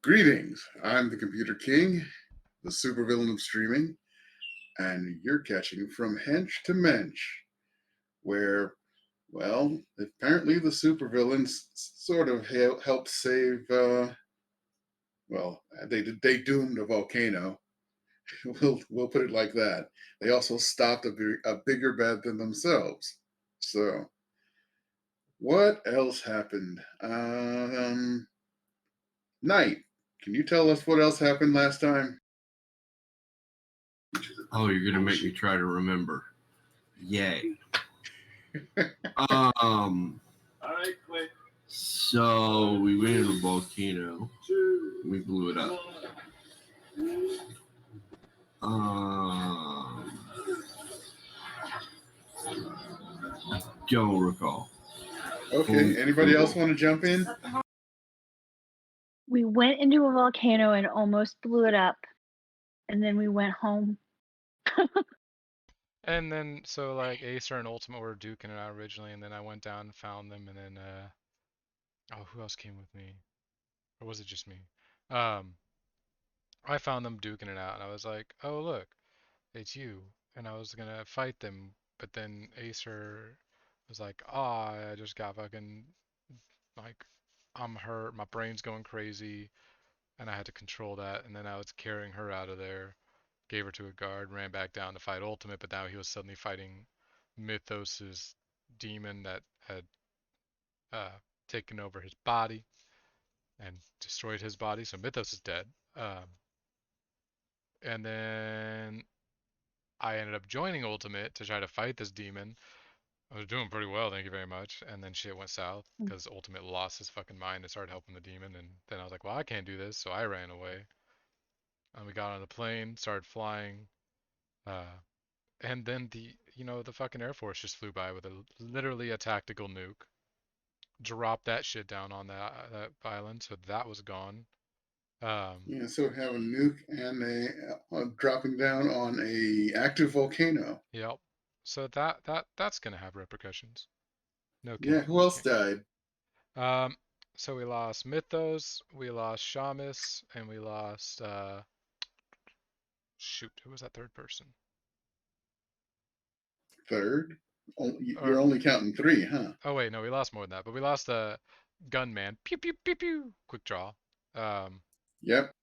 Greetings. I'm the Computer King, the supervillain of streaming, and you're catching From Hench to Mensch, where, well, apparently the supervillains sort of helped save, they doomed a volcano. We'll put it like that. They also stopped a bigger bad than themselves. So, what else happened? Knight, can you tell us what else happened last time? Oh, you're gonna make me try to remember. Yay. Um. So we went in a volcano. We blew it up. Don't recall. Okay, anybody else want to jump in? We went into a volcano and almost blew it up, and then we went home. And then, so like Acer and Ultimate were duking it out originally, and then I went down and found them, and then, oh, who else came with me? Or was it just me? I found them duking it out, and I was like, oh, look, it's you. And I was gonna fight them, but then Acer was like, ah, I just got fucking, like, I'm hurt, my brain's going crazy, and I had to control that, and then I was carrying her out of there, gave her to a guard, ran back down to fight Ultimate, but now he was suddenly fighting Mythos's demon that had taken over his body and destroyed his body, so Mythos is dead. And then I ended up joining Ultimate to try to fight this demon. I was doing pretty well, thank you very much. And then shit went south because Ultimate lost his fucking mind and started helping the demon. And then I was like, well, I can't do this, so I ran away. And we got on the plane, started flying. And then the fucking Air Force just flew by with literally a tactical nuke. Dropped that shit down on that island, so that was gone. Yeah, so have a nuke and a dropping down on a active volcano. Yep. So that's gonna have repercussions. No kidding. Yeah, who else died? So we lost Mythos, we lost Shamus, and we lost shoot, who was that third person? Third? Or You're only counting three, huh? oh wait, no, we lost more than that, but we lost the gunman. Pew pew pew pew. Quick draw. Yep.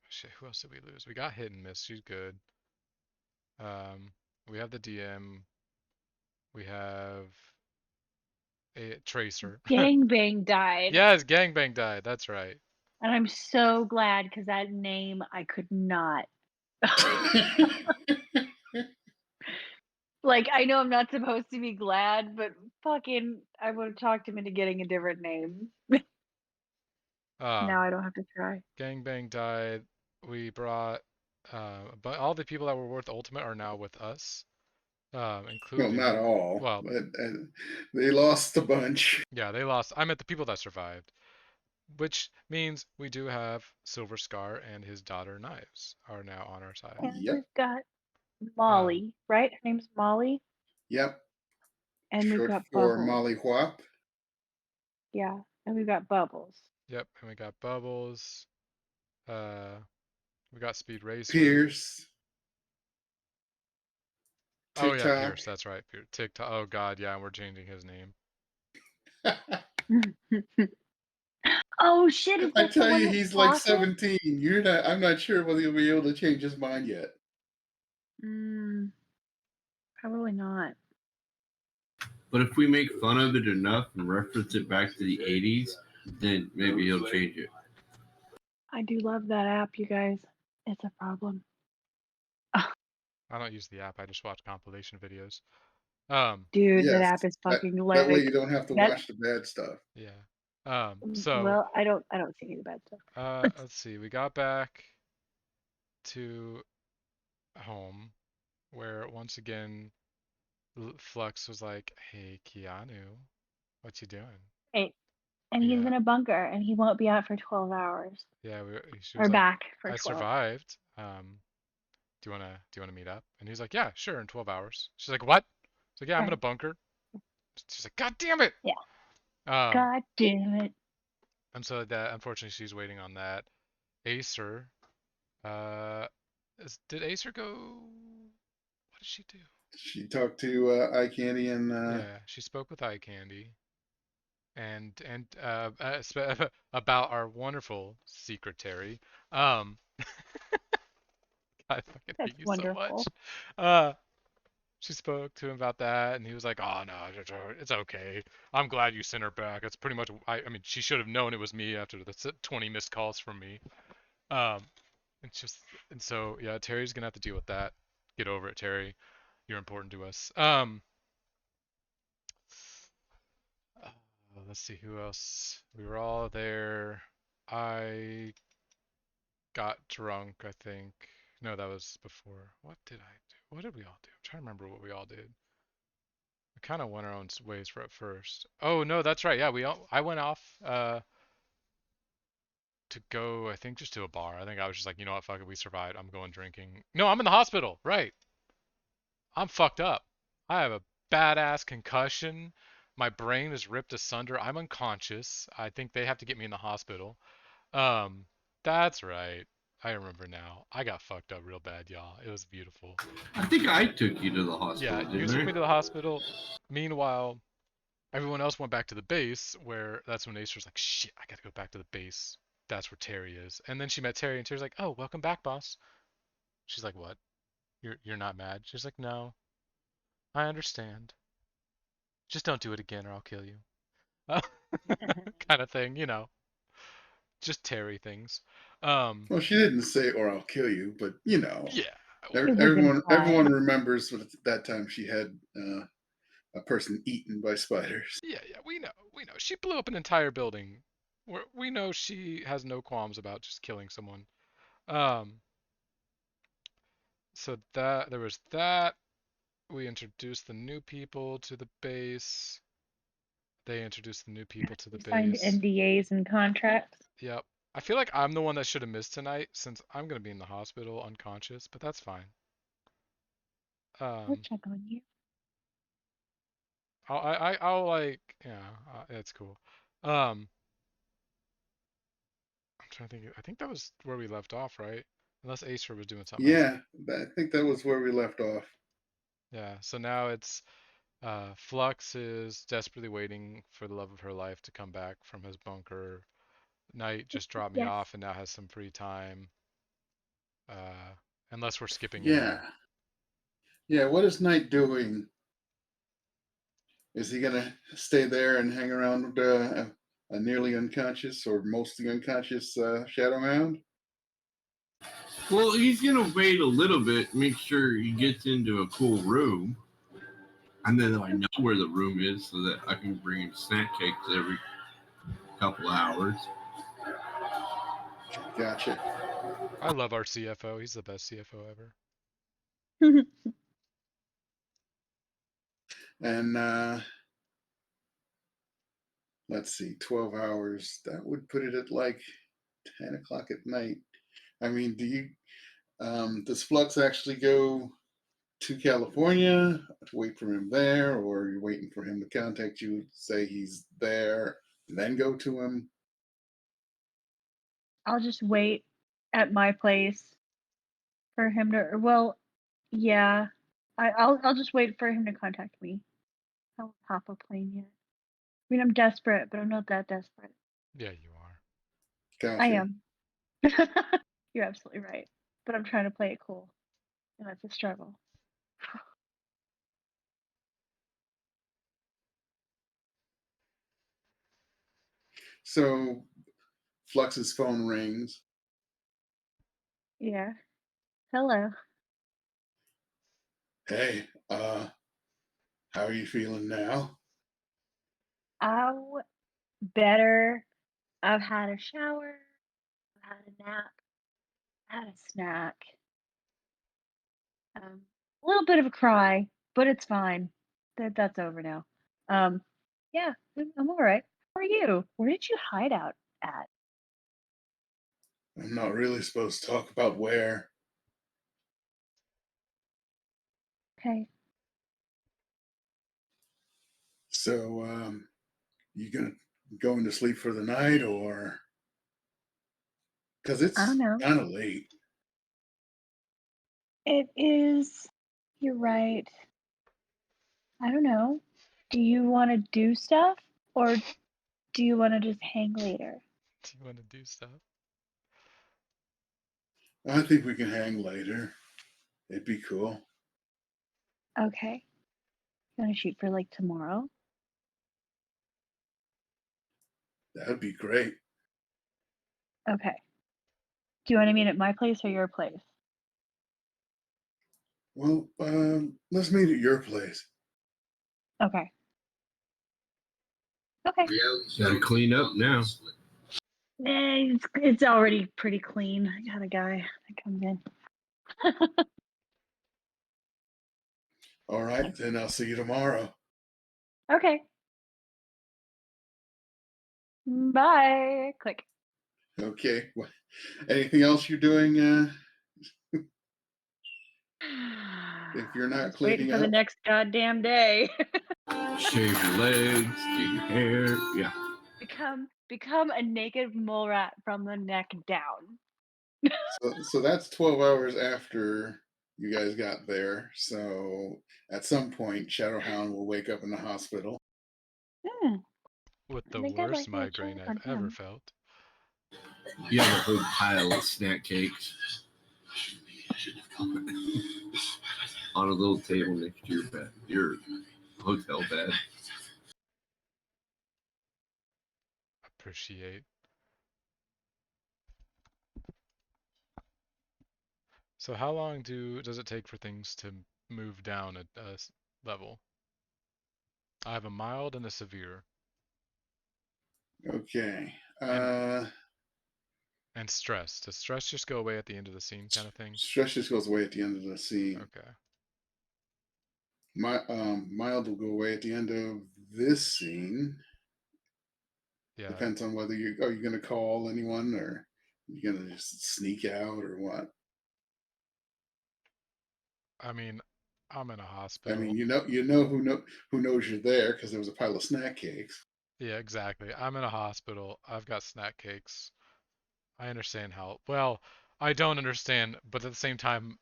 Shit, who else did we lose? We got hit and miss. She's good. We have the DM. We have a Tracer. Gangbang died. Yes, Gangbang died. That's right. And I'm so glad because that name I could not. Like, I know I'm not supposed to be glad, but fucking, I would have talked him into getting a different name. Now I don't have to try. Gangbang died. We brought, but all the people that were with Ultimate are now with us, including. Well, not all. Well, but, they lost a bunch. Yeah, they lost. I meant the people that survived, which means we do have Silver Scar and his daughter Knives are now on our side. And Yep. we've got Molly, right? Her name's Molly. Yep. And we've Short got for Bubbles. Molly Whop. Yeah, and we've got Bubbles. Yep, and we got Bubbles. We got Speed Racer. Pierce. Oh yeah, Pierce. That's right. TikTok. Oh god, yeah, and we're changing his name. Oh shit! Is I that tell the one you, that's he's talking? like 17. You're not. I'm not sure whether he'll be able to change his mind yet. Probably not. But if we make fun of it enough and reference it back to the 80s, then maybe he'll change it. I do love that app, you guys. It's a problem. I don't use the app. I just watch compilation videos. Dude, yes, that app is fucking that way you don't have to watch the bad stuff. Yeah. So. Well, I don't see any of the bad stuff. Let's see. We got back to home, where once again, Flux was like, "Hey, Keanu, what you doing?" Hey, and he's in a bunker, and he won't be out for 12 hours. Yeah, she or was like, back for "I 12. survived. Do you wanna meet up?" And he's like, "Yeah, sure, in 12 hours." She's like, "What?" He's like, "Yeah, I'm in a bunker." She's like, "God damn it!" Yeah. God damn it. And so that unfortunately she's waiting on that. Acer, uh, did Acer go? What did she do? She talked to Eye Candy and Yeah, she spoke with Eye Candy about our wonderful secretary. Um, I fucking hate That's you so much. wonderful. Uh, she spoke to him about that, and he was like, "Oh no, it's okay. I'm glad you sent her back. It's pretty much. I mean, she should have known it was me after the 20 missed calls from me. Um, it's just, and so yeah, Terry's gonna have to deal with that. Get over it, Terry. You're important to us. Uh, let's see who else. We were all there. I got drunk, I think. No, that was before. What did I do? What did we all do? I'm trying to remember what we all did. We kind of went our own ways for at first. Oh no, that's right. Yeah, I went off to go, I think, just to a bar. I think I was just like, you know what, fuck it, we survived. I'm going drinking. No, I'm in the hospital. Right. I'm fucked up. I have a badass concussion. My brain is ripped asunder. I'm unconscious. I think they have to get me in the hospital. Um, that's right. I remember now. I got fucked up real bad, y'all. It was beautiful. I think I took you to the Yeah, hospital, you didn't took I? me to the hospital. Meanwhile, everyone else went back to the base, where that's when Ace was like, shit, I gotta go back to the base. That's where Terry is. And then she met Terry, and Terry's like, oh, welcome back, boss. She's like, what? You're not mad? She's like, no, I understand. Just don't do it again, or I'll kill you. Kind of thing, just Terry things. Um, well, she didn't say "or I'll kill you," but yeah, It was everyone implied. remembers that time she had a person eaten by spiders. yeah, we know. She blew up an entire building. We know she has no qualms about just killing someone. Um, so that there was that. We introduced the new people to the base. They introduced the new people to the We signed base. NDAs and contracts. Yep. I feel like I'm the one that should have missed tonight since I'm gonna be in the hospital unconscious, but that's fine. I'll Um, check on you. I'll like, yeah, it's cool. Um, I'm trying to think. I think that was where we left off, right? Unless Acer was doing something else. Yeah, I think that was where we left off. Yeah. So now it's Flux is desperately waiting for the love of her life to come back from his bunker. Knight just dropped me Yes. off and now has some free time. Uh, unless we're skipping ahead. Yeah, yeah. What is Knight doing? Is he gonna stay there and hang around a nearly unconscious or mostly unconscious Shadow Hound? Well, he's gonna wait a little bit, make sure he gets into a cool room, and then I know where the room is so that I can bring him snack cakes every couple hours. Gotcha. I love our CFO. He's the best CFO ever. And let's see, 12 hours. That would put it at like 10 o'clock at night. I mean, does Flux actually go to California to wait for him there, or are you waiting for him to contact you, say he's there, and then go to him? I'll just wait at my place for him to. Well, yeah. I'll just wait for him to contact me. I won't hop a plane yet. I mean, I'm desperate, but I'm not that desperate. Yeah, you are. I Gotcha. am. You're absolutely right. But I'm trying to play it cool, and that's a struggle. So Flux's phone rings. Yeah. Hello. Hey, how are you feeling now? Oh, better. I've had a shower. I've had a nap. Had a snack. A little bit of a cry, but it's fine. That's over now. Um, yeah, I'm all right. How are you? Where did you hide out at? I'm not really supposed to talk about where. Okay. So, you gonna going to sleep for the night, or because I don't it's know. kind of late? It is. You're right. I don't know. Do you want to do stuff or do you want to just hang later? Do you want to do stuff? I think we can hang later. It'd be cool. Okay. You want to shoot for like tomorrow? That'd be great. Okay. Do you want to meet at my place or your place? Well, let's meet at your place. Okay. Okay. Gotta clean up now. It's already pretty clean. I got a guy that comes in. All right, then I'll see you tomorrow. Okay. Bye. Click. Okay. Anything else you're doing? If you're not Just waiting cleaning for the up, next goddamn day. Shave your legs, do your hair. Yeah. become a naked mole rat from the neck down. so that's 12 hours after you guys got there. So at some point, Shadowhound will wake up in the hospital. Hmm. With I the think I'd worst like to migraine check I've on ever him. felt. You have a whole pile of snack cakes on a little table next to your bed, your hotel bed. Appreciate. So how long does it take for things to move down a level? I have a mild and a severe, Okay. and stress. Does stress just go away at the end of the scene, kind of thing? Stress just goes away at the end of the scene. Okay. My mild will go away at the end of this scene. Yeah. Depends on whether you are you going to call anyone, or you're going to just sneak out, or what. I mean, I'm in a I mean, hospital. who knows you're there because there was a pile of snack cakes. Yeah, exactly. I'm in a hospital. I've got snack cakes. I understand how. Well, I don't understand, but at the same time,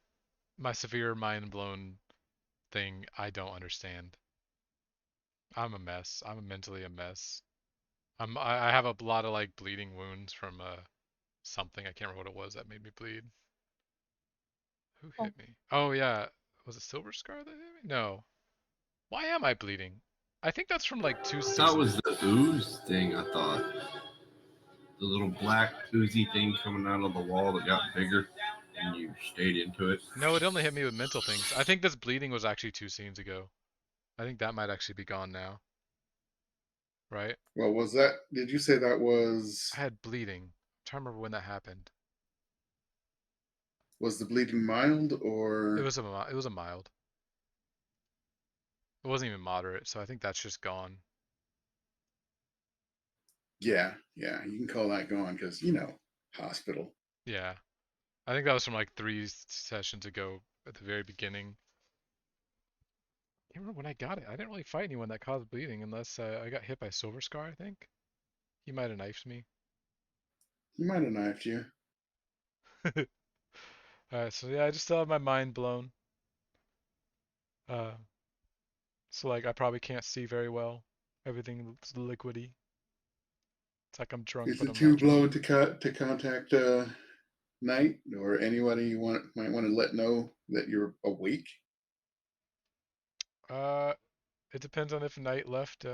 my severe mind blown thing, I don't understand. I'm a mess. I'm mentally a mess. I have a lot of like bleeding wounds from something. I can't remember what it was that made me bleed. Who Oh, hit me? Oh yeah, was it Silver Scar that hit me? No. Why am I bleeding? I think that's from like two I thought it was seasons. the ooze thing. I thought the little black oozy thing coming out of the wall that got bigger, and you stayed into it. No, it only hit me with mental things. I think this bleeding was actually two scenes ago. I think that might actually be gone now, right? Well, was that? Did you say that I was had bleeding. I'm trying to remember when that happened. was the bleeding mild or? It was a mild. It wasn't even moderate, so I think that's just gone. Yeah, yeah, you can call that gone because hospital. Yeah. I think that was from like three sessions ago at the very beginning. I can't remember when I got it. I didn't really fight anyone that caused bleeding unless I got hit by Silver Scar, I think. He might have knifed me. He might have knifed you. Alright, so yeah, I just still have my mind blown. Uh, so like I probably can't see very well. Everything's liquidy. It's like I'm drunk, Is but it I'm too not drunk. blown to contact Knight or anybody you might want to let know that you're awake? Uh, it depends on if Knight left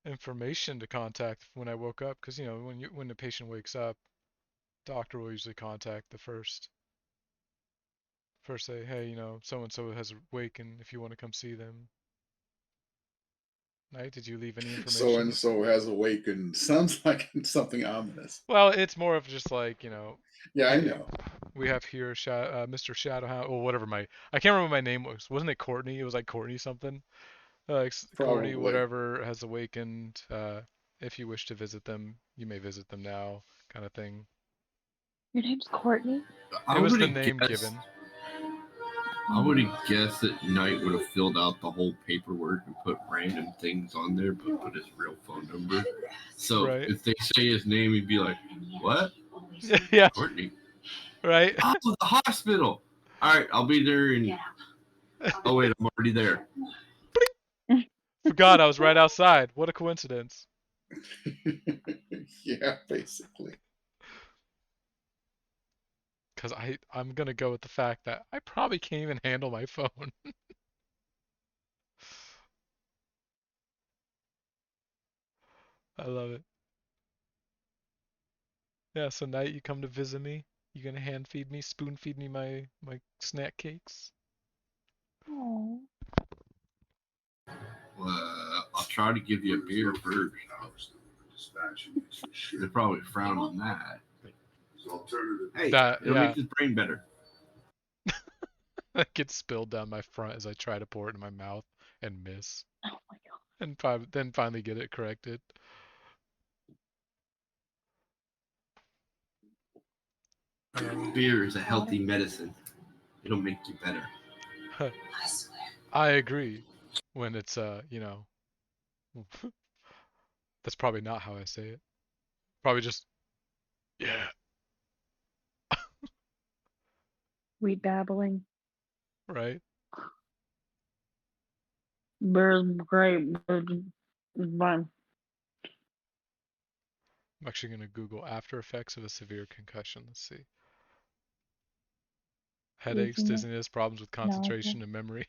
information to contact when I woke up, because you know when the patient wakes up, doctor will usually contact the first say, hey, you know, so and so has awakened if you want to come see them. Knight, did you leave any So and information? so has awakened. Sounds like something ominous. Well, it's more of just like, you know, Yeah, I hey, know. we have here Mr. Shadowhound, or whatever I can't remember my name was. Wasn't it Courtney? It was like Courtney something. Courtney, Probably. whatever, has awakened. If you wish to visit them, you may visit them now, kind of thing. your name's Courtney? It I'm was the gonna name guess. given. I would have guessed that Knight would have filled out the whole paperwork and put random things on there, but put his real phone number. So Right. if they say his name, he'd be like, "What? Yeah. Courtney? Right. Oh, the hospital. All right, I'll be there." And oh wait, I'm already there. Forgot I was right outside. What a coincidence. Yeah, basically. Because I'm gonna go with the fact that I probably can't even handle my phone. I love it. Yeah, so night you come to visit me. You gonna hand feed me, spoon feed me my snack cakes? Oh. I'll try to give you a beer first. They probably frown on that. Hey, That it'll make yeah, his brain better. that gets spilled down my front as I try to pour it in my mouth and miss, Oh my god. and then finally get it corrected. Beer is a healthy medicine. It'll make you better. I agree. When it's that's probably not how I say it. Probably just yeah, Sweet babbling. right. Beer's great. Beer's fun. I'm actually gonna Google after effects of a severe concussion. Let's see. Headaches, Dizziness, dizziness, problems with nausea. concentration and memory.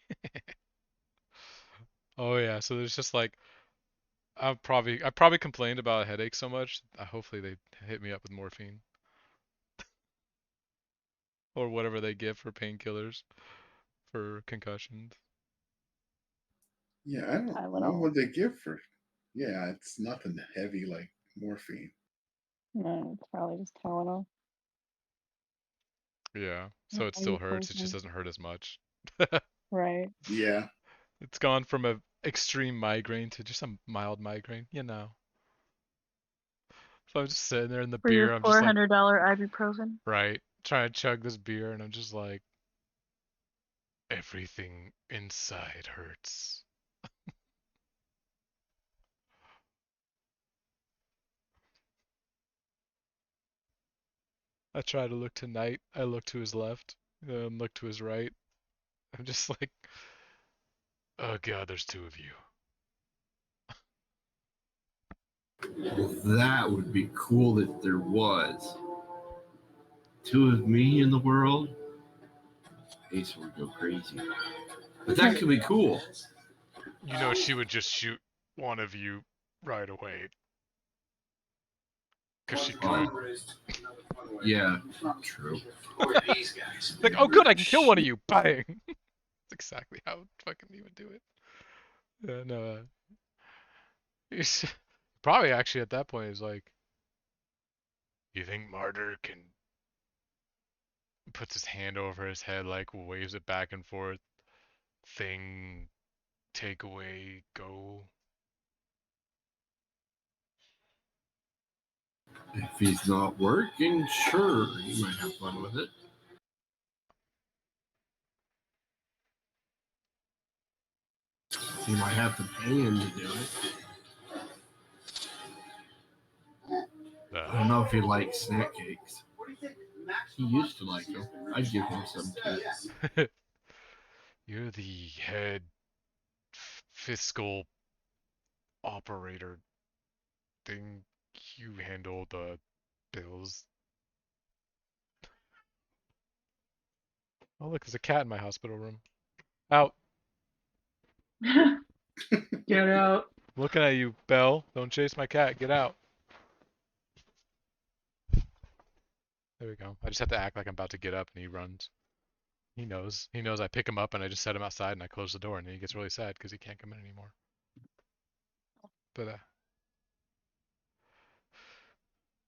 Oh yeah, so there's just like I probably complained about a headache so much. Hopefully they hit me up with morphine or whatever they give for painkillers for concussions. Yeah, I don't know Tylenol. what they give for. Yeah, it's nothing heavy like morphine. No, it's probably just Tylenol. Yeah, so it still hurts. It just Ibuprofen. doesn't hurt as much. Right. Yeah, It's gone from a extreme migraine to just a mild migraine, So I'm just sitting there in the For your beer. I'm just like, $400 ibuprofen. right, trying to chug this beer, and I'm just like, everything inside hurts. I try to look to Knight. I look to his left, and look to his right. I'm just like, oh god, there's two of you. Well, that would be cool if there was. Two of me in the world, Ace would go crazy. But that could be cool. You know, she would just shoot one of you right away. Because she could. Yeah, true. Like, oh good, I can kill one of you. Bang! That's exactly how fucking he would do it. Yeah, no, he's probably actually at that point is like, you think Martyr can puts his hand over his head, like waves it back and forth, thing, take away, go. If he's not working, sure, he might have fun with it. He might have to pay him to do it. I don't know if he likes snack cakes. He used to like them. I'd give him some too. You're the head fiscal operator thing. You handle the bills. Oh look, there's a cat in my hospital room. Out. Get out. Looking at you, Belle. Don't chase my cat. Get out. There we go. I just have to act like I'm about to get up and he runs. He knows. He knows I pick him up and I just set him outside and I close the door and he gets really sad because he can't come in anymore. But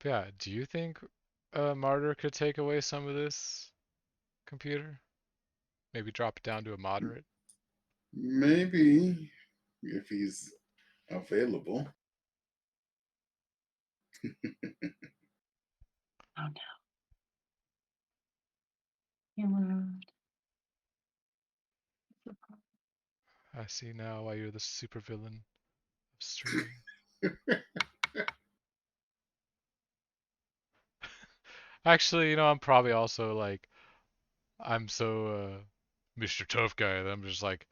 yeah, do you think Martyr could take away some of this computer? Maybe drop it down to a moderate? maybe if he's available. Oh no. He moved. I see now why you're the supervillain of streaming. Actually, I'm probably also like, I'm so Mr. Tough Guy that I'm just like,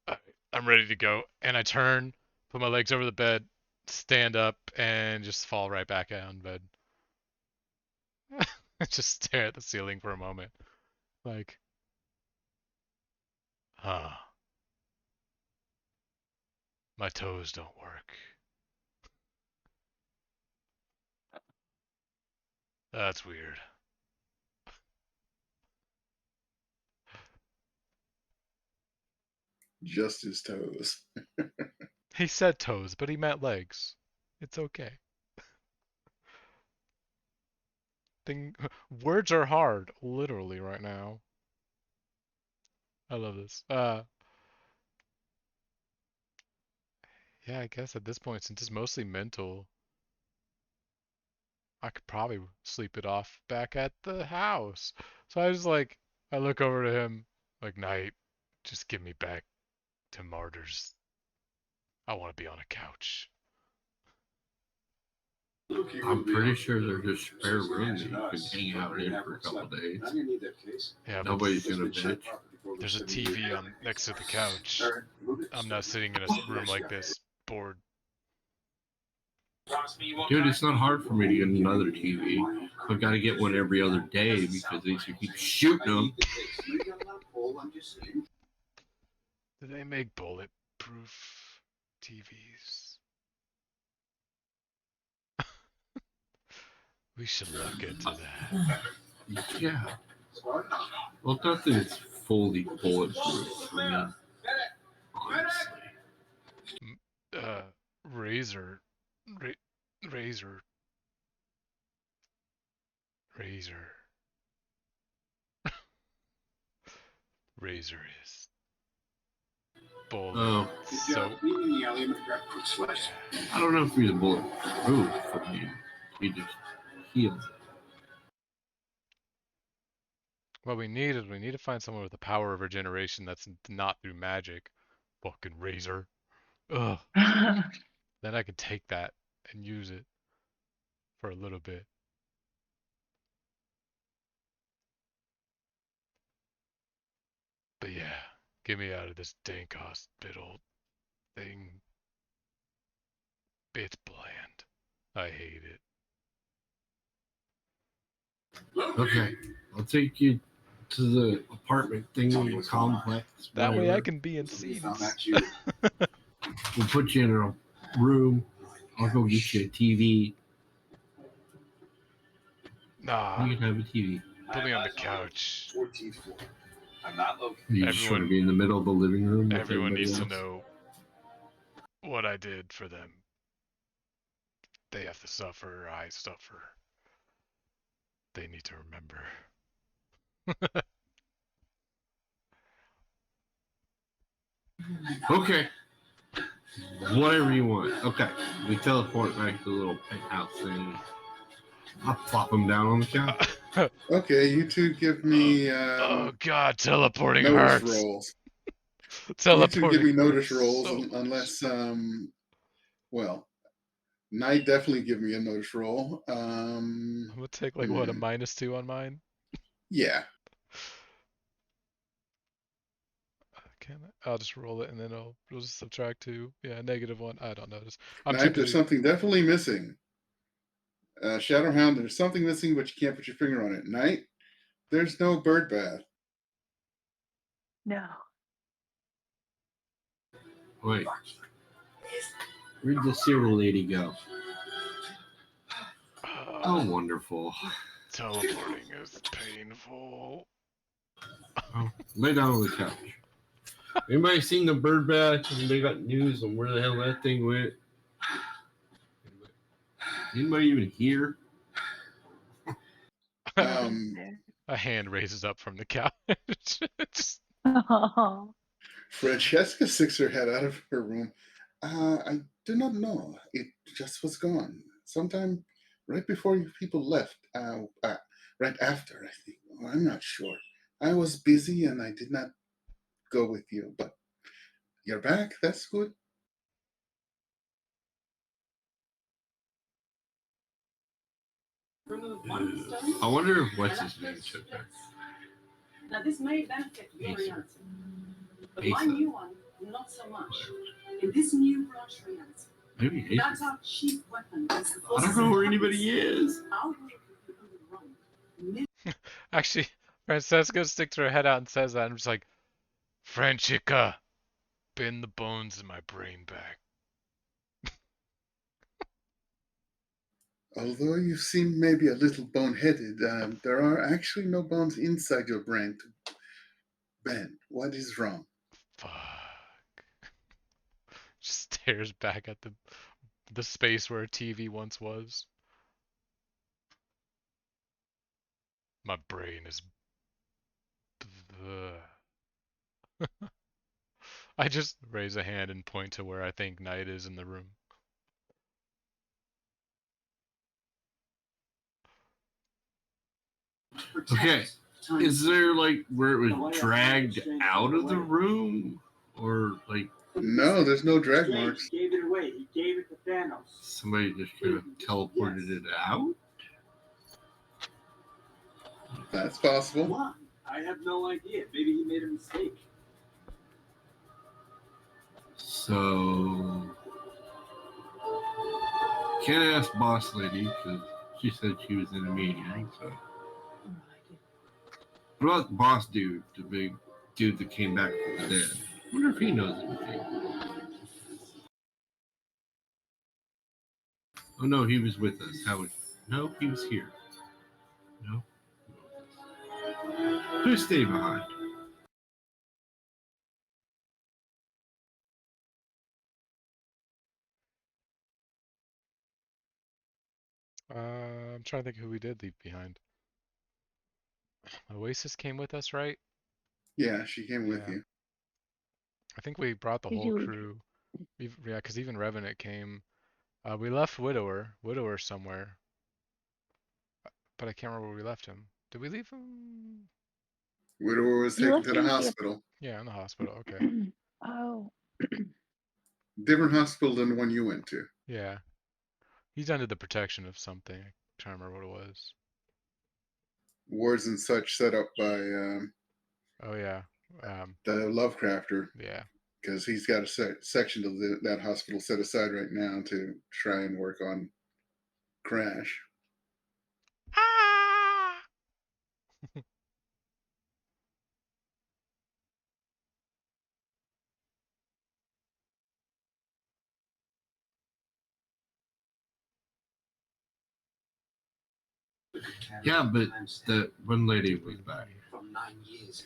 "Alright, I'm ready to go. And I turn, put my legs over the bed, stand up, and just fall right back on bed. Just stare at the ceiling for a moment. Like, huh, my toes don't work. That's weird. Just his toes. He said toes, but he meant legs. It's okay. Thing Words are hard, literally right now. I love this. Yeah, I guess at this point, since it's mostly mental, I could probably sleep it off back at the house. So I look over to him, like, night, just get me back to Martyrs. I want to be on a couch. I'm pretty sure there's a spare room that you can hang out in for a couple days. Yeah, but Nobody's gonna bitch. there's a TV on next to the couch. I'm not sitting in a room like this, bored. Dude, it's not hard for me to get another TV. I've got to get one every other day because they should keep shooting them. Do they make bulletproof TVs? We should look into that. Yeah. Well, nothing's fully bulletproof. I mean, honestly. Razor, ra- razor, razor, razor is bullet. Oh, So I don't know if he's bulletproof. I mean, he just heals it. what we need to find someone with the power of regeneration that's not through magic. Fucking razor. Ugh. Then I can take that and use it for a little bit. But yeah, get me out of this dank hospital thing. It's bland. I hate it. Okay, I'll take you to the apartment thingy complex. That way I Whatever. can be in scenes. We'll put you in a room. I'll go get you a TV. Nah, You can have a TV. put me on the couch. You just want to be in the middle of the living room with Everyone everybody needs to else. know what I did for them. They have to suffer, I suffer. They need to remember. Okay. Whatever you want. Okay. We teleport back to the little penthouse thing. I'll plop him down on the couch. Okay, you two give me Oh god, teleporting notice hurts. rolls. You two give Teleporting me notice hurts rolls so much. unless well, Knight definitely give me a notice roll. I'm gonna take like what, a -2 on mine? Yeah. Can I? I'll just roll it and then we'll just subtract 2. Yeah, -1. I don't notice. I'm too Knight, there's busy. something definitely missing. Shadowhound, there's something missing, but you can't put your finger on it. Knight, there's no bird bath. No. Wait. Where'd the cereal lady go? Oh, wonderful. Teleporting is painful. Oh, lay down on the couch. Anybody seen the bird bath? Anybody got news on where the hell that thing went? Anybody even here? Um, A hand raises up from the couch. Just, Oh. Francesca sticks her head out of her room. I do not know. It just was gone. Sometime right before you people left. Right after, I think. I'm not sure. I was busy and I did not go with you, but You're back. That's good. I wonder if what's his name took that. Now this may benefit your Acer. reality, but Acer. my new one, not so much. In this new branch reality, Maybe Acer. that's our chief weapon. I don't know where anybody is. I'll make you overrun. Actually, Francesca sticks her head out and says that. I'm just like, Franchica, bend the bones in my brain back. Although you seem maybe a little boneheaded, there are actually no bones inside your brain to bend. What is wrong? Fuck. Just stares back at the space where a TV once was. My brain is. I just raise a hand and point to where I think Knight is in the room. Okay. Is there like where it was dragged out of the room? Or like No, there's no drag marks. He gave it away. He gave it to Thanos. somebody just kind of teleported it out? That's possible. Why? I have no idea. Maybe he made a mistake. So can't ask boss lady because she said she was in a meeting. So what about the boss dude, the big dude that came back from the dead? I wonder if he knows anything. Oh no, he was with us. How would? No, he was here. No. Who stayed behind? I'm trying to think who we did leave behind. Oasis came with us, right? Yeah, she came with Yeah. you. I think we brought the Did whole you- crew. Yeah, because even Revenant came. We left Widower somewhere, but I can't remember where we left him. Did we leave him? Widower was You taken left to the him at the- hospital. Yeah, in the hospital. Okay. Oh. Different hospital than the one you went to. Yeah. He's under the protection of something. I'm trying to remember what it was. Wards and such set up by Oh yeah. the Lovecrafter, Yeah. because he's got a section of that hospital set aside right now to try and work on Crash. Ah! Yeah, but the one lady was back.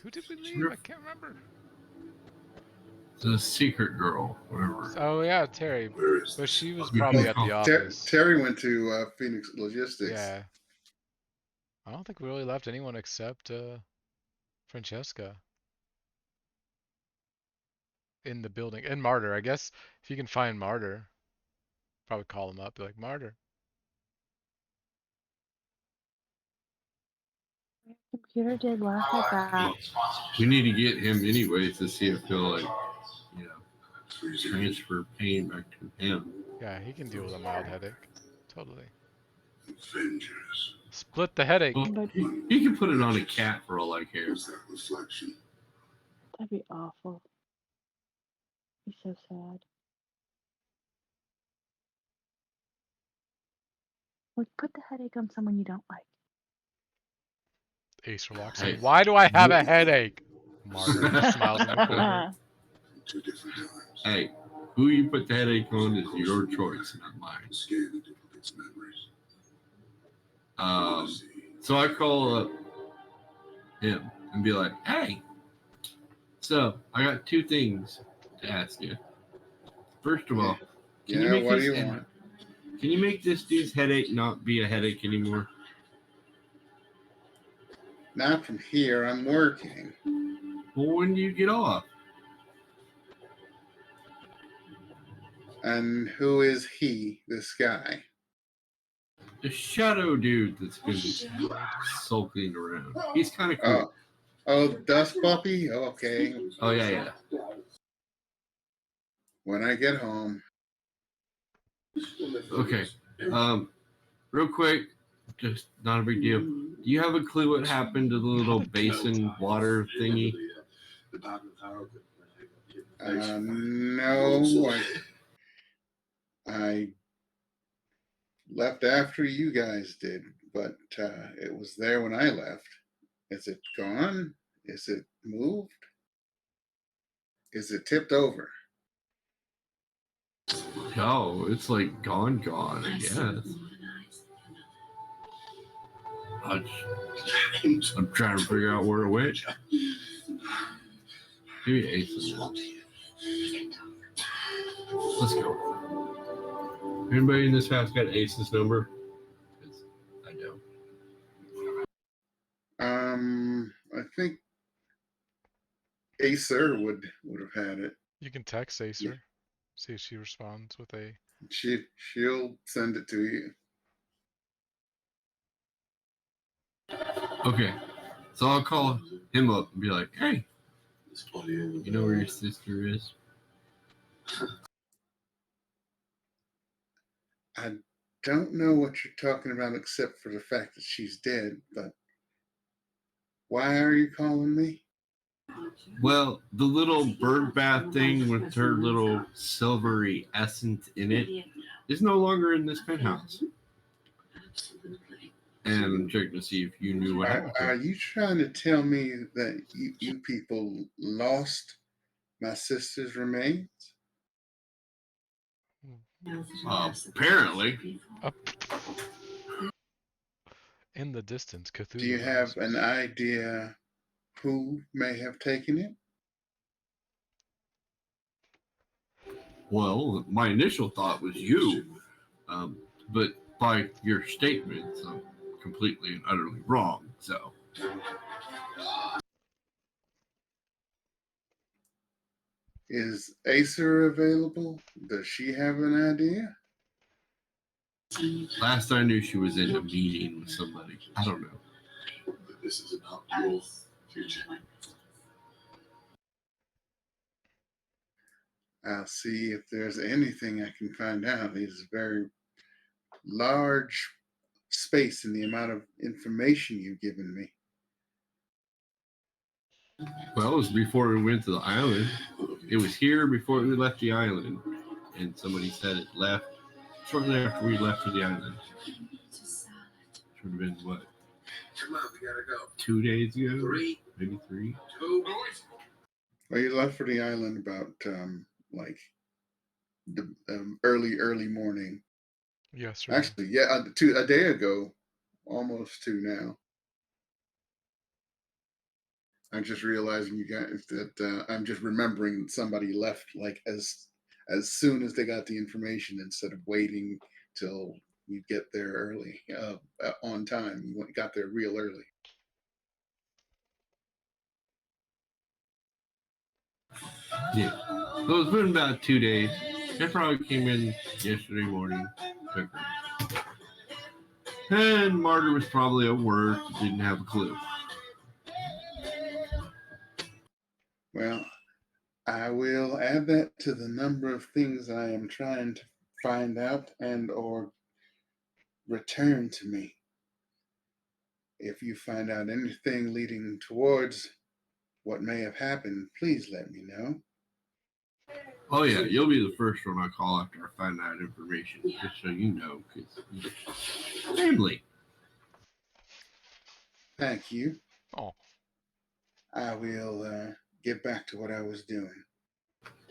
Who did we leave? I can't remember. The secret girl, whatever. Oh yeah, Terry. But she was probably at the office. Terry went to Phoenix Logistics. Yeah. I don't think we really left anyone except Francesca in the building. And Martyr. I guess if you can find Martyr, probably call him up. Be like, Martyr. Computer did laugh at that. We need to get him anyways to see if he'll like, you know, transfer pain back to him. Yeah, he can deal with a mild headache. Totally. Split the headache. Well, But he can put it on a cat for all I care. that'd be awful. Be so sad. Like, put the headache on someone you don't like. Acer walks Hey. in. Why do I have a headache? Martyr just smiles in the corner. Hey, who you put the headache on is your choice, not mine. So I call up him and be like, hey, so I got two things to ask you. First of all, can you Yeah, make what do this you want? Can you make this dude's headache not be a headache anymore? Not from here. I'm working. Well, when do you get off? And who is he? This guy? The shadow dude that's been sulking around. He's kind of cool. Oh, Dust Puppy. Okay. Oh yeah, yeah. when I get home. Okay. Real quick, just not a big deal. Do you have a clue what happened to the little basin water thingy? No, I left after you guys did, but it was there when I left. Is it gone? Is it moved? Is it tipped over? No, it's like gone, I guess. I'm trying to figure out where it went. Maybe Ace. Let's go. Anybody in this house got Ace's number? I don't. I think Acer would have had it. You can text Acer, see if she responds with a. She'll send it to you. Okay, so I'll call him up and be like, "Hey, you know where your sister is?" I don't know what you're talking about except for the fact that she's dead, but why are you calling me? Well, the little bird bath thing with her little silvery essence in it is no longer in this penthouse. And I'm checking to see if you knew what happened. Are you trying to tell me that you people lost my sister's remains? Apparently. In the distance, Cthulhu. Do you have an idea who may have taken it? Well, my initial thought was you, but by your statements, I'm completely and utterly wrong. So, Is Acer available? Does she have an idea? last I knew, she was in a meeting with somebody. I don't know. This is about your future. I'll see if there's anything I can find out. It's a very large space in the amount of information you've given me. Well, it was before we went to the island. It was here before we left the island, and somebody said it left shortly after we left for the island. Should have been what? Come on, we gotta go. 2 days ago, maybe 3. Well, you left for the island about like the early morning. Yesterday. Actually, yeah, a day ago, almost 2 now. I'm just realizing you guys that I'm just remembering somebody left like as soon as they got the information instead of waiting till you get there early on time. You got there real early. Yeah. So it's been about 2 days. They probably came in yesterday morning. Took her. And Martyr was probably at work, didn't have a clue. Well, I will add that to the number of things I am trying to find out and or return to me. If you find out anything leading towards what may have happened, please let me know. Oh yeah, you'll be the first one I call after I find that information, just so you know, because family. Thank you. Oh. I will get back to what I was doing.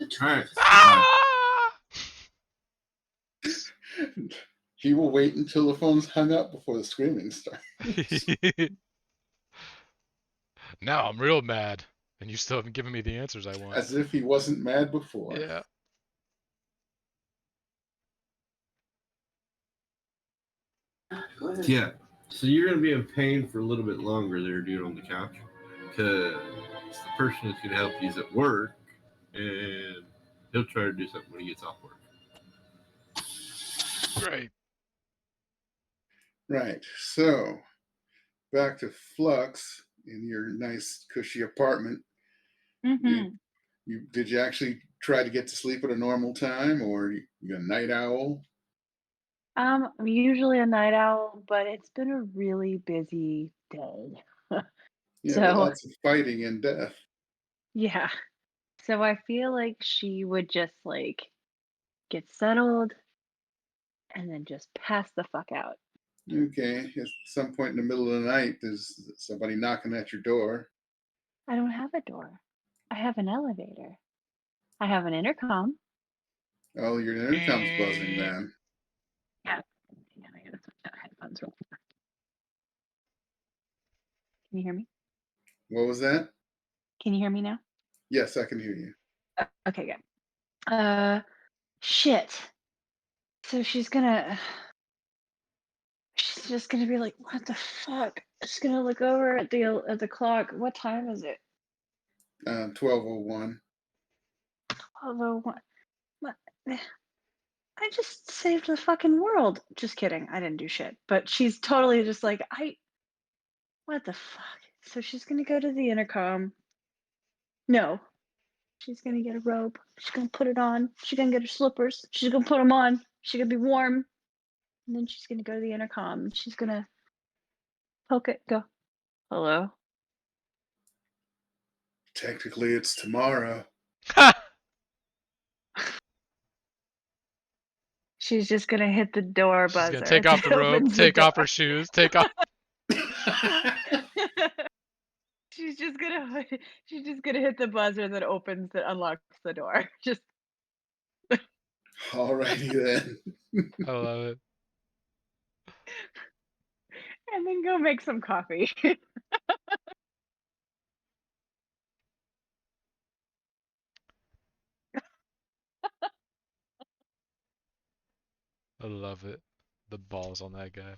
All right. He will wait until the phone's hung up before the screaming starts. Now I'm real mad, and you still haven't given me the answers I want. As if he wasn't mad before. Yeah. Yeah. So you're gonna be in pain for a little bit longer there, dude, on the couch, because the person that's gonna help you is at work, and he'll try to do something when he gets off work. Great. Right. So back to Flux in your nice cushy apartment. Mm-hmm. Did you actually try to get to sleep at a normal time, or you a night owl? I'm usually a night owl, but it's been a really busy day. Yeah, but So, lots of fighting and death. yeah. So I feel like she would just like get settled and then just pass the fuck out. Okay, at some point in the middle of the night, there's somebody knocking at your door. I don't have a door. I have an elevator. I have an intercom. Oh, your intercom's buzzing Eh. then. Yeah. Hang on, I gotta switch out headphones real quick. Can you hear me? What was that? Can you hear me now? Yes, I can hear you. Okay, good. Shit. So she's just gonna be like, what the fuck? She's gonna look over at the clock. What time is it? 12:01. Although what I just saved the fucking world. Just kidding. I didn't do shit. But she's totally just like, what the fuck? So she's gonna go to the intercom. No. She's gonna get a robe. She's gonna put it on. She's gonna get her slippers. She's gonna put them on. She's gonna be warm. And then she's gonna go to the intercom and she's gonna poke it, go, hello? Technically, it's tomorrow. She's just gonna hit the door She's gonna buzzer take off that the robe, opens the take off door. her shoes, take off. she's just gonna she's just gonna hit the buzzer that unlocks the door. Just Alrighty then. I love it. and then go make some coffee. I love it. The balls on that guy.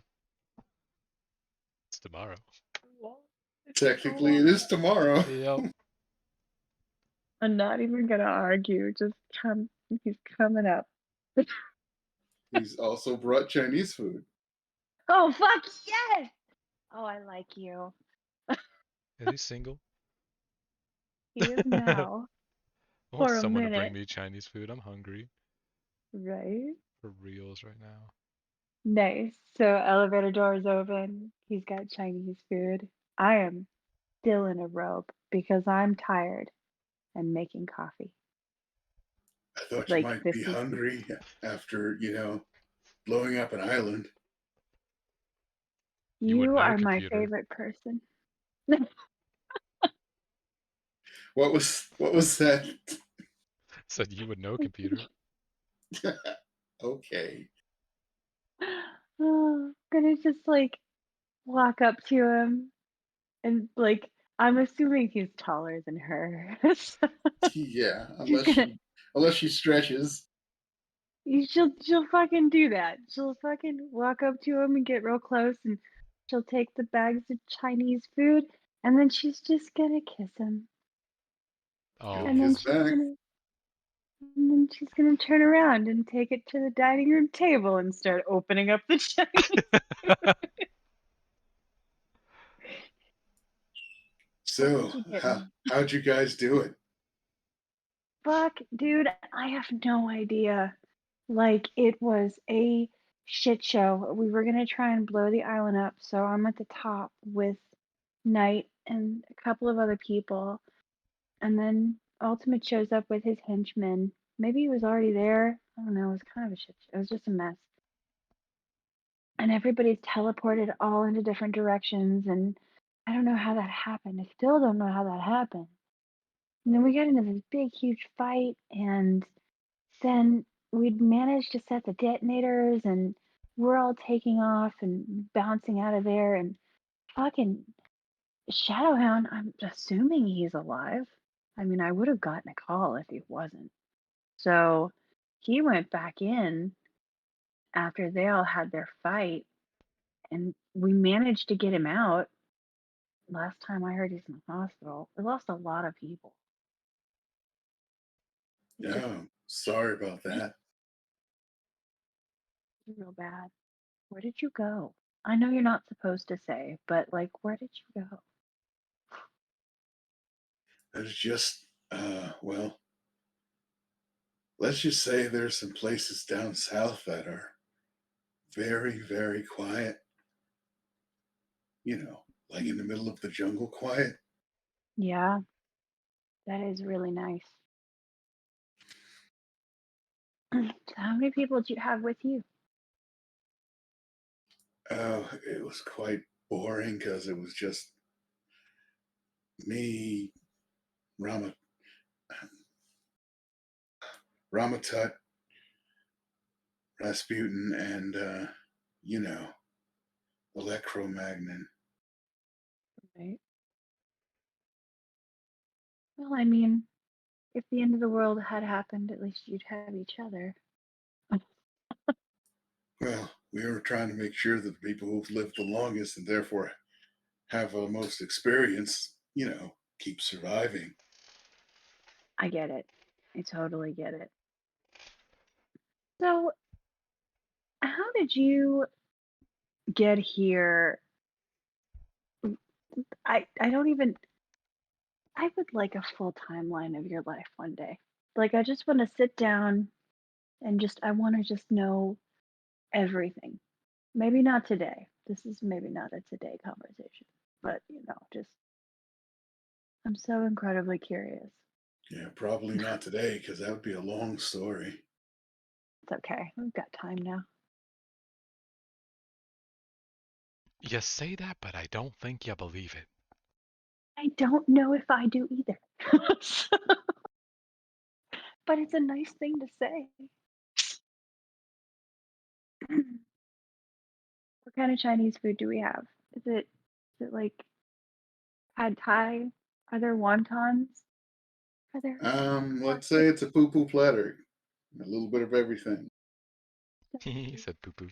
It's tomorrow. Well, it's Technically, it is tomorrow. tomorrow. Yep. I'm not even gonna argue. Just come. He's coming up. He's also brought Chinese food. Oh fuck yes! Oh, I like you. Is he single? He is I now want for a someone to bring minute, me Chinese food. I'm hungry right? for reals right now. Nice. So elevator doors open. He's got Chinese food. I am still in a robe because I'm tired and making coffee. I thought you Like might be this is hungry after, blowing up an island. You would you know, are my computer. favorite person. What was that? Said you would know, computer. Okay. Oh, gonna just like walk up to him and like I'm assuming he's taller than her. So Yeah, she's unless gonna she stretches. she'll fucking do that. She'll fucking walk up to him and get real close and she'll take the bags of Chinese food and then she's just gonna kiss him. He'll And then Oh, kiss she's back. gonna and then she's gonna turn around and take it to the dining room table and start opening up the Chinese. What So, did you get how me? how'd you guys do it? Fuck, dude, I have no idea. Like, it was a shit show. We were gonna try and blow the island up, so I'm at the top with Knight and a couple of other people. And then Ultimate shows up with his henchmen. Maybe he was already there. I don't know. It was kind of a shit show. It was just a mess. And everybody's teleported all into different directions. And I don't know how that happened. I still don't know how that happened. And then we got into this big, huge fight. And then we'd managed to set the detonators. And we're all taking off and bouncing out of there. And fucking Shadowhound, I'm assuming he's alive. I mean, I would have gotten a call if he wasn't. So he went back in after they all had their fight, and we managed to get him out. Last time I heard, he's in the hospital. We lost a lot of people. It's just Oh, sorry about that. real bad. Where did you go? I know you're not supposed to say, but like, where did you go? That is just well, let's just say there's some places down south that are very, very quiet. Like in the middle of the jungle quiet. Yeah, that is really nice. So how many people do you have with you? Oh, it was quite boring because it was just me, Rama, Ramatut, Rasputin, and you know, Electromagnon. Right. Well, I mean, if the end of the world had happened, at least you'd have each other. Well, we were trying to make sure that the people who've lived the longest and therefore have the most experience, keep surviving. I get it. I totally get it. So, how did you get here? I don't even. I would like a full timeline of your life one day. Like, I just want to sit down and I want to just know everything. Maybe not today. This is maybe not a today conversation, but just I'm so incredibly curious. Yeah, probably not today because that would be a long story. It's okay. We've got time now. You say that, but I don't think you believe it. I don't know if I do either. But it's a nice thing to say. What kind of Chinese food do we have? Is it like pad thai? Are there wontons? Are there Let's plastic? say it's a poo-poo platter. A little bit of everything. He said poo poo.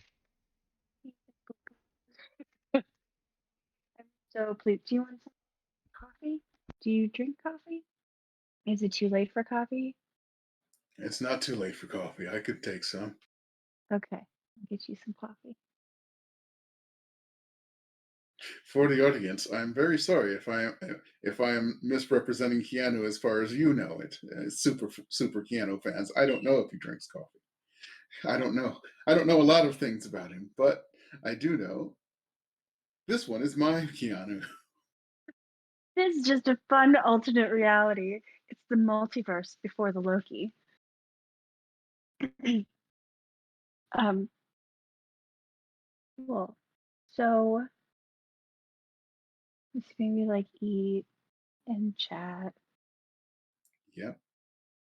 So please, do you want some coffee? Do you drink coffee? Is it too late for coffee? It's not too late for coffee. I could take some. Okay, I'll get you some coffee. For the audience, I'm very sorry if I am misrepresenting Keanu as far as you know it. Super Keanu fans. I don't know if he drinks coffee. I don't know. I don't know a lot of things about him, but I do know this one is my Keanu. This is just a fun alternate reality. It's the multiverse before the Loki. um, cool. So let's maybe like eat and chat, Yep.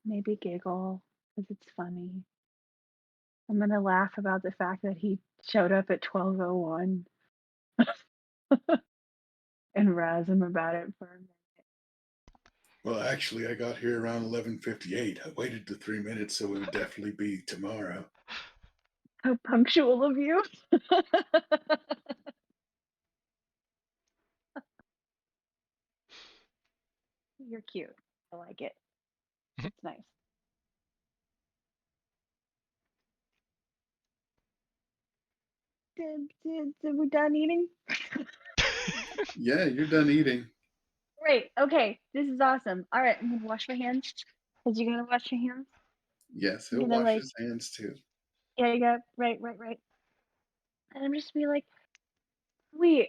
maybe giggle because it's funny. I'm gonna laugh about the fact that he showed up at 12:01 and razz him about it for a minute. Well, actually, I got here around 11:58. I waited the 3 minutes, so it would definitely be tomorrow. How punctual of you! You're cute. I like it. It's nice. Did we done eating? Yeah, you're done eating. Great. Okay, this is awesome. All right, I'm gonna wash my hands. Cause you're gonna wash your hands. Yes, I'm he'll gonna wash like, his hands too. yeah, you got right. And I'm just be like, we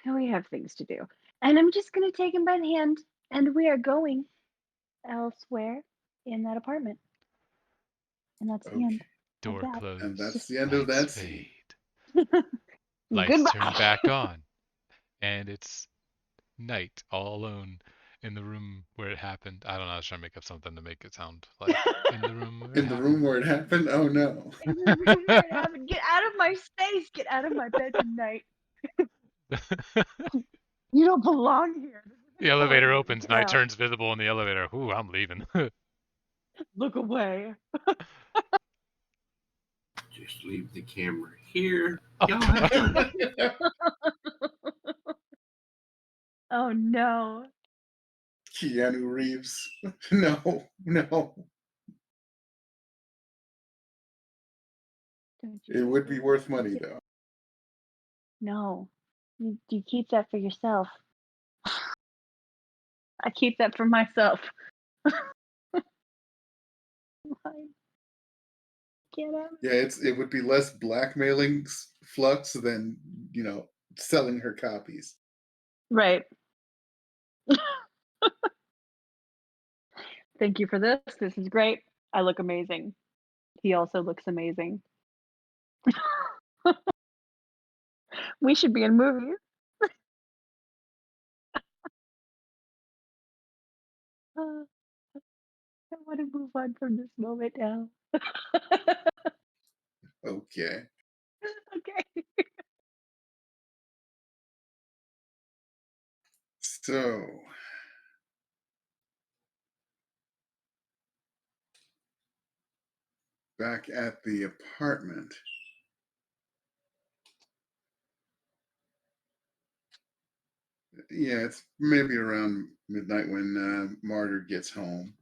we have things to do, and I'm just gonna take him by the hand, and we are going elsewhere in that apartment, and that's the end Okay. of Door that. And closed. that's Just the end of Lights that scene. fade. Lights turn goodbye. back on. And it's night, all alone in the room where it happened. I don't know. I was trying to make up something to make it sound like in the room where it In the room happened. where it happened? Oh no. In the room where it happened. Get out of my space. Get out of my bedroom, night. You don't belong here. This is The elevator important. opens, Get Night out. turns visible in the elevator. Ooh, I'm leaving. Look away. Just leave the camera here. Oh, Y'all have fun. Oh no. Keanu Reeves. No, no. Don't you It would ever be worth take money it. though. No. You keep that for yourself. I keep that for myself. Why? can't have it. Yeah, it would be less blackmailing Flux than selling her copies. Right. Thank you for this. This is great. I look amazing. He also looks amazing. We should be in movies. Uh, I want to move on from this moment now. Okay. Okay. So, back at the apartment. Yeah, it's maybe around midnight when Martyr gets home.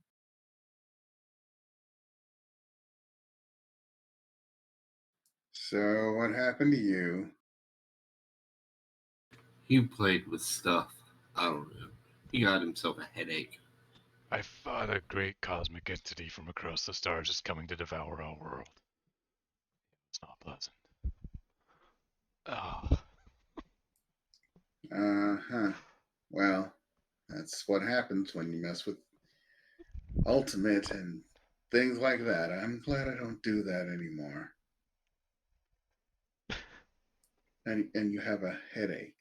So, what happened to you? He played with stuff. I don't know. He got himself a headache. I fought a great cosmic entity from across the stars is coming to devour our world. It's not pleasant. Oh, Uh-huh. Well, that's what happens when you mess with Ultimate and things like that. I'm glad I don't do that anymore. And you have a headache.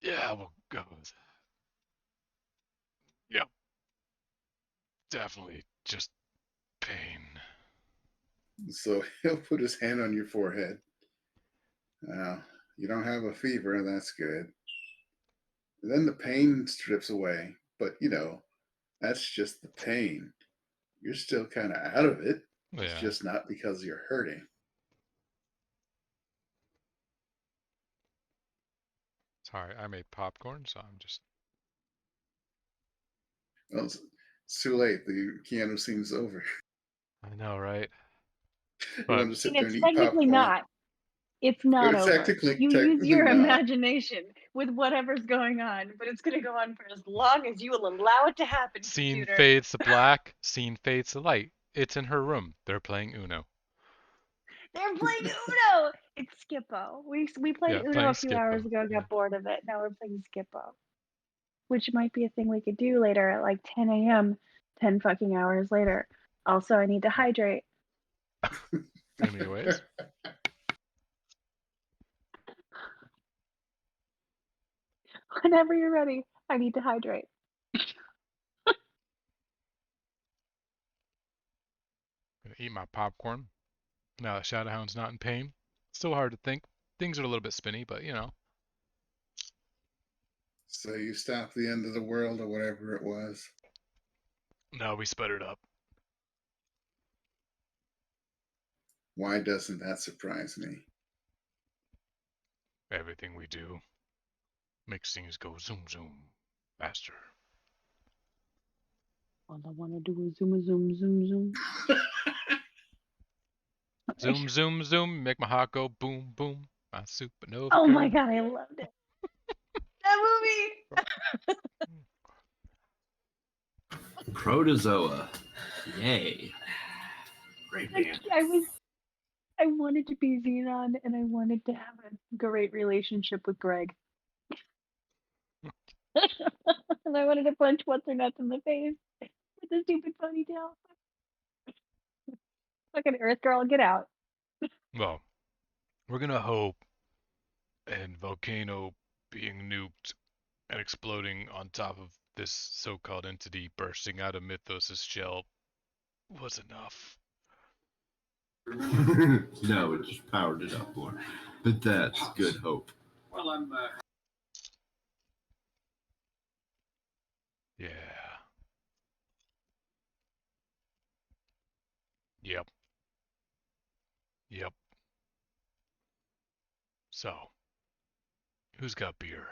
yeah, we'll go with that. Yep, definitely just pain. So he'll put his hand on your forehead. You don't have a fever, that's good. And then the pain strips away. But, that's just the pain. You're still kind of out of it. It's Yeah, just not because you're hurting. sorry, I made popcorn, so I'm just. Well, it's too late. The piano scene's over. I know, right? You But want to sit And there it's and eat technically popcorn. not. It's not over. You use Technically your not. imagination with whatever's going on, but it's going to go on for as long as you will allow it to happen, scene computer. fades to black, scene fades to light. It's in her room. They're playing Uno. They're playing Uno. It's Skippo. We played Yeah, Uno playing a few hours Skippo. ago. Yeah. Got bored of it. Now we're playing Skippo, which might be a thing we could do later at like 10 a.m. 10 fucking hours later. Also, I need to hydrate. Anyways, Whenever you're ready, I need to hydrate. gonna eat my popcorn. Now that Shadowhound's not in pain. Still hard to think. Things are a little bit spinny, but you know. So you stopped the end of the world or whatever it was. No, we sputtered up. Why doesn't that surprise me? Everything we do makes things go zoom zoom faster. All I want to do is zoom, zoom, zoom, zoom. Zoom zoom zoom, make my heart go boom boom. My supernova Oh my girl. god, I loved it. That movie. Protozoa. Yay. Great band. I wanted to be Xenon, and I wanted to have a great relationship with Greg. And I wanted to punch what's her nuts in the face with the stupid ponytail. Fucking Earth girl, get out. Well, we're gonna hope and volcano being nuked and exploding on top of this so-called entity bursting out of Mythos' shell was enough. No, it just powered it up more. But that's good hope. Well, I'm. Yeah. Yep. Yep. So, who's got beer?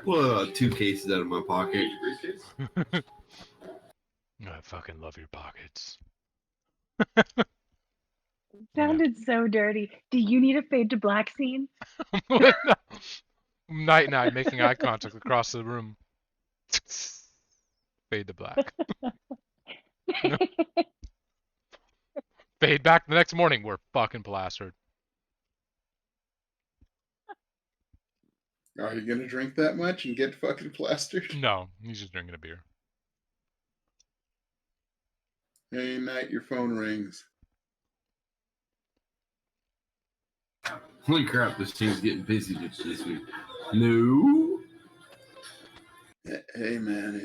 Well, 2 cases out of my pocket. I fucking love your pockets. Sounded so dirty. Do you need a fade to black scene? Night night making eye contact across the room. Fade to black. Fade back the next morning, we're fucking plastered. Are you gonna drink that much and get fucking plastered? No, he's just drinking a beer. Hey, night, your phone rings. Holy crap, this thing's getting busy this week. No. Hey, man,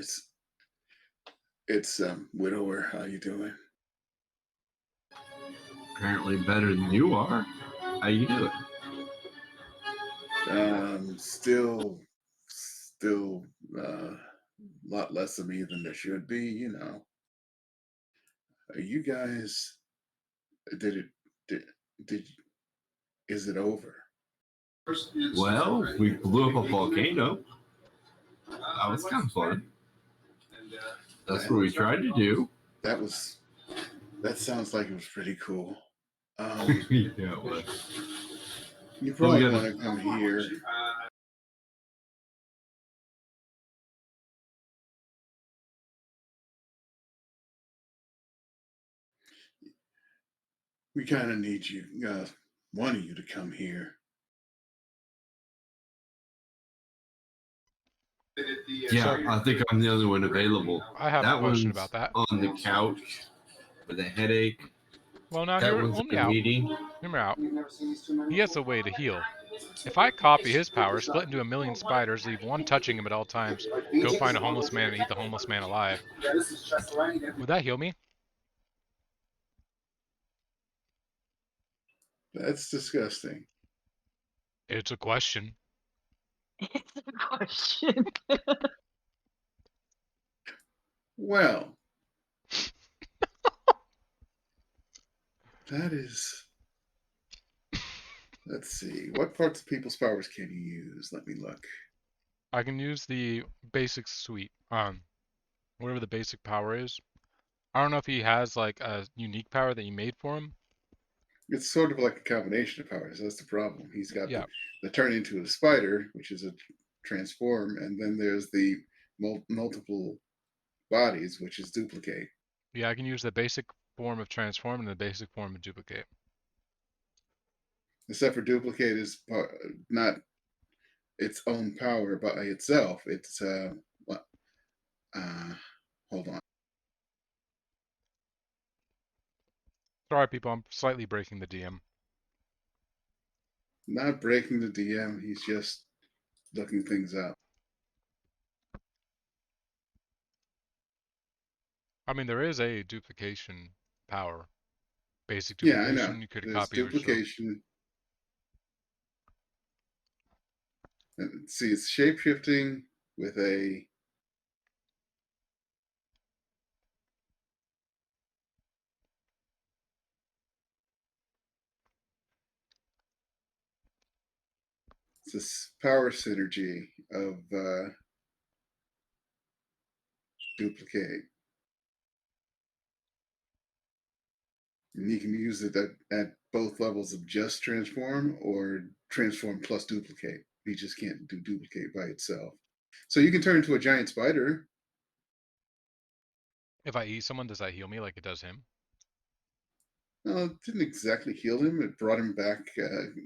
it's widower. How you doing? Apparently better than you are. How you doing? Still, a lot less of me than there should be. You know. You guys, did it? Did is it over? Well, we blew up a volcano. That was kind of fun. That's what we tried to do. That sounds like it was pretty cool. Yeah, it was. You probably gotta- want to come here. We kind of need you, one of you, to come here. Yeah, I think I'm the only one available. I have a That question one's about that. on the couch with a headache. Well, now That hear one's me in a out. meeting. Hear me out. He has a way to heal. If I copy his power, split into a million spiders, leave one touching him at all times, go find a homeless man and eat the homeless man alive, would that heal me? That's disgusting. It's a question. It's a question. Well, that is. Let's see. What parts of people's powers can you use? Let me look. I can use the basic suite. Whatever the basic power is. I don't know if he has like a unique power that you made for him. It's sort of like a combination of powers. That's the problem. He's got Yeah. the turn into a spider, which is a transform, and then there's the multiple bodies, which is duplicate. Yeah, I can use the basic form of transform and the basic form of duplicate. Except for duplicate is not its own power by itself. It's what? Hold on. Sorry, people, I'm slightly breaking the DM. Not breaking the DM. He's just looking things up. I mean, there is a duplication power. Basic Yeah, I know. duplication, you could There's copy of yourself. duplication. See, it's shape shifting with a. It's this power synergy of duplicate. And you can use it at both levels of just transform or transform plus duplicate. You just can't do duplicate by itself. So you can turn into a giant spider. If I eat someone, does that heal me like it does him? It didn't exactly heal him. It brought him back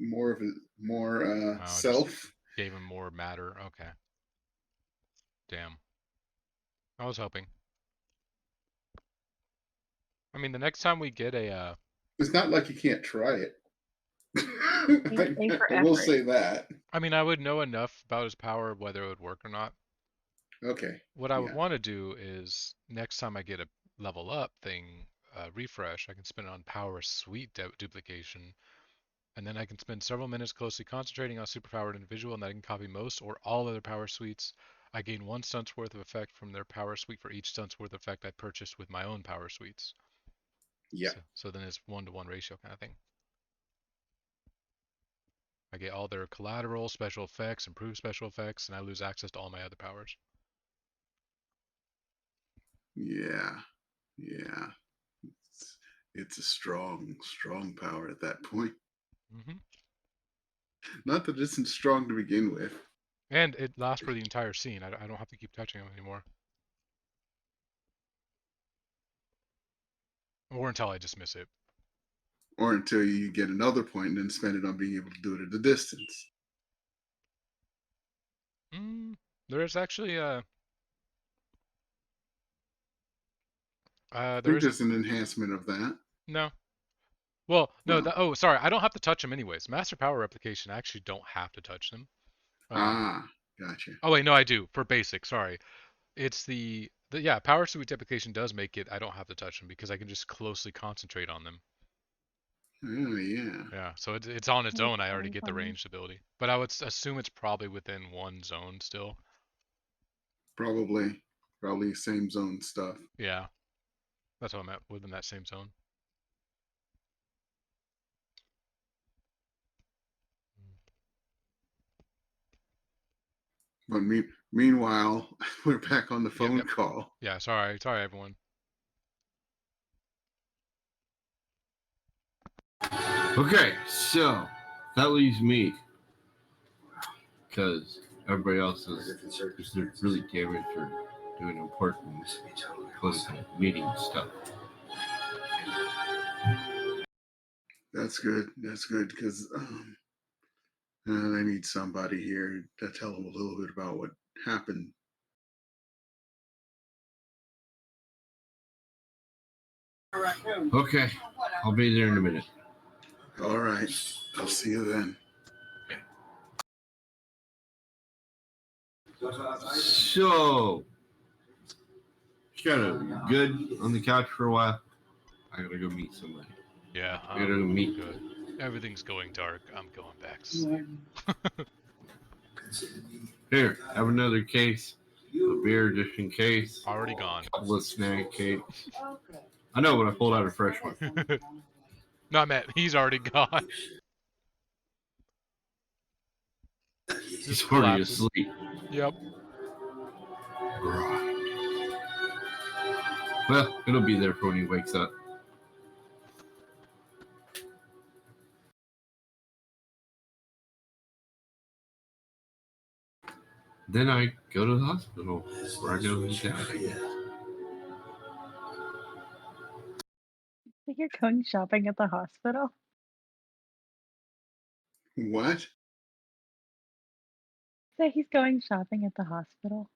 more of a more Oh, self. just gave him more matter. Okay. Damn. I was hoping. I mean, the next time we get a It's not like you can't try it. A for I will effort. say that. I mean, I would know enough about his power whether it would work or not. Okay. What I would Yeah. want to do is next time I get a level up thing, refresh, I can spend it on power suite duplication, and then I can spend several minutes closely concentrating on superpowered individual, and then I can copy most or all other power suites. I gain one stunt's worth of effect from their power suite for each stunt's worth of effect I purchased with my own power suites. Yeah. So then it's 1-to-1 ratio kind of thing. I get all their collateral, special effects, improved special effects, and I lose access to all my other powers. Yeah. Yeah. It's a strong, strong power at that point. Hmm. Not that it isn't strong to begin with. And it lasts for the entire scene. I don't have to keep touching them anymore. Or until I dismiss it. Or until you get another point and then spend it on being able to do it at a distance. There's actually I there think isn't. there's an enhancement of that. No. Well, no. Well, Oh, sorry. I don't have to touch them anyways. Master power replication. I actually don't have to touch them. gotcha. Oh wait, no, I do for basic. Sorry, it's the yeah. Power suite application does make it. I don't have to touch them because I can just closely concentrate on them. Oh, yeah. Yeah, so it's on its That's own. I already really get the funny. ranged ability, but I would assume it's probably within one zone still. Probably same zone stuff. Yeah, that's what I'm at within that same zone. But meanwhile, we're back on the Yep, phone yep. call. Yeah, sorry everyone. Okay, so that leaves me because everybody else is either really damaged or doing important political meeting stuff. That's good. That's good because I need somebody here to tell them a little bit about what happened. Okay, I'll be there in a minute. All right. I'll see you then. So, kind of good on the couch for a while. I gotta go meet somebody. Yeah, I gotta go meet. good. Everything's going dark. I'm going back to sleep. Here, have another case of beer just in case. Already gone. A couple of snack cakes. I know, but I pulled out a fresh one. Not Matt. He's already gone. He's Just already collapses. asleep. Yep. Well, it'll be there for when he wakes up. Then I go to the hospital where I know he's at. Like you're going shopping at the hospital? What? Say he's going shopping at the hospital.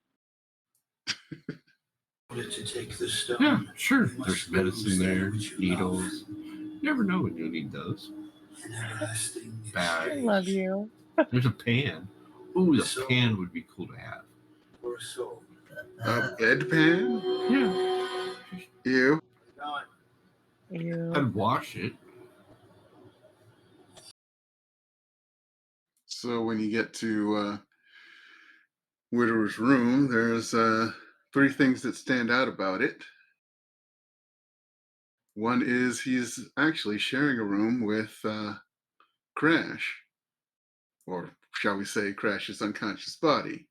Yeah, sure. There's medicine there, needles. You never know when you'll need those. I Bags. love you. There's a pan. Ooh, the pan would be cool to have. Bedpan? Yeah. Ew. Ew. I'd wash it. So when you get to Widower's room, there's three things that stand out about it. One is he's actually sharing a room with Crash, or shall we say, Crash's unconscious body.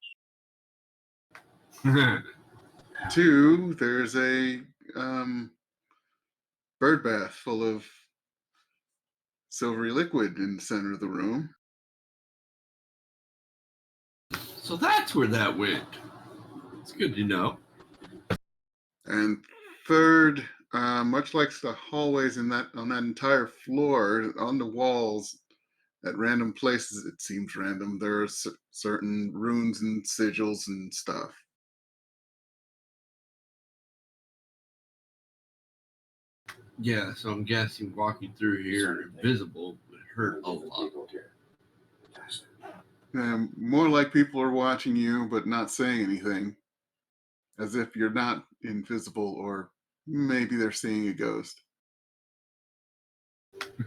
Two, there's a bird bath full of silvery liquid in the center of the room. So that's where that went. It's good to know. And third, much like the hallways on that entire floor, on the walls, at random places, it seems random. There are certain runes and sigils and stuff. Yeah, so I'm guessing walking through here invisible would hurt a lot. More like people are watching you but not saying anything, as if you're not invisible, or maybe they're seeing a ghost.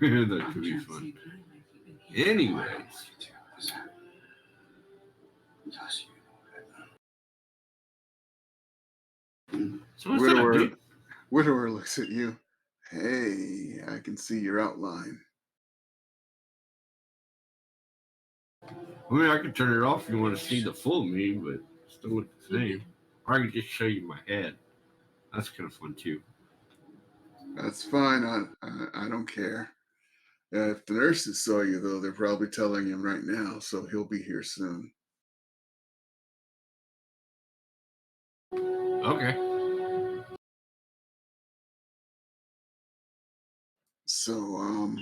That could be fun. Anyways. So what's that, dude? Widower looks at you. Hey, I can see your outline. I mean, I can turn it off if you want to see the full me, but it still look the same. Or I can just show you my head. That's kind of fun too. That's fine. I don't care. If the nurses saw you, though, they're probably telling him right now, so he'll be here soon. Okay. So,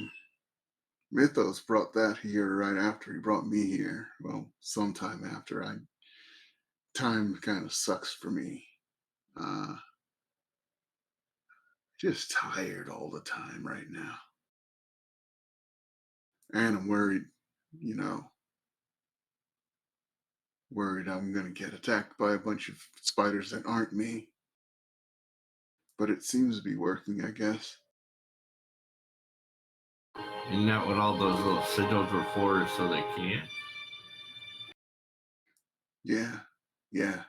Mythos brought that here right after he brought me here. Well, sometime after. Time kind of sucks for me. Uh, just tired all the time right now. And I'm worried, you know, worried I'm going to get attacked by a bunch of spiders that aren't me. But it seems to be working, I guess. Isn't that what all those little sigils were for, so they can't? Yeah, yeah.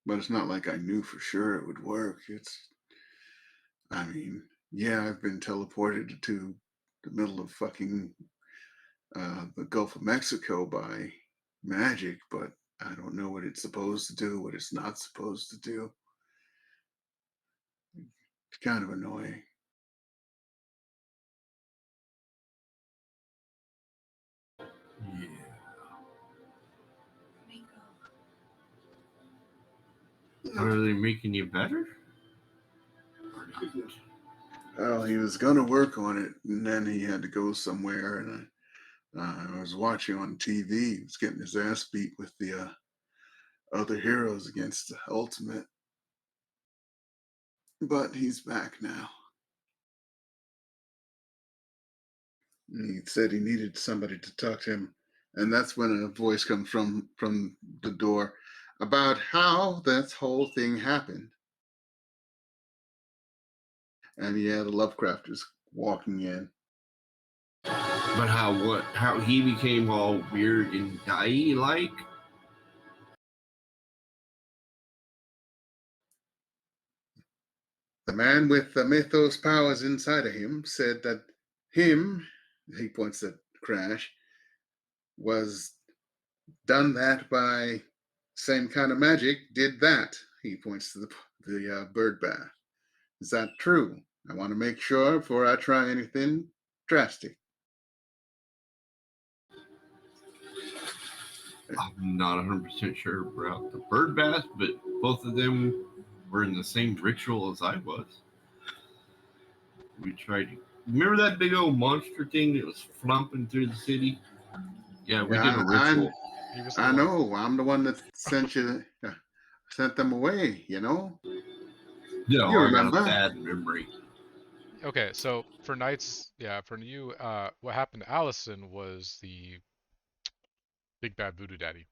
But it's not like I knew for sure it would work. I mean, yeah, I've been teleported to the middle of fucking the Gulf of Mexico by magic, but I don't know what it's supposed to do, what it's not supposed to do. It's kind of annoying. Yeah. Are they making you better? Well, he was gonna work on it, and then he had to go somewhere, and I was watching on TV. He was getting his ass beat with the other heroes against the Ultimate, but he's back now. He said he needed somebody to talk to him, and that's when a voice comes from the door about how that whole thing happened. And yeah, the Lovecrafters walking in. But how he became all weird and die like? The man with the mythos powers inside of him said that him, he points at Crash, was done that by same kind of magic, did that. He points to the bird bath. Is that true? I want to make sure before I try anything drastic. I'm not 100% sure about the bird bath, but both of them were in the same ritual as I was. We tried. Remember that big old monster thing that was flomping through the city? Yeah, we did a ritual. He was the I one. know. I'm the one that sent them away. You know. No, You I got a remember? bad memory. Okay, so for Knights, yeah, for you, what happened to Allison was the big bad voodoo daddy.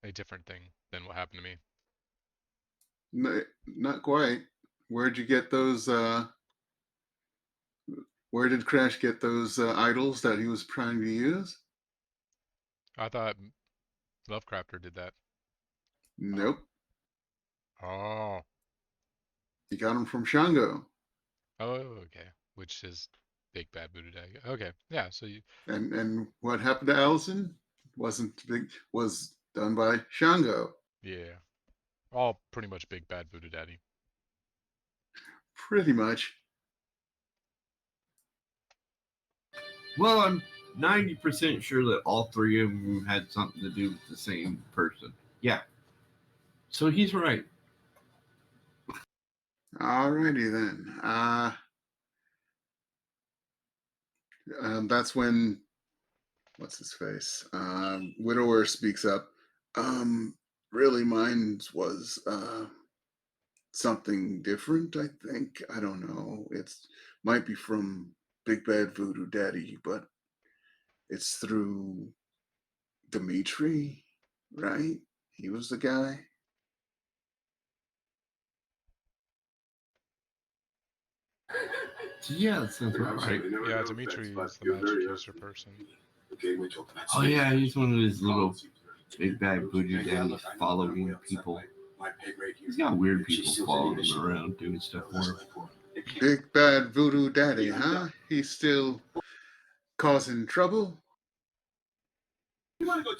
A different thing than what happened to me. No, not quite. Where'd you get those? Where did Crash get those idols that he was trying to use? I thought Lovecrafter did that. Oh. Nope. Oh. He got them from Shango. Oh, okay. Which is big bad voodoo daddy. Okay, yeah. So you, And what happened to Allison? Wasn't big. Was done by Shango. yeah, all pretty much big bad voodoo daddy. Pretty much. Well, I'm 90% sure that all three of them had something to do with the same person. Yeah. So he's right. Alrighty then. That's when what's his face? Widower speaks up. Um, really, mine was something different. I think I don't know. It's might be from Big Bad Voodoo Daddy, but it's through Dimitri, right? He was the guy. Yeah, that sounds right. Yeah, Dimitri is the magic user person. Oh yeah, he's one of those little big bad voodoo daddies following people. He's got weird people following him around doing stuff for him. Big Bad Voodoo Daddy, huh? He's still causing trouble.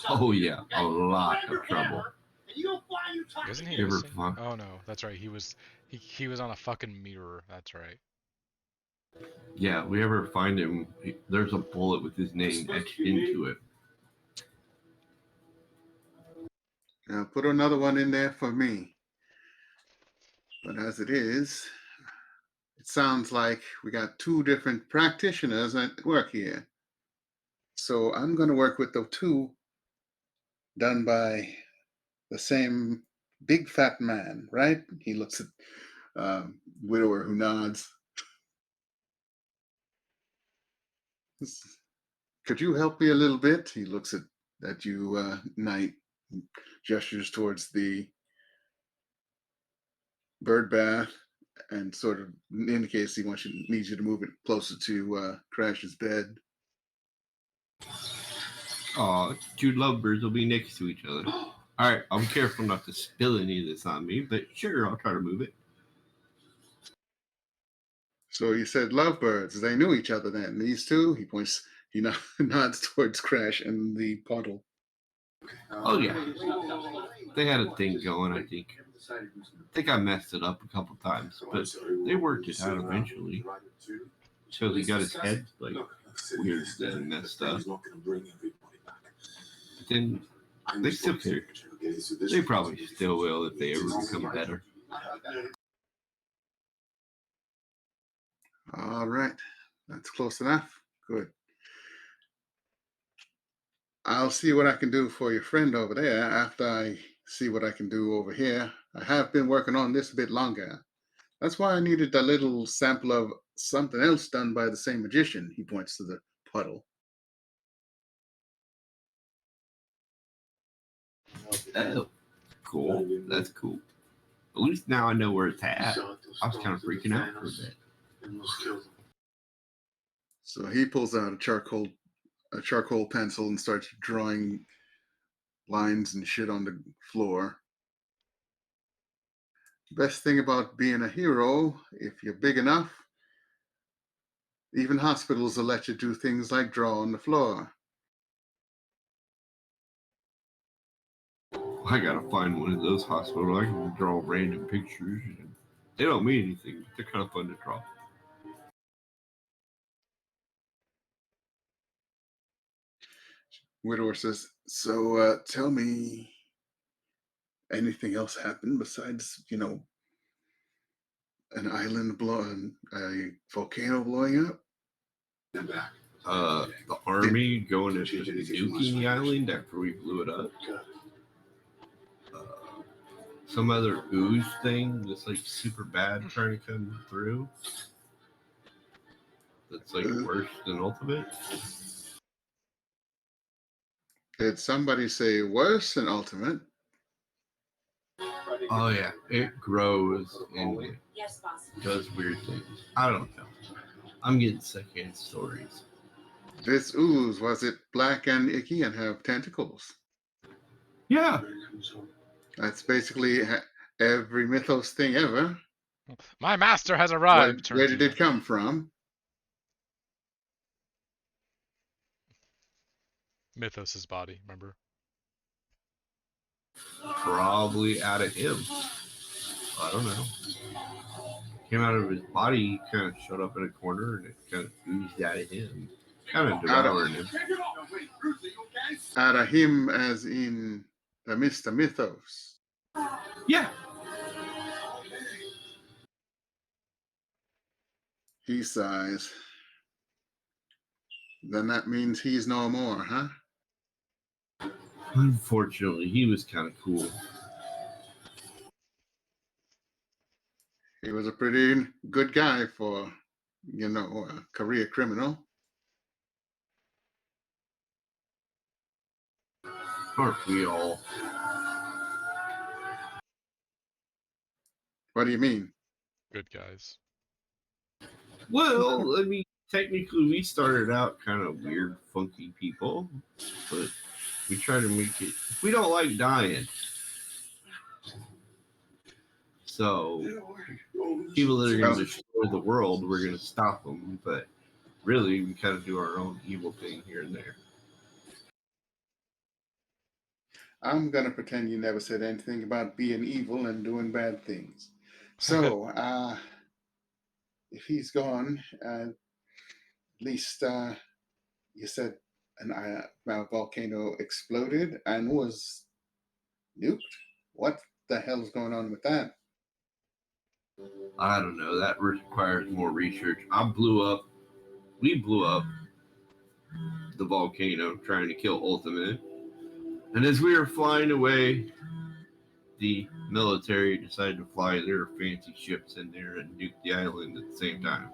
Oh yeah, a lot of trouble. Isn't he You ever missing? fun? Oh no, that's right. He was on a fucking mirror. That's right. Yeah, we ever find him? There's a bullet with his name etched into it. Now put another one in there for me. But as it is, it sounds like we got two different practitioners at work here. So I'm going to work with the two done by the same big fat man, right? He looks at widower who nods. Could you help me a little bit? He looks at you, Knight, gestures towards the bird bath, and sort of indicates he needs you to move it closer to Crash's bed. Oh, two lovebirds will be next to each other. All right, I'm careful not to spill any of this on me, but sure, I'll try to move it. So you said lovebirds. They knew each other then. These two, he nods towards Crash and the puddle. Oh yeah, they had a thing going. I think I messed it up a couple times, but they worked it out eventually. So he got his head like weird and messed up. But then they still care. They probably still will if they ever become better. All right, that's close enough. Good. I'll see what I can do for your friend over there after I see what I can do over here. I have been working on this a bit longer. That's why I needed a little sample of something else done by the same magician. He points to the puddle. Oh, cool. That's cool. At least now I know where it's at. I was kind of freaking out for a bit. So he pulls out a charcoal pencil and starts drawing lines and shit on the floor. Best thing about being a hero, if you're big enough, even hospitals will let you do things like draw on the floor. I gotta find one of those hospitals. I can draw random pictures. They don't mean anything, but they're kind of fun to draw. Widower says, so tell me, anything else happened besides, an island blowing, a volcano blowing up? The army going to nuking the island after we blew it up. Some other ooze thing that's like super bad trying to come through. That's like worse than Ultimate. Did somebody say worse than Ultimate? Oh yeah, it grows and it does weird things. I don't know. I'm getting secondhand stories. This ooze, was it black and icky and have tentacles? Yeah. That's basically every mythos thing ever. My master has arrived. Where did it come from? Mythos's body, remember? Probably out of him. I don't know. Came out of his body, kind of showed up in a corner, and it kind of oozed out of him. Kind of devouring him. Out of him as in the Mr. Mythos. Yeah. He sighs. Then that means he's no more, huh? Unfortunately, he was kind of cool. He was a pretty good guy for, a career criminal. Aren't we all? What do you mean? Good guys. Well, I mean, technically, we started out kind of weird, funky people, but we try to make it. We don't like dying. So, people that are going to destroy the world, we're going to stop them. But really, we kind of do our own evil thing here and there. I'm going to pretend you never said anything about being evil and doing bad things. So, if he's gone, at least you said a volcano exploded and was nuked. What the hell's going on with that? I don't know. That requires more research. We blew up the volcano trying to kill Ultimate. And as we were flying away, the military decided to fly their fancy ships in there and nuke the island at the same time.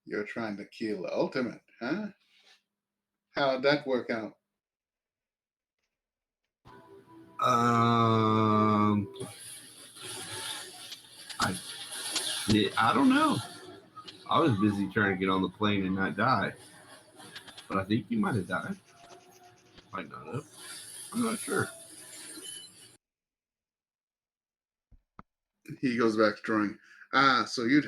You're trying to kill Ultimate, huh? How'd that work out? Um, I I don't know. I was busy trying to get on the plane and not die, but I think he might have died. Might not have. I'm not sure. He goes back to drawing. So you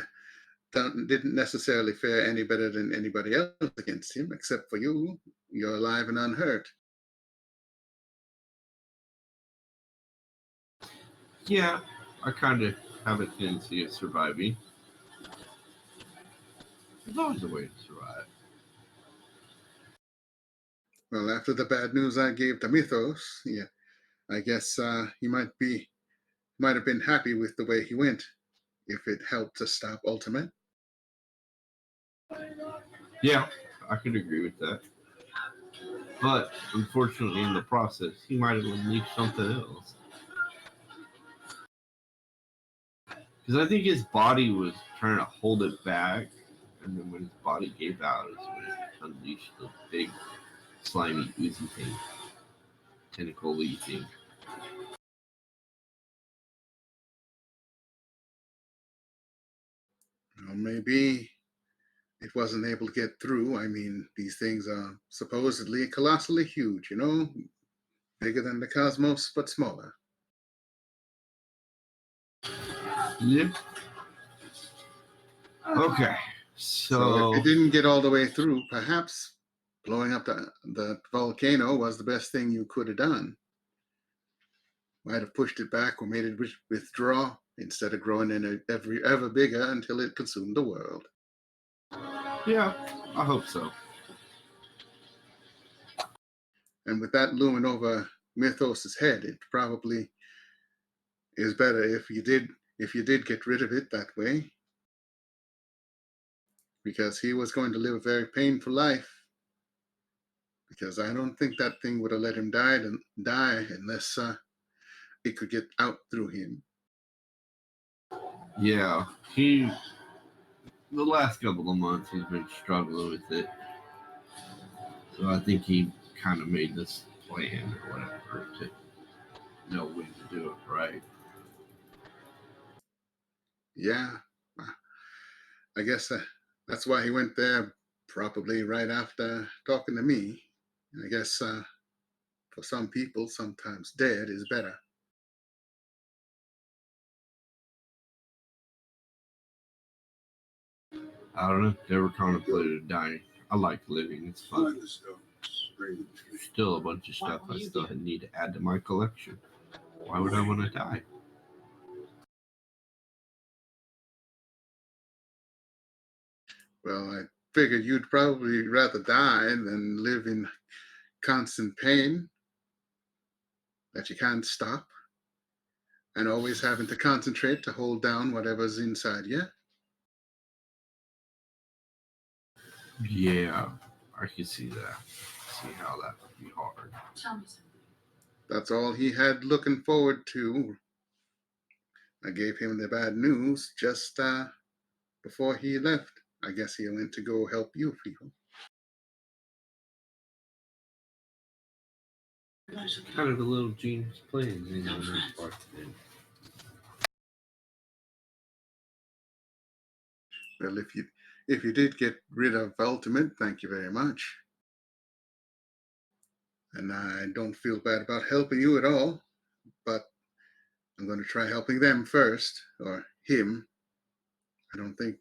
didn't necessarily fare any better than anybody else against him, except for you. You're alive and unhurt. Yeah, I kind of have a tendency of surviving. There's always a way to survive. Well, after the bad news I gave to Mythos, yeah, I guess he might have been happy with the way he went, if it helped to stop Ultimate. Yeah, I could agree with that. But unfortunately, in the process, he might have unleashed something else. Because I think his body was trying to hold it back, and then when his body gave out, is when it unleashed the big, slimy, oozy thing, tentacle-y thing. Well, maybe it wasn't able to get through. I mean, these things are supposedly colossally huge, bigger than the cosmos, but smaller. Yep. Okay. So if it didn't get all the way through, perhaps blowing up the volcano was the best thing you could have done. Might have pushed it back or made it withdraw instead of growing in ever bigger until it consumed the world. Yeah, I hope so. And with that looming over Mythos's head, it probably is better if you did get rid of it that way, because he was going to live a very painful life. Because I don't think that thing would have let him die unless it could get out through him. Yeah, the last couple of months he's been struggling with it. So I think he kind of made this plan or whatever to know when to do it right. Yeah, I guess that's why he went there probably right after talking to me. I guess for some people, sometimes dead is better. I don't know. Never contemplated dying. I like living. It's fun. There's still a bunch of stuff I still need to add to my collection. Why would I want to die? Well, I figured you'd probably rather die than live in constant pain that you can't stop and always having to concentrate to hold down whatever's inside you. Yeah, I can see that. See how that would be hard. Tell me something. That's all he had looking forward to. I gave him the bad news just before he left. I guess he went to go help you people. Kind of a little genius plan, on his part. Well, if you did get rid of Ultimate, thank you very much. And I don't feel bad about helping you at all, but I'm going to try helping them first, or him. I don't think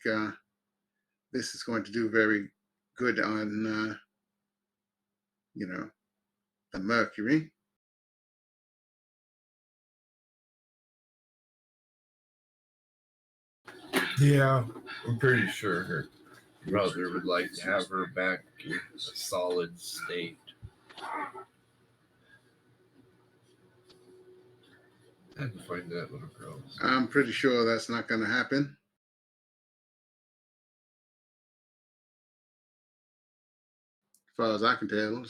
this is going to do very good on, the Mercury. Yeah, I'm pretty sure her brother would like to have her back in a solid state. I have to find that little girl. I'm pretty sure that's not going to happen. As far as I can tell,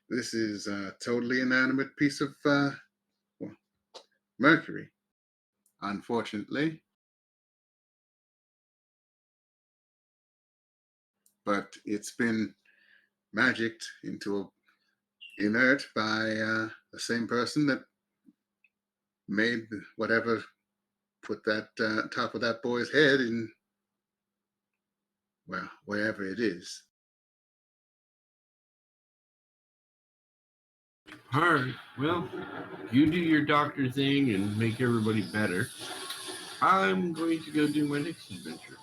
this is a totally inanimate piece of well, mercury, unfortunately. But it's been magicked into a inert by the same person that made whatever put that top of that boy's head in, well, wherever it is. All right. Well, you do your doctor thing and make everybody better. I'm going to go do my next adventure.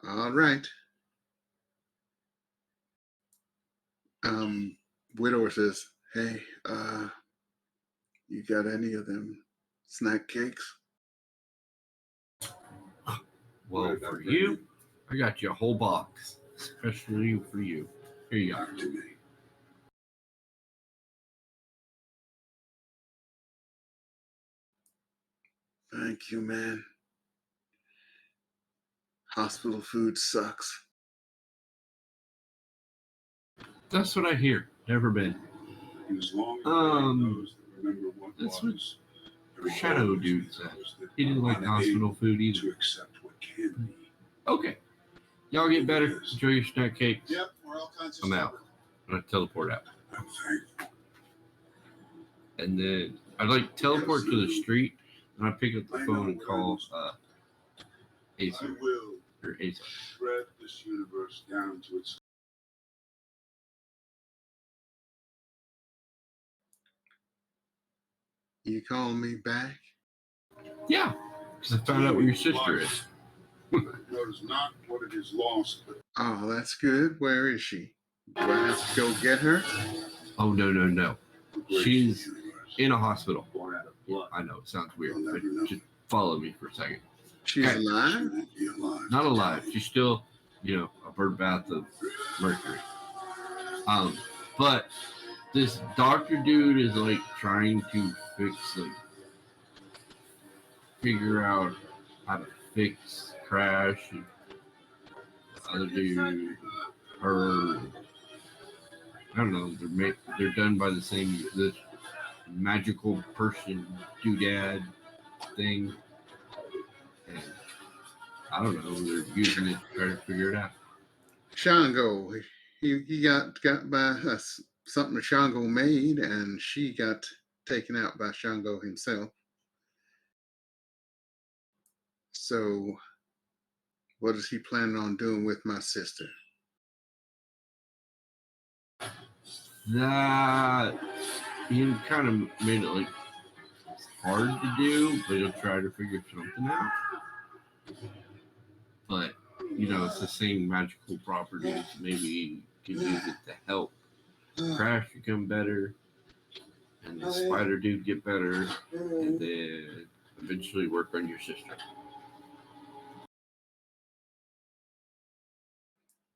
All right. Widower says, "Hey, you got any of them snack cakes?" Well, for you, I got you a whole box, especially for you. Here you go. Thank you, man. Hospital food sucks. That's what I hear. Never been. That's what Shadow Dude said. He didn't like hospital food either. Okay. Y'all get better. Enjoy your snack cakes. Yep, we're all kinds of I'm out. I'm gonna teleport out. And then I'd like teleport to the street and I pick up the phone and call Asa. Or Asa. Shred this universe down to its. You calling me back? Yeah, because I found out where your sister is. Knows not what it is lost. Oh, that's good. Where is she? Do I have to go get her? Oh, no. She's in a hospital. I know, it sounds weird, but just follow me for a second. She's Okay. alive? Not alive. She's still, a bird bath of mercury. But this doctor dude is like trying to figure out how to fix Crash and the other dude, her. I don't know. They're done by the same this magical person doodad thing, and I don't know. They're using it to try to figure it out. Shango. He got by something that Shango made, and she got taken out by Shango himself. So, what is he planning on doing with my sister? That he kind of made it like hard to do, but he'll try to figure something out. But it's the same magical properties. Maybe he can use it to help Crash become better, and the spider dude get better, and then eventually work on your sister.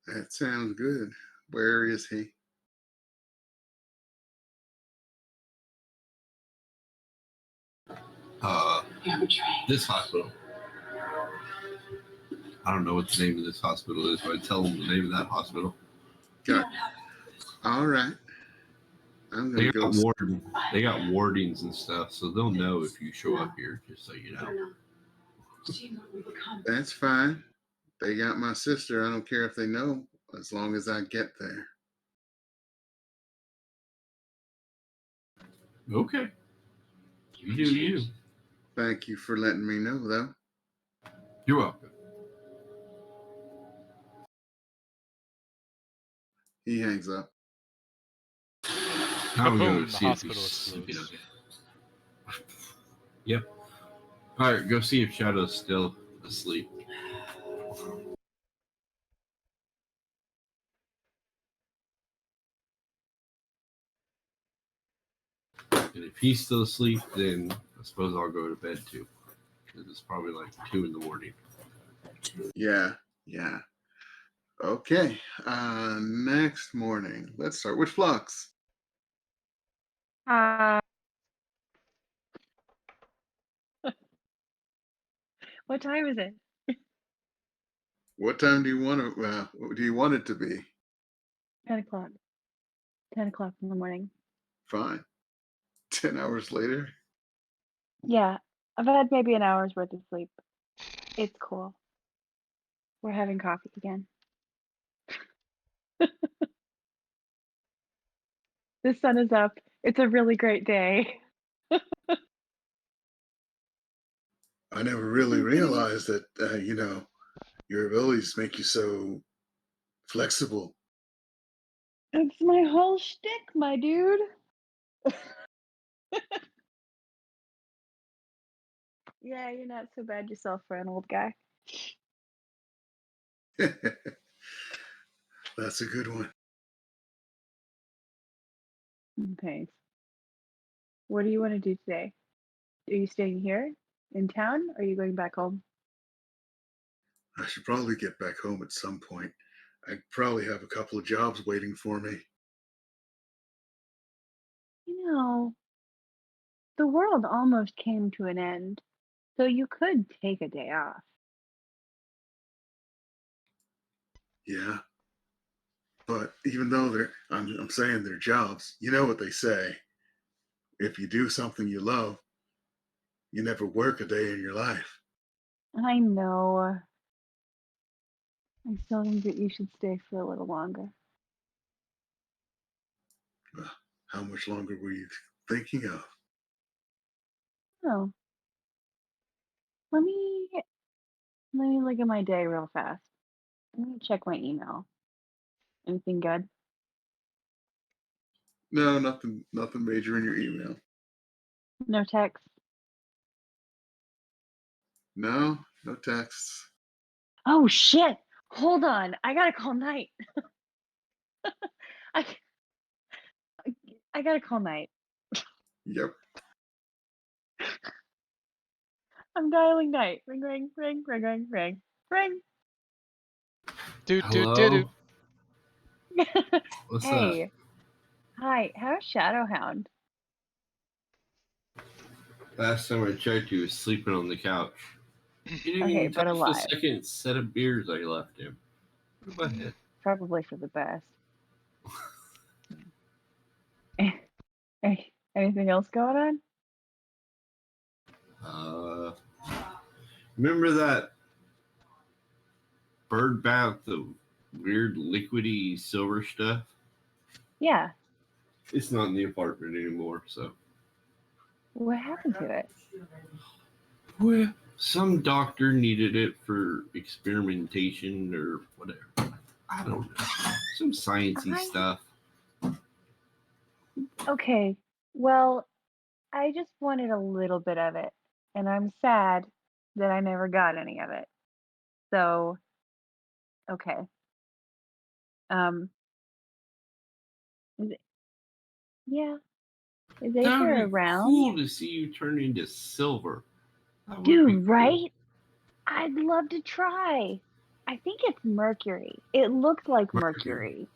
That sounds good. Where is he? This hospital. I don't know what the name of this hospital is, but I tell them the name of that hospital. Got it. All right. I'm gonna go. They got wardings and stuff, so they'll know if you show up here. Just so you know. That's fine. They got my sister. I don't care if they know, as long as I get there. Okay. You do you. Thank you for letting me know, though. You're welcome. He hangs up. Now we go The see if hospital he's sleeping explodes. again. Yep. All right, go see if Shadow's still asleep. And if he's still asleep, then I suppose I'll go to bed too. Because it's probably like 2 a.m. Yeah. Okay. Next morning. Let's start with Flux. Uh, what time is it? What time do you want to? What do you want it to be? 10 o'clock. 10 o'clock in the morning. Fine. 10 hours later. Yeah, I've had maybe an hour's worth of sleep. It's cool. We're having coffee again. The sun is up. It's a really great day. I never really I'm kidding. realized that your abilities make you so flexible. It's my whole shtick, my dude. Yeah, you're not so bad yourself for an old guy. That's a good one. Thanks. What do you want to do today? Are you staying here in town or are you going back home? I should probably get back home at some point. I probably have a couple of jobs waiting for me. You know, the world almost came to an end, so you could take a day off. Yeah, but even though I'm saying they're jobs, you know what they say. If you do something you love, you never work a day in your life. I know. I still think that you should stay for a little longer. How much longer were you thinking of? Oh, let me let me look at my day real fast. Let me check my email. Anything good? No, nothing major in your email. No text. No, no texts. Oh shit! Hold on. I gotta call Night. I I gotta call Night. Yep. I'm dialing Night. Ring ring ring ring ring ring ring. Do. Hello? What's up? Hey, hi. How's Shadowhound? Last time I checked, he was sleeping on the couch. He didn't Okay, even but touch the alive. second set of beers I left him. Go ahead. Probably for the best. Anything else going on? Uh, remember that bird bath, the weird liquidy silver stuff? Yeah. It's not in the apartment anymore, so. What happened to it? Well, some doctor needed it for experimentation or whatever. I don't know. Some sciencey I stuff. Okay. Well, I just wanted a little bit of it, and I'm sad that I never got any of it. So, okay. Um, is it, yeah. Is That would Acer be around? cool to see you turn into silver. That would be Dude, cool. right? I'd love to try. I think it's mercury. It looks like Mercury. mercury.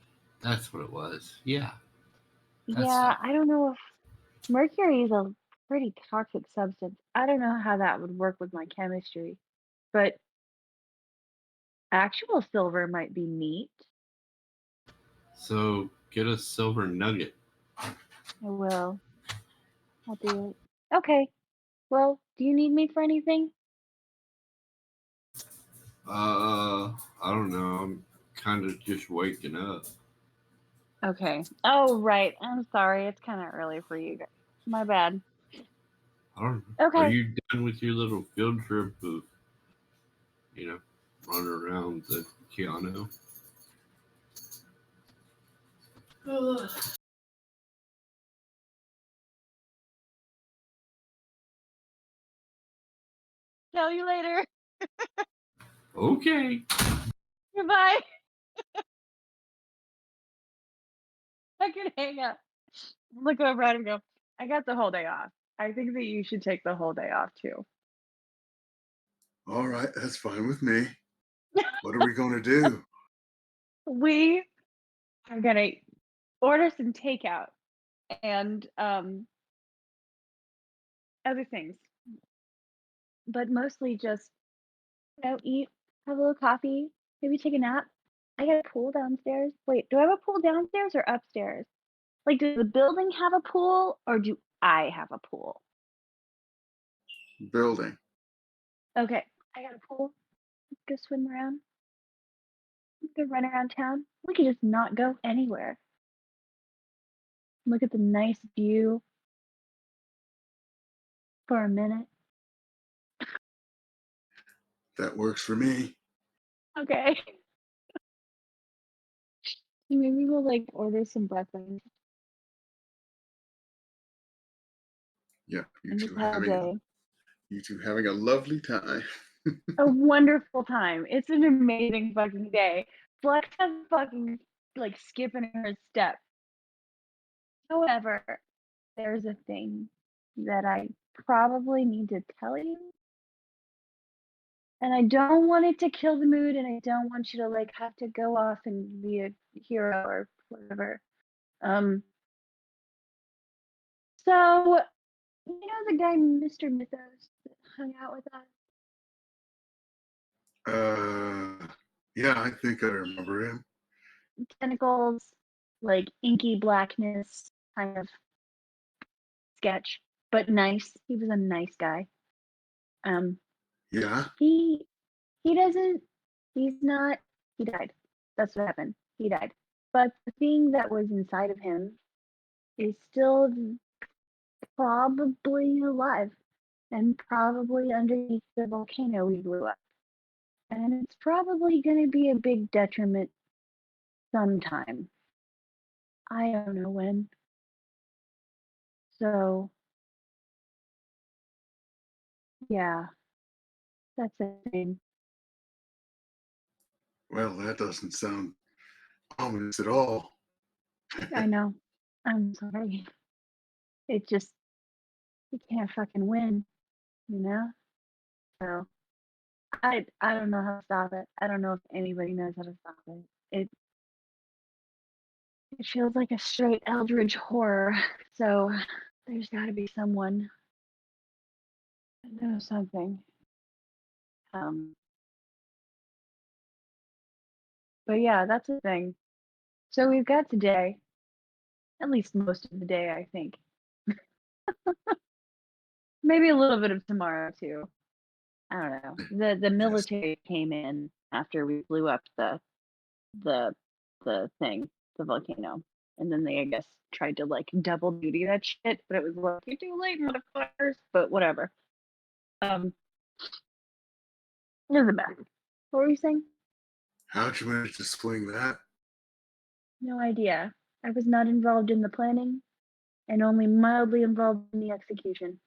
That's what it was. Yeah, that's Yeah, stuff. I don't know if mercury is a pretty toxic substance. I don't know how that would work with my chemistry, but actual silver might be neat. So get a silver nugget. I will. I'll do it. Okay. Well, do you need me for anything? I don't know. I'm kind of just waking up. Okay. Oh, right. I'm sorry. It's kind of early for you guys. My bad. I don't know. Are Okay. you done with your little field trip of, you know, running around the Keanu? Tell you later. Okay. Goodbye. I can hang up. Look over at him and go, I got the whole day off. I think that you should take the whole day off too. All right, that's fine with me. What are we going to do? We are going to order some takeout and other things, but mostly just eat, have a little coffee, maybe take a nap. I got a pool downstairs. Wait, do I have a pool downstairs or upstairs? Like, does the building have a pool or do I have a pool? Building. Okay, I got a pool. Let's go swim around. Let's go run around town. We could just not go anywhere. Look at the nice view for a minute. That works for me. Okay. Maybe we'll like order some breakfast Yeah, and just have a day. you two having a lovely time. A wonderful time. It's an amazing fucking day. Flex has fucking like skipping her step. However, there's a thing that I probably need to tell you. And I don't want it to kill the mood and I don't want you to like have to go off and be a hero or whatever. So you know the guy Mr. Mythos that hung out with us? Yeah, I think I remember him. Tentacles, like inky blackness kind of sketch, but nice. He was a nice guy. Yeah, He doesn't he's not he died. That's what happened. He died. But the thing that was inside of him is still probably alive and probably underneath the volcano we blew up. And it's probably going to be a big detriment sometime. I don't know when. So, yeah, that's the thing. well, that doesn't sound ominous at all. I know. I'm sorry. It just, you can't fucking win, you know? So, I don't know how to stop it. I don't know if anybody knows how to stop it. It feels like a straight eldritch horror. So, there's got to be someone that knows something. Um, but yeah, that's the thing. So we've got today, at least most of the day, I think. Maybe a little bit of tomorrow too. I don't know. The Yes. military came in after we blew up the thing, the volcano. And then they I guess tried to like double duty that shit, but it was like you're too late, motherfuckers. But whatever. It doesn't matter. What were you saying? How'd you manage to swing that? No idea. I was not involved in the planning and only mildly involved in the execution.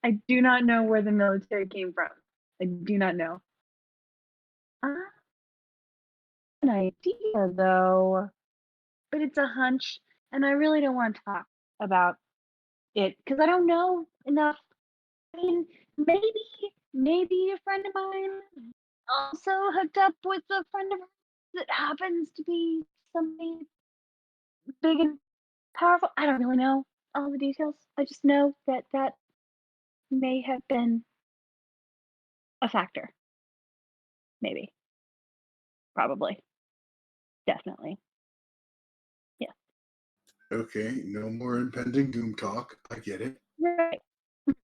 I do not know where the military came from. I do not know. I have an idea though, but it's a hunch, and I really don't want to talk about it because I don't know enough. I mean, maybe a friend of mine also hooked up with a friend of hers that happens to be somebody big and powerful. I don't really know all the details. I just know that that may have been a factor. Maybe, probably, definitely. Yeah. Okay, no more impending doom talk. I get it. Right.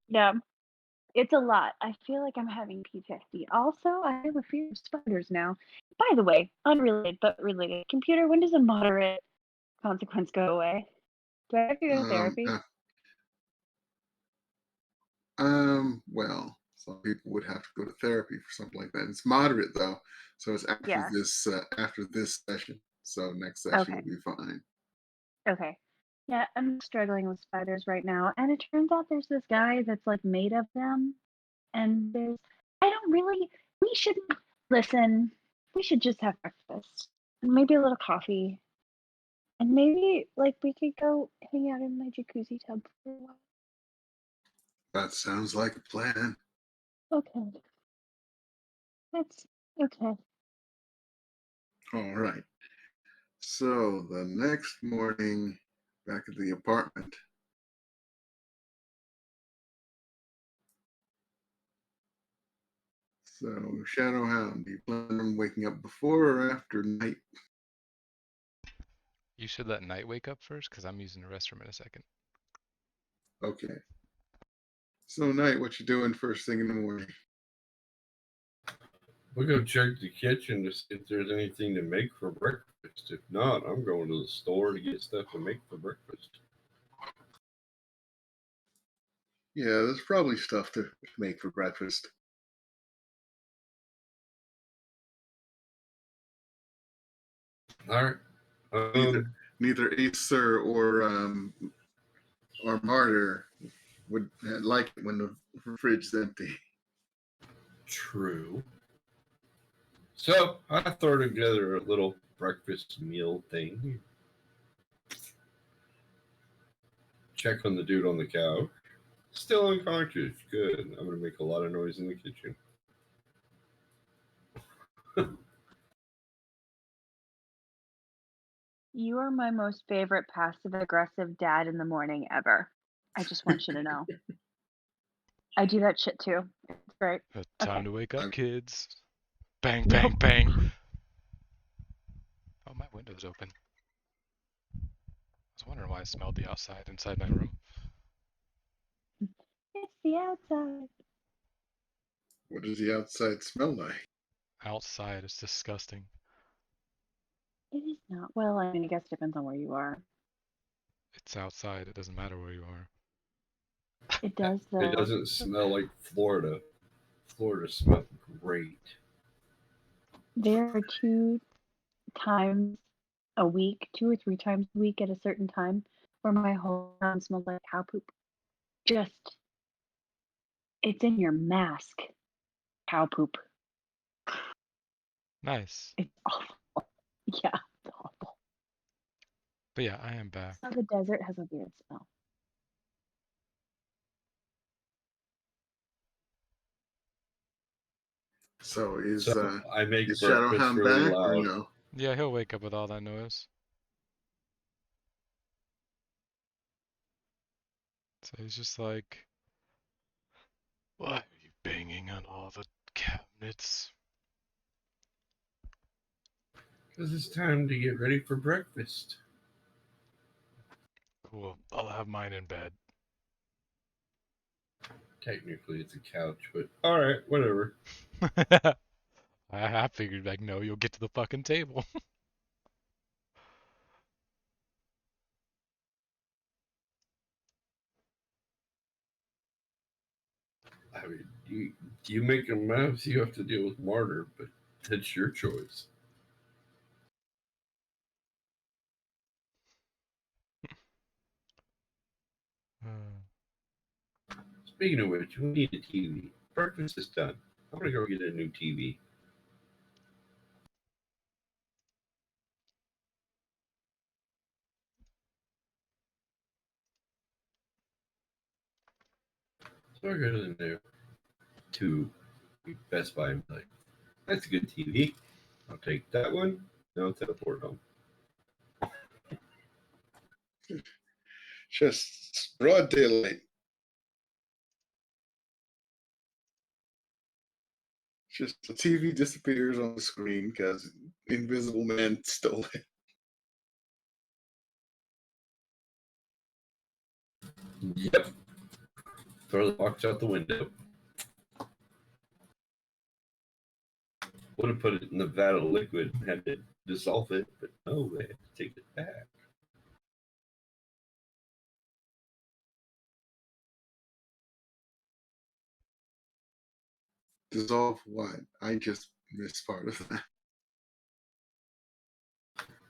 Yeah. It's a lot. I feel like I'm having PTSD. Also, I have a fear of spiders now. By the way, unrelated but related. Computer, when does a moderate consequence go away? Do I have to go to Um, therapy? uh, well, some people would have to go to therapy for something like that. It's moderate though, so it's Yeah. after this session. So next session Okay. will be fine. Okay. Yeah, I'm struggling with spiders right now. And it turns out there's this guy that's like made of them. And there's, I don't really, we shouldn't, listen, we should just have breakfast and maybe a little coffee. And maybe like we could go hang out in my jacuzzi tub for a while. That sounds like a plan. Okay. That's okay. All right. So the next morning, back at the apartment. So, Shadowhound, do you plan on waking up before or after night? You should let Night wake up first, because I'm using the restroom in a second. Okay. So, night, what you doing first thing in the morning? We'll go check the kitchen to see if there's anything to make for breakfast. If not, I'm going to the store to get stuff to make for breakfast. Yeah, there's probably stuff to make for breakfast. All right. Neither Acer or Martyr would like it when the fridge's empty. True. So I throw together a little breakfast meal thing. Check on the dude on the couch. Still unconscious. Good. I'm going to make a lot of noise in the kitchen. You are my most favorite passive aggressive dad in the morning ever. I just want you to know. I do that shit too. It's great. Time Okay. to wake up, I'm- kids. Bang, bang, Nope. bang. Oh, my window's open. I was wondering why I smelled the outside inside my room. It's the outside. What does the outside smell like? Outside is disgusting. It is not. Well, I mean, I guess it depends on where you are. It's outside. It doesn't matter where you are. It does, though. It doesn't smell like Florida. Florida smells great. There are 2 times a week, 2 or 3 times a week at a certain time, where my whole town smells like cow poop. Just, it's in your mask. Cow poop. Nice. It's awful. Yeah, it's awful. But yeah, I am back. So the desert has a weird smell. So is So I make is breakfast Shadowhound really back or loud. no? Yeah, he'll wake up with all that noise. So he's just like, why are you banging on all the cabinets? Because it's time to get ready for breakfast. Cool. I'll have mine in bed. Technically, it's a couch, but all right, whatever. I figured, like, no, you'll get to the fucking table. I mean, you make a mess, you have to deal with Martyr, but that's your choice. Speaking of which, we need a TV. Breakfast is done. I'm gonna go get a new TV. So I go to Best Buy and be like, that's a good TV. I'll take that one. Now teleport home. Just broad daylight. Just the TV disappears on the screen because Invisible Man stole it. Yep. Throw the box out the window. Would have put it in the vat of liquid and had to dissolve it, but no, they had to take it back. Dissolve what? I just missed part of that.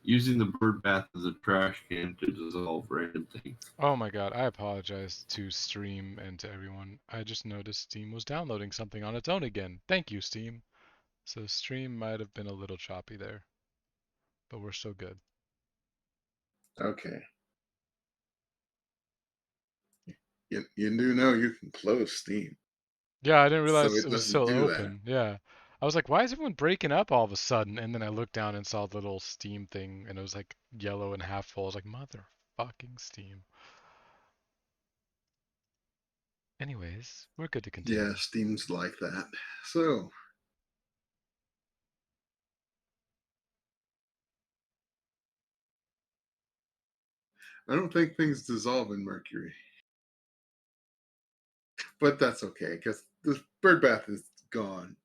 Using the bird bath as a trash can to dissolve random things. Oh my god, I apologize to Stream and to everyone. I just noticed Steam was downloading something on its own again. Thank you, Steam. So Stream might have been a little choppy there, but we're still good. Okay. You do know you can close Steam. Yeah, I didn't So realize it it was doesn't still do that. open. Yeah. I was like, why is everyone breaking up all of a sudden? And then I looked down and saw the little Steam thing, and it was like yellow and half full. I was like, motherfucking Steam. Anyways, we're good to continue. Yeah, Steam's like that. So, I don't think things dissolve in mercury. But that's okay, because the bird bath is gone.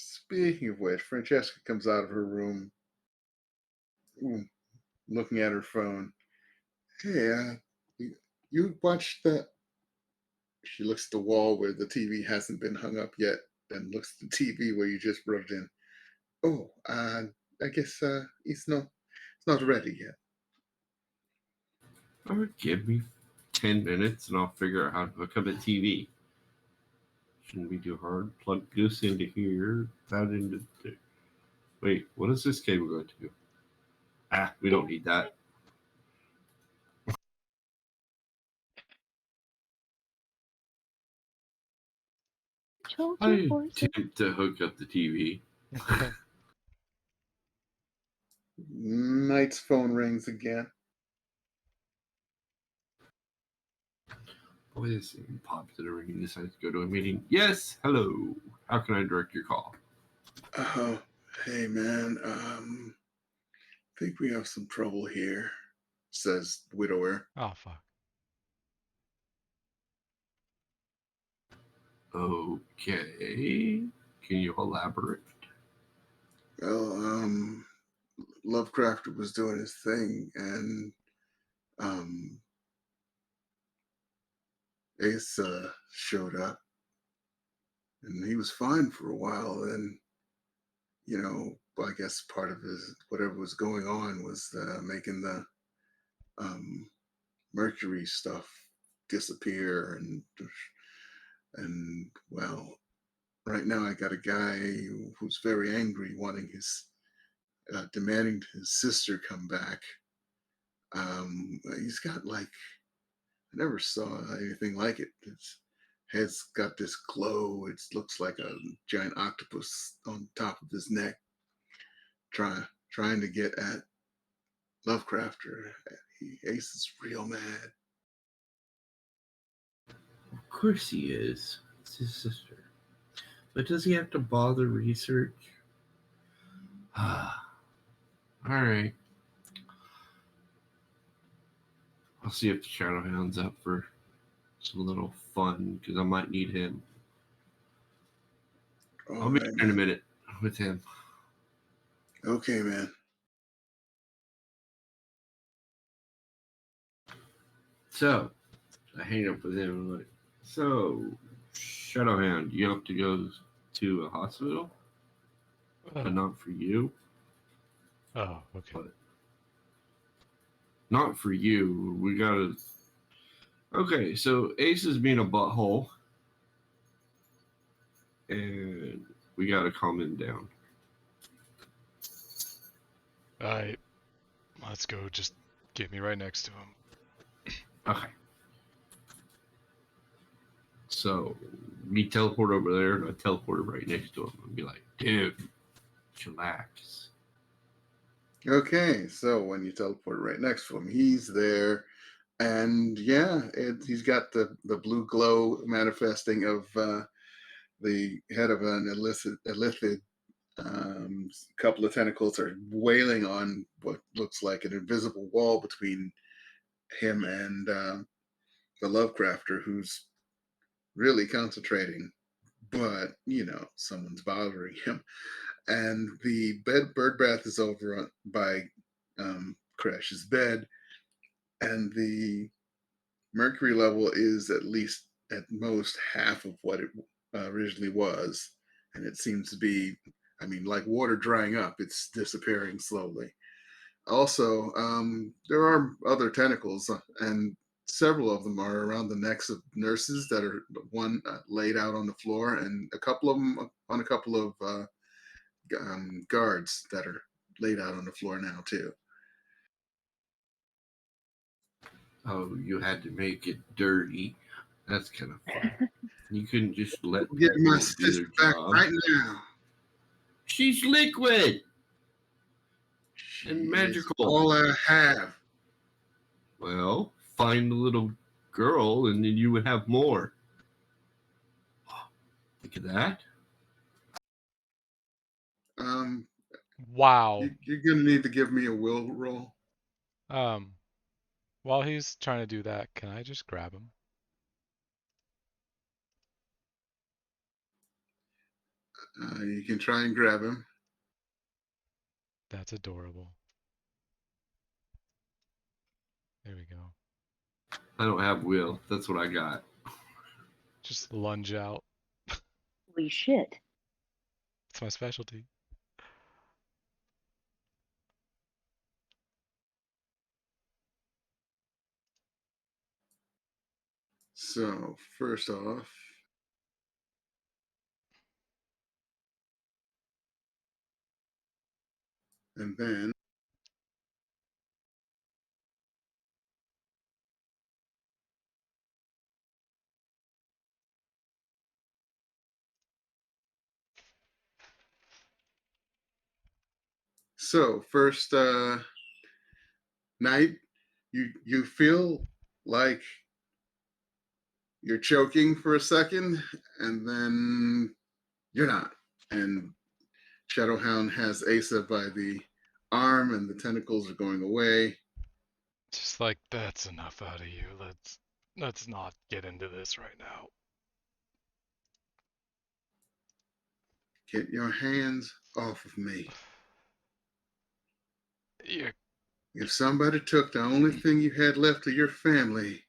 Speaking of which, Francesca comes out of her room, looking at her phone. Hey, you watched that? She looks at the wall where the TV hasn't been hung up yet, then looks at the TV where you just brought it in. Oh, I guess it's not ready yet. All right, give me 10 minutes and I'll figure out how to hook up a TV. Shouldn't be too hard. Plug this into here, that into there. Wait, what is this cable going to? Ah, we don't need that. Told you, I boys. attempt to hook up the TV. Knight's phone rings again. Boy, this thing pops in a ring and decides to go to a meeting. Yes, hello. How can I direct your call? Oh, hey man, think we have some trouble here, says widower. Oh fuck. Okay. Can you elaborate? Well, Lovecraft was doing his thing, and um, Ace showed up, and he was fine for a while. And I guess part of his whatever was going on was making the um, Mercury stuff disappear, and well, right now I got a guy who's very angry, wanting demanding his sister come back. He's got like I never saw anything like it. His head's got this glow. It looks like a giant octopus on top of his neck, trying to get at Lovecraft. Ace is real mad. Of course he is. It's his sister. But does he have to bother research? Ah, all right. I'll see if the Shadowhound's up for some little fun because I might need him. All I'll be right, there in a man. minute with him. Okay, man. So I hang up with him. I'm like, so Shadowhound, you have to go to a hospital, but not for you. Oh, okay. But not for you. We gotta. Okay, so Ace is being a butthole, and we gotta calm him down. Alright, let's go. Just get me right next to him. Okay. So we teleport over there, and I teleport right next to him and be like, dude, chillax. Okay, so when you teleport right next to him, he's there, and yeah, he's got the blue glow manifesting of the head of an illithid. Couple of tentacles are wailing on what looks like an invisible wall between him and the Lovecrafter, who's really concentrating, but someone's bothering him. And the bird bath is over by Crash's bed, and the mercury level is at least at most half of what it originally was, and it seems to be, I mean, like water drying up, it's disappearing slowly. Also, there are other tentacles, and several of them are around the necks of nurses that are one laid out on the floor, and a couple of them on a couple of guards that are laid out on the floor now too. Oh, you had to make it dirty. That's kind of fun. You couldn't just let Get my people do sister their back job. right now. She's liquid She and is magical. all I have. Well, find the little girl and then you would have more. Look at that. Wow. You're gonna need to give me a will roll. While he's trying to do that, can I just grab him? You can try and grab him. That's adorable. There we go. I don't have will. That's what I got. Just lunge out. Holy shit. It's my specialty. So first off, and then so first night, you feel like you're choking for a second, and then you're not. And Shadowhound has Asa by the arm, and the tentacles are going away. Just like, that's enough out of you. Let's not get into this right now. Get your hands off of me. Yeah. If somebody took the only thing you had left of your family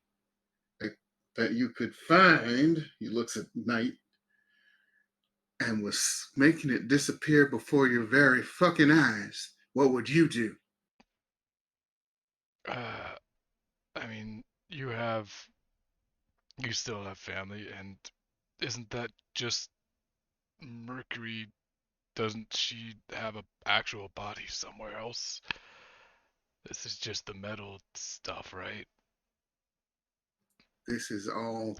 that you could find, he looks at Night, and was making it disappear before your very fucking eyes, what would you do? I mean, you still have family, and isn't that just Mercury? Doesn't she have a actual body somewhere else? This is just the metal stuff, right? This is all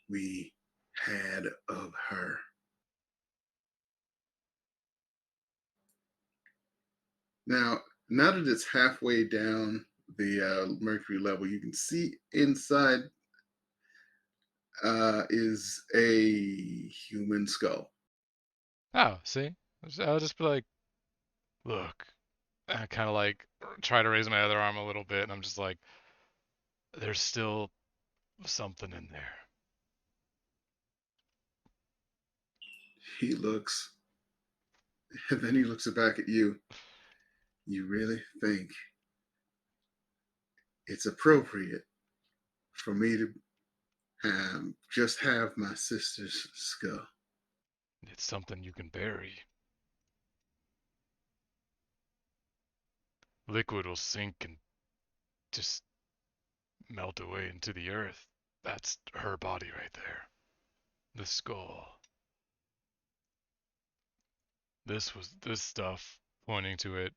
we had of her. Now that it's halfway down the mercury level, you can see inside is a human skull. Oh, see? I'll just be like, look. I kind of like try to raise my other arm a little bit, and I'm just like, there's still something in there. He looks, and then he looks back at you. You really think it's appropriate for me to just have my sister's skull? It's something you can bury. Liquid will sink and just melt away into the earth. That's her body right there. The skull. This stuff pointing to it.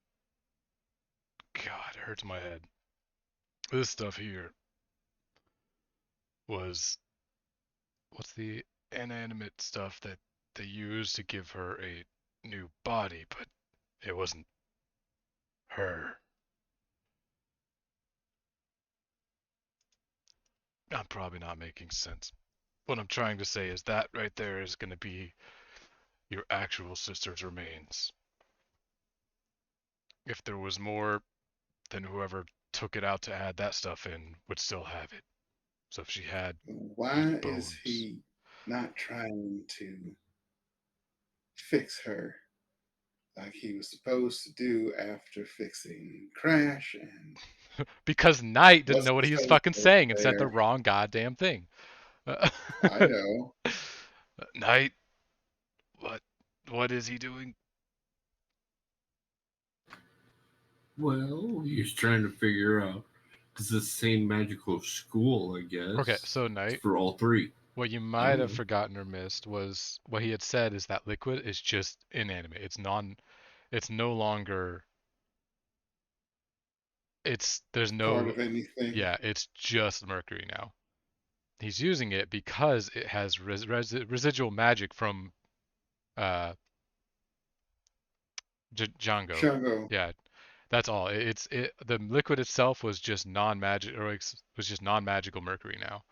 God, it hurts my head. This stuff here was what's the inanimate stuff that they used to give her a new body, but it wasn't her. I'm probably not making sense. What I'm trying to say is that right there is going to be your actual sister's remains. If there was more, then whoever took it out to add that stuff in would still have it. So if she had just Why is bones. he not trying to fix her like he was supposed to do after fixing Crash and Because Knight didn't what's know what his he was face fucking over saying and said the there? wrong goddamn thing. I know. Knight, what is he doing? Well, he's trying to figure out. It's the same magical school, I guess. Okay, so It's Knight, for all three. what you I might don't have know. forgotten or missed was what he had said is that liquid is just inanimate. It's no longer there's Part no of anything. yeah, it's just mercury now. He's using it because it has residual magic from uh, Django. Shango. Yeah, that's all. The liquid itself was just non-magic, or was just non-magical mercury. Now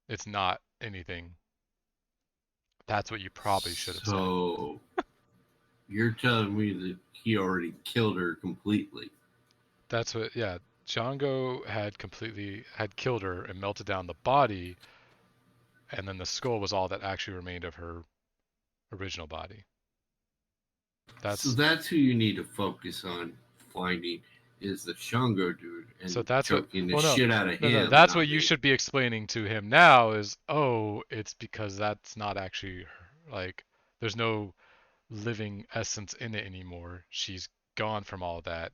it's not anything. That's what you probably should have said. So you're telling me that he already killed her completely? That's what. Yeah, Django had killed her and melted down the body, and then the skull was all that actually remained of her original body. So That's that's who you need to focus on finding is the Shango dude so and that's what. choking the Well, no, shit out of no. him, That's not what you me. should be explaining to him now. Is it's because that's not actually her. Like, there's no living essence in it anymore. She's gone from all that.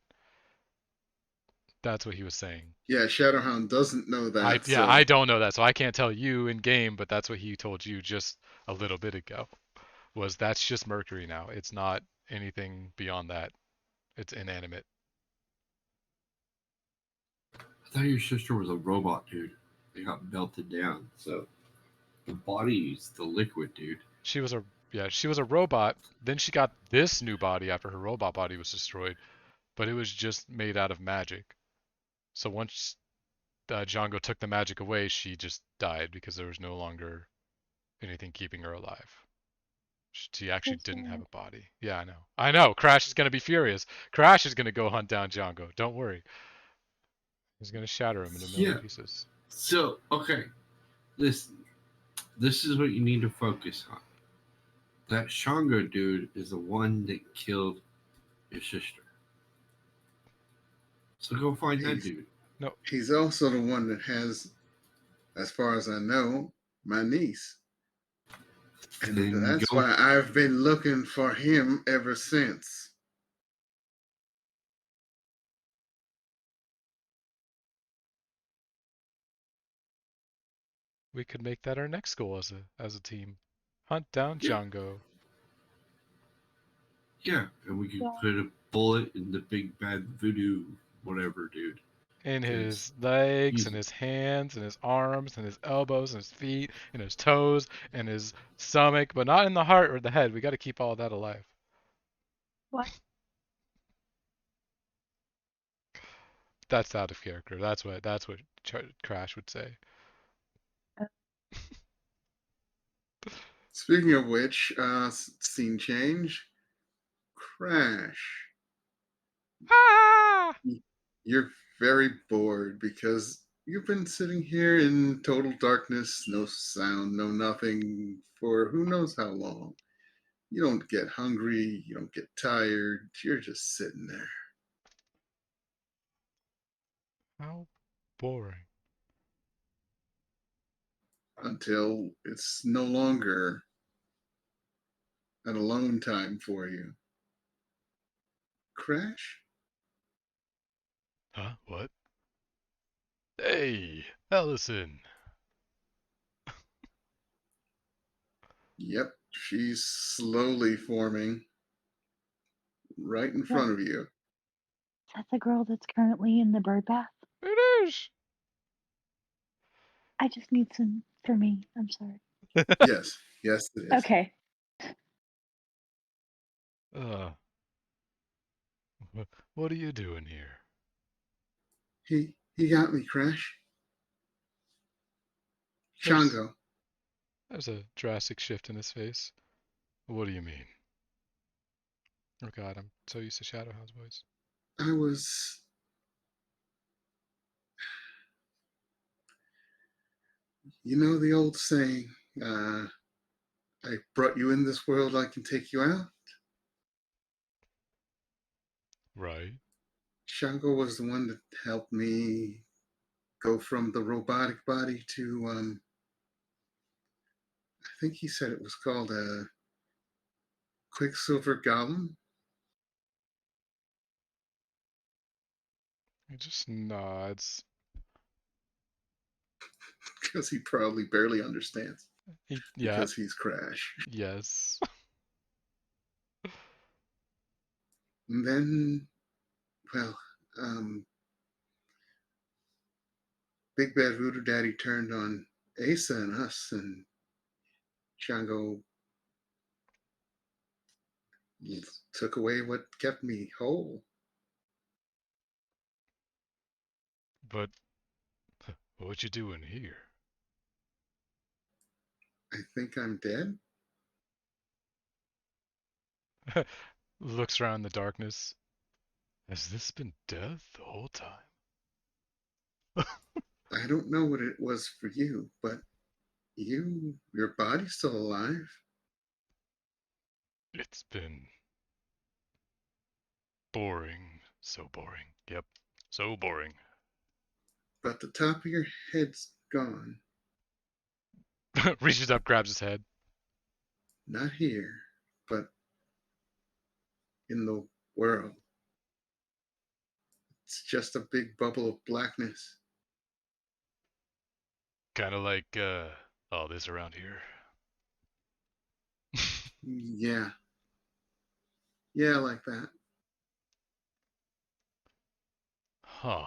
That's what he was saying. Yeah, Shadowhound doesn't know that, I so don't know that, so I can't tell you in game, but that's what he told you just a little bit ago. Was that's just Mercury now. It's not anything beyond that. It's inanimate. I thought your sister was a robot, dude. They got melted down. So the body's the liquid, dude. She was a robot. Then she got this new body after her robot body was destroyed, but it was just made out of magic. So once Django took the magic away, she just died because there was no longer anything keeping her alive. She So actually didn't have sad. a body. Yeah, I know. I know. Crash is gonna be furious. Crash is gonna go hunt down Django. Don't worry. He's gonna shatter him into a million Yeah. pieces. So, okay. Listen. This is what you need to focus on. That Shango dude is the one that killed your sister. So go find that he's dude. No, he's also the one that has, as far as I know, my niece. And Then that's go. why I've been looking for him ever since. we could make that our next goal as a team. Hunt down Yeah, Django yeah. And we could Yeah. put a bullet in the big bad voodoo, whatever, dude. in Because his legs he's. and his hands and his arms and his elbows and his feet and his toes and his stomach, but not in the heart or the head. We got to keep all that alive. What? That's out of character. That's what Crash would say. Uh, Speaking of which, scene change. Crash. Ah! You're very bored because you've been sitting here in total darkness, no sound, no nothing, for who knows how long. You don't get hungry, you don't get tired, you're just sitting there How boring. until it's no longer an alone time for you. Crash? Huh? What? Hey, Ellison. Yep, she's slowly forming right in That, front of you. that's the girl that's currently in the bird bath. It is. I just need some for me. I'm sorry. Yes, yes, it is. Okay. uh, what are you doing here? He got me, Crash. There's Shango. there's a drastic shift in his face. What do you mean? Oh God, I'm so used to Shadowhound's voice. I was, you know, the old saying, uh, I brought you in this world, I can take you out. Right. Shango was the one that helped me go from the robotic body to, I think he said it was called a Quicksilver Golem, He just nods. because he probably barely understands Yeah. because he's Crash. Yes. And then, well, um, Big Bad Voodoo Daddy turned on Asa and us and Django took away what kept me whole. But what you doing here? I think I'm dead. Looks around the darkness. Has this been death the whole time? I don't know what it was for you, but your body's still alive. It's been boring. So boring. Yep. So boring. But the top of your head's gone. Reaches up, grabs his head. Not here, but in the world. It's just a big bubble of blackness. Kind of like all this around here. Yeah. Yeah, like that. Huh.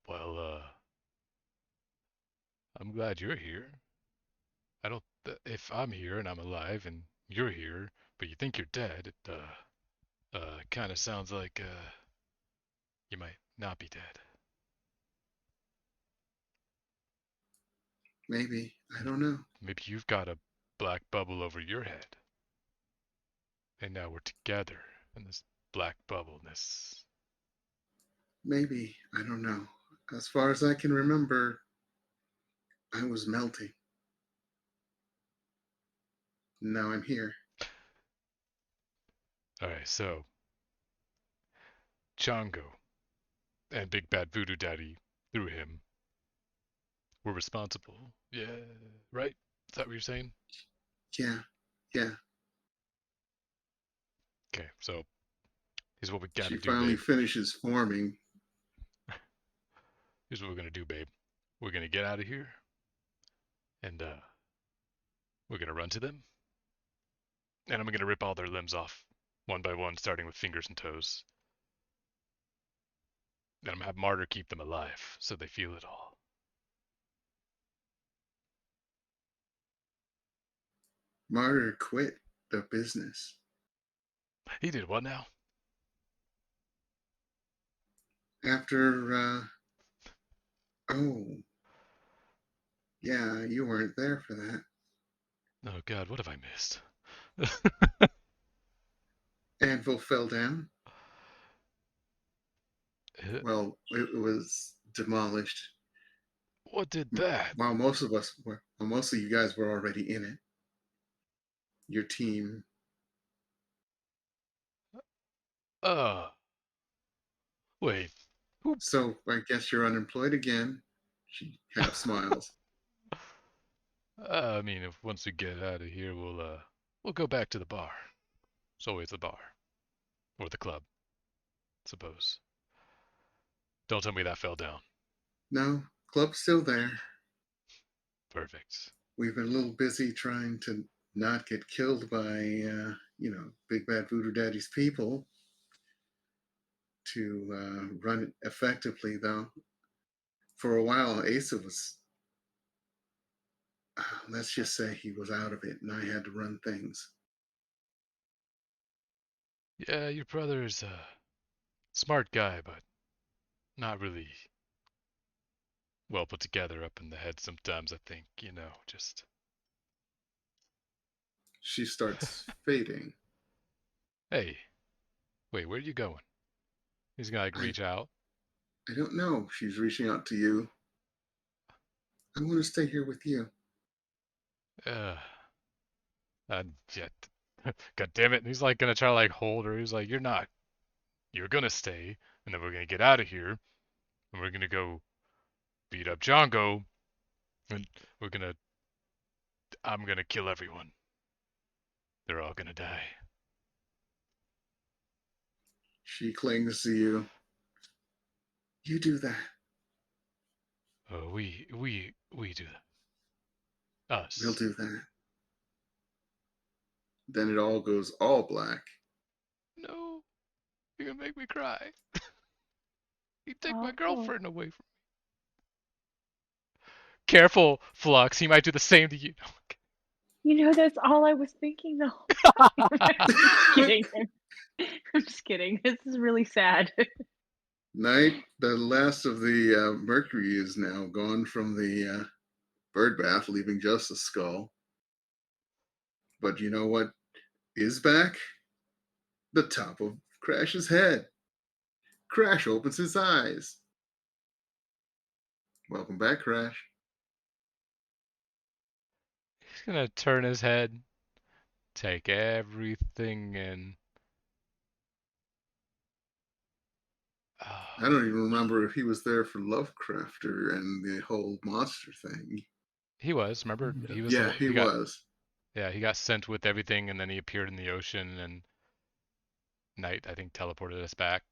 Well, I'm glad you're here. I don't. If I'm here and I'm alive and you're here, but you think you're dead, it kind of sounds like you might not be dead. Maybe. I don't know. Maybe you've got a black bubble over your head, and now we're together in this black bubble. This. Maybe. I don't know. As far as I can remember, I was melting. Now I'm here. All right, so Chongo and Big Bad Voodoo Daddy, through him, were responsible. Yeah, right? Is that what you're saying? Yeah. Yeah. Okay, so here's what we She gotta do, finally babe. finishes forming. Here's what we're gonna do, babe. We're gonna get out of here, and we're gonna run to them, and I'm gonna rip all their limbs off, one by one, starting with fingers and toes. Then I'm gonna have Martyr keep them alive, so they feel it all. Martyr quit the business. He did what now? After, oh, yeah, you weren't there for that. Oh God, what have I missed? Anvil fell down. Uh, Well, it was demolished. what did that? While most of you guys were already in it. Your team. Uh, wait. Who? So I guess you're unemployed again. She half smiles. I mean, if once we get out of here, we'll go back to the bar. It's always the bar or the club, suppose. Don't tell me that fell down. No, club's still there. Perfect. We've been a little busy trying to not get killed by, Big Bad Voodoo Daddy's people to run it effectively, though. For a while, Asa was, let's just say he was out of it, and I had to run things. Yeah, your brother's a smart guy, but not really well put together up in the head sometimes, I think, just. She starts fading. Hey, wait, where are you going? He's gonna like I, reach out. I don't know. She's reaching out to you. I want to stay here with you. Uh, yet. God damn it. And he's like gonna try to like hold her. He's like, you're not. You're gonna stay, and then we're gonna get out of here, and we're gonna go beat up Django, and we're gonna. I'm gonna kill everyone. They're all gonna die. She clings to you. You do that. Oh, we do that. We'll Us. do that. Then it all goes all black. No, you're gonna make me cry. You take my Oh, girlfriend away from Careful, Flux. He might do the same to you. You know, that's all I was thinking the whole time. I'm just kidding. I'm just kidding. This is really sad. Night, the last of the mercury is now gone from the bird bath, leaving just a skull. But you know what is back? The top of Crash's head. Crash opens his eyes. Welcome back, Crash. He's gonna turn his head, take everything in. I don't even remember if he was there for Lovecrafter and the whole monster thing. He was. Remember, he was. Yeah, he He got. was. Yeah, he got sent with everything, and then he appeared in the ocean, and Night, I think, teleported us back.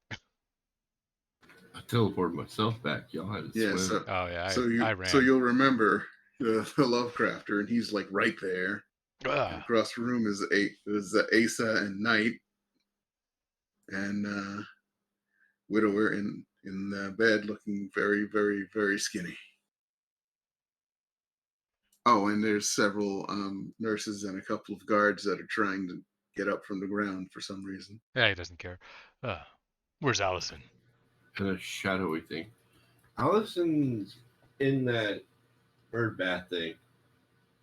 I teleported myself back. Y'all had to Yeah, swim. Oh yeah, so I ran. you'll remember the Lovecrafter, and he's like right there. And Ugh. across the room is Asa and Knight and Widower in the bed, looking very, very, very skinny. Oh, and there's several nurses and a couple of guards that are trying to get up from the ground for some reason. Yeah, he doesn't care. Where's Allison? And a shadowy thing. Allison's in that bird bath thing.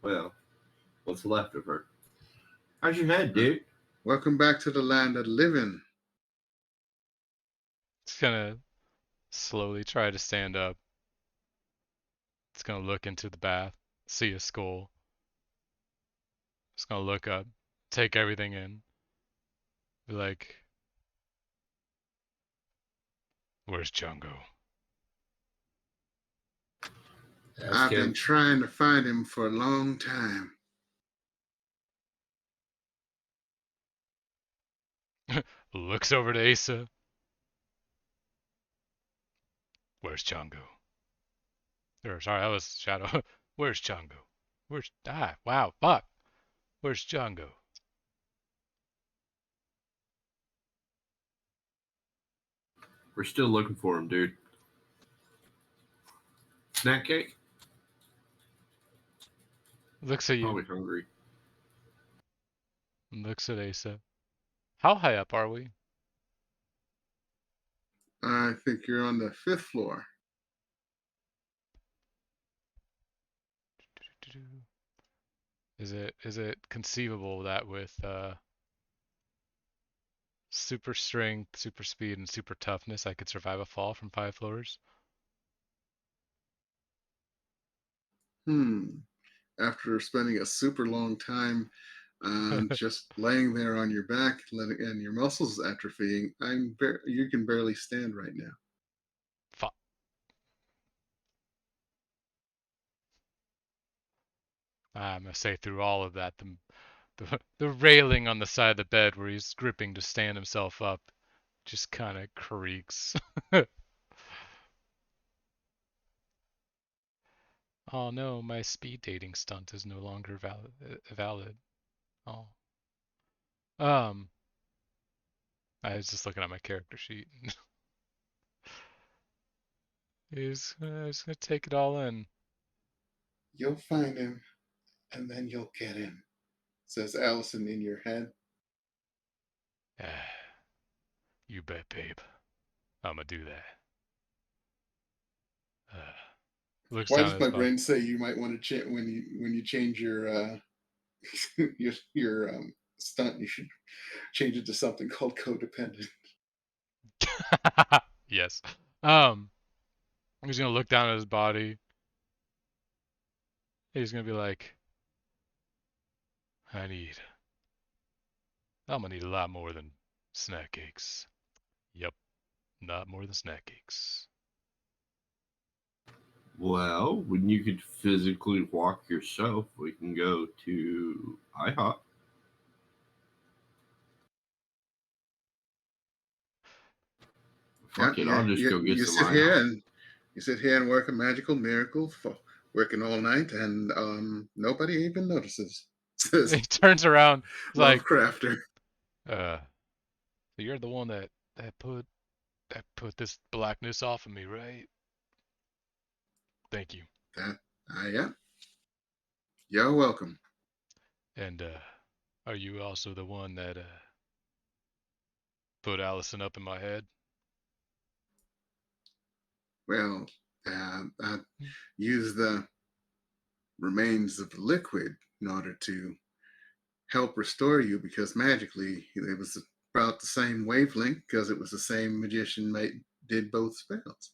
Well, what's left of her? How's your head, dude? Welcome back to the land of the living. It's gonna slowly try to stand up. It's gonna look into the bath, see a skull. It's gonna look up, take everything in. Be like, where's Django? Ask I've him. been trying to find him for a long time. Looks over to Asa. Where's Django? Or sorry, that was Shadow. Where's Django? Wow, fuck. Where's Django? We're still looking for him, dude. Snack cake? Looks at you. Probably hungry. Looks at Asa. How high up are we? I think you're on the 5th floor. Is it conceivable that with super strength, super speed, and super toughness, I could survive a fall from 5 floors? After spending a super long time just laying there on your back, and your muscles atrophying, you can barely stand right now. Fuck. I'm gonna say through all of that, the railing on the side of the bed where he's gripping to stand himself up just kind of creaks. Oh no, my speed dating stunt is no longer valid. Oh. Um, I was just looking at my character sheet. He's just gonna take it all in. You'll find him, and then you'll get him, says Allison in your head. You bet, babe. I'm gonna do that. Looks Why down does at his my body. brain say you might want to change when you change your your stunt? You should change it to something called codependent. Yes. Um, he's gonna look down at his body. He's gonna be like, I'm gonna need a lot more than snack cakes. Yep, not more than snack cakes. Well, when you could physically walk yourself, we can go to IHOP. Fuck it, I'll just go get You some sit here IHOP. and you sit here and work a magical miracle for working all night, and nobody even notices. He Says turns around. He's like, Lovecrafter. so you're the one that put this blackness off of me, right? Thank you. Yeah. You're welcome. And are you also the one that put Allison up in my head? Well, I used the remains of the liquid in order to help restore you because magically it was about the same wavelength because it was the same magician did both spells.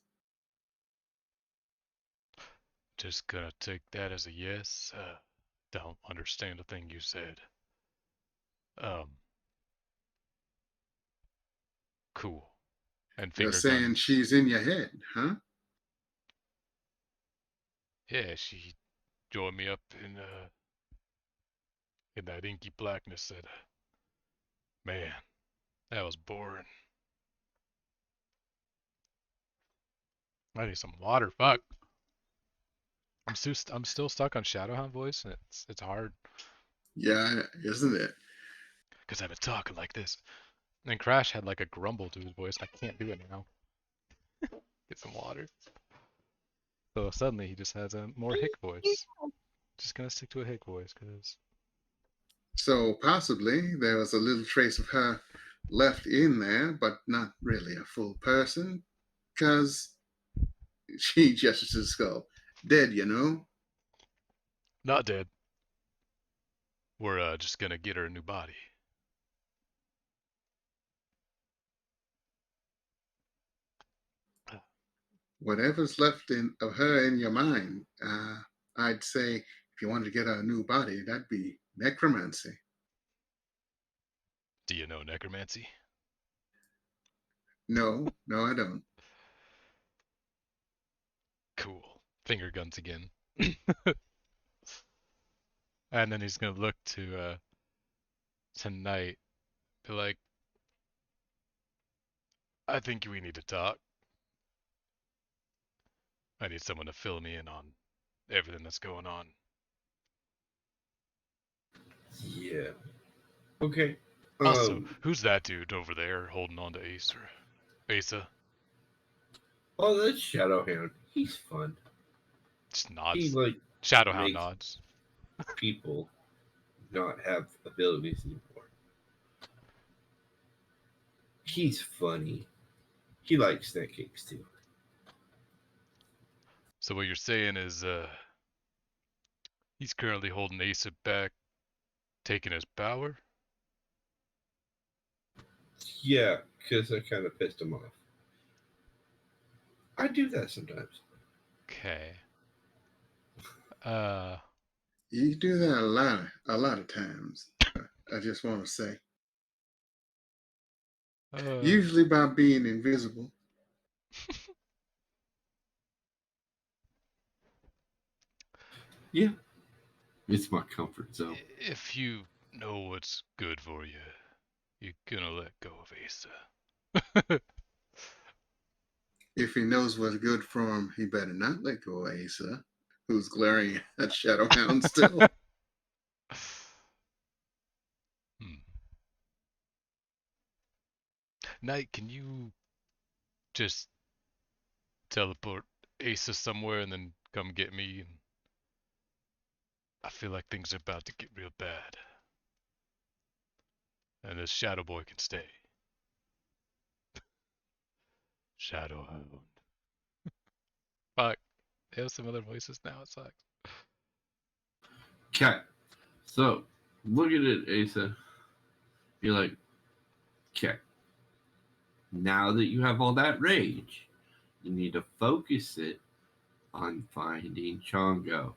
Just gonna take that as a yes. Don't understand a thing you said. Um, cool. And You're finger saying guns. she's in your head, huh? Yeah, she joined me up in that inky blackness. That man, that was boring. I need some water. Fuck. I'm still stuck on Shadowhound voice, and it's hard Yeah, isn't it? because I've been talking like this. And then Crash had like a grumble to his voice, and I can't do it now. Get some water. So suddenly he just has a more hick voice. Just gonna stick to a hick voice, cause So possibly there was a little trace of her left in there, but not really a full person, because she gestures to the skull. Dead, you know? not dead. We're just gonna get her a new body. Whatever's left of her in your mind, I'd say if you wanted to get her a new body, that'd be necromancy. Do you know necromancy? No, no, I don't. Cool. Finger guns again. And then he's gonna look to tonight, be like, I think we need to talk. I need someone to fill me in on everything that's going on. Yeah. Okay. Also, Um. who's that dude over there holding on to Ace or Asa? Oh, that's Shadowhound. He's fun. Just He nods. like Shadowhound makes nods. people not have abilities anymore. He's funny. He likes snack cakes too. So what you're saying is he's currently holding Asa back, taking his power? Yeah, because I kind of pissed him off. I do that sometimes. Okay. Uh You do that a lot of times. I just want to say, uh usually by being invisible. Yeah, it's my comfort zone. if you know what's good for you, you're gonna let go of Asa. If he knows what's good for him, he better not let go of Asa, who's glaring at Shadowhound still. Hmm. Knight, can you just teleport Asa somewhere and then come get me? And I feel like things are about to get real bad. And this Shadow Boy can stay. Shadowhound. Fuck. They have similar voices now, it sucks. Okay, so look at it, Asa. You're like, okay, now that you have all that rage, you need to focus it on finding Chongo.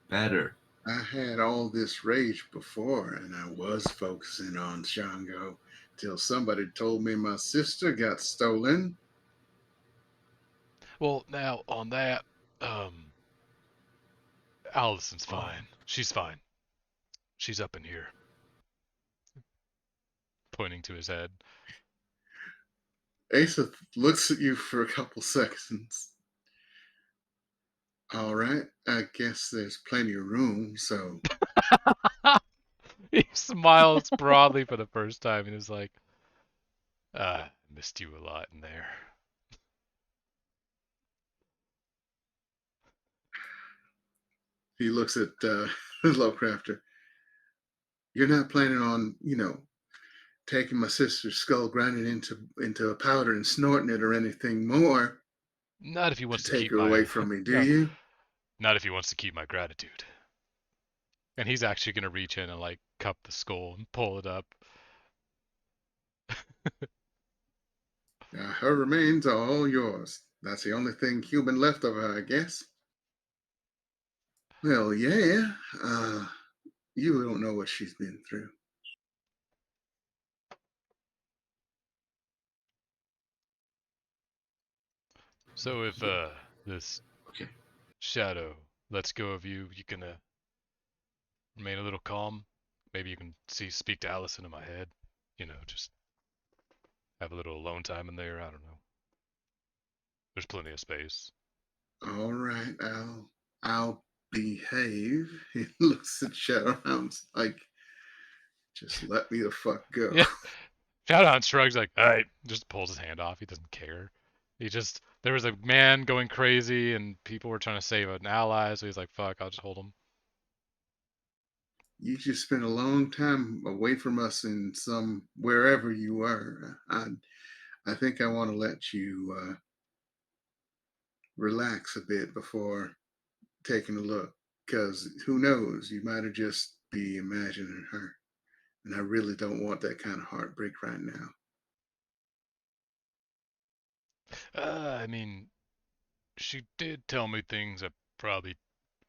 Better. I had all this rage before, and I was focusing on Shango till somebody told me my sister got stolen. Well, now on that, um, Allison's fine. She's fine. She's up in here, pointing to his head. Asa looks at you for a couple seconds. All right, I guess there's plenty of room, so He smiles broadly for the first time and is like, missed you a lot in there. He looks at Lovecrafter. You're not planning on, taking my sister's skull, grinding into a powder and snorting it or anything more Not if he to wants to take keep her away my from me, do no, you? not if he wants to keep my gratitude. And he's actually gonna reach in and like cup the skull and pull it up. Her remains are all yours. That's the only thing human left of her, I guess. Well, yeah. You don't know what she's been through. So if this Okay. shadow lets go of you, you can remain a little calm. Maybe you can speak to Allison in my head. Just have a little alone time in there. I don't know. There's plenty of space. All right, I'll behave. He looks at Shadowhounds like, just let me the fuck go. Yeah. Shadowhound shrugs like, all right, just pulls his hand off. He doesn't care. There was a man going crazy and people were trying to save an ally, so he's like, fuck, I'll just hold him. You just spent a long time away from us in some wherever you were. I think I want to let you relax a bit before taking a look, because who knows, you might have just be imagining her, and I really don't want that kind of heartbreak right now. I mean, she did tell me things I probably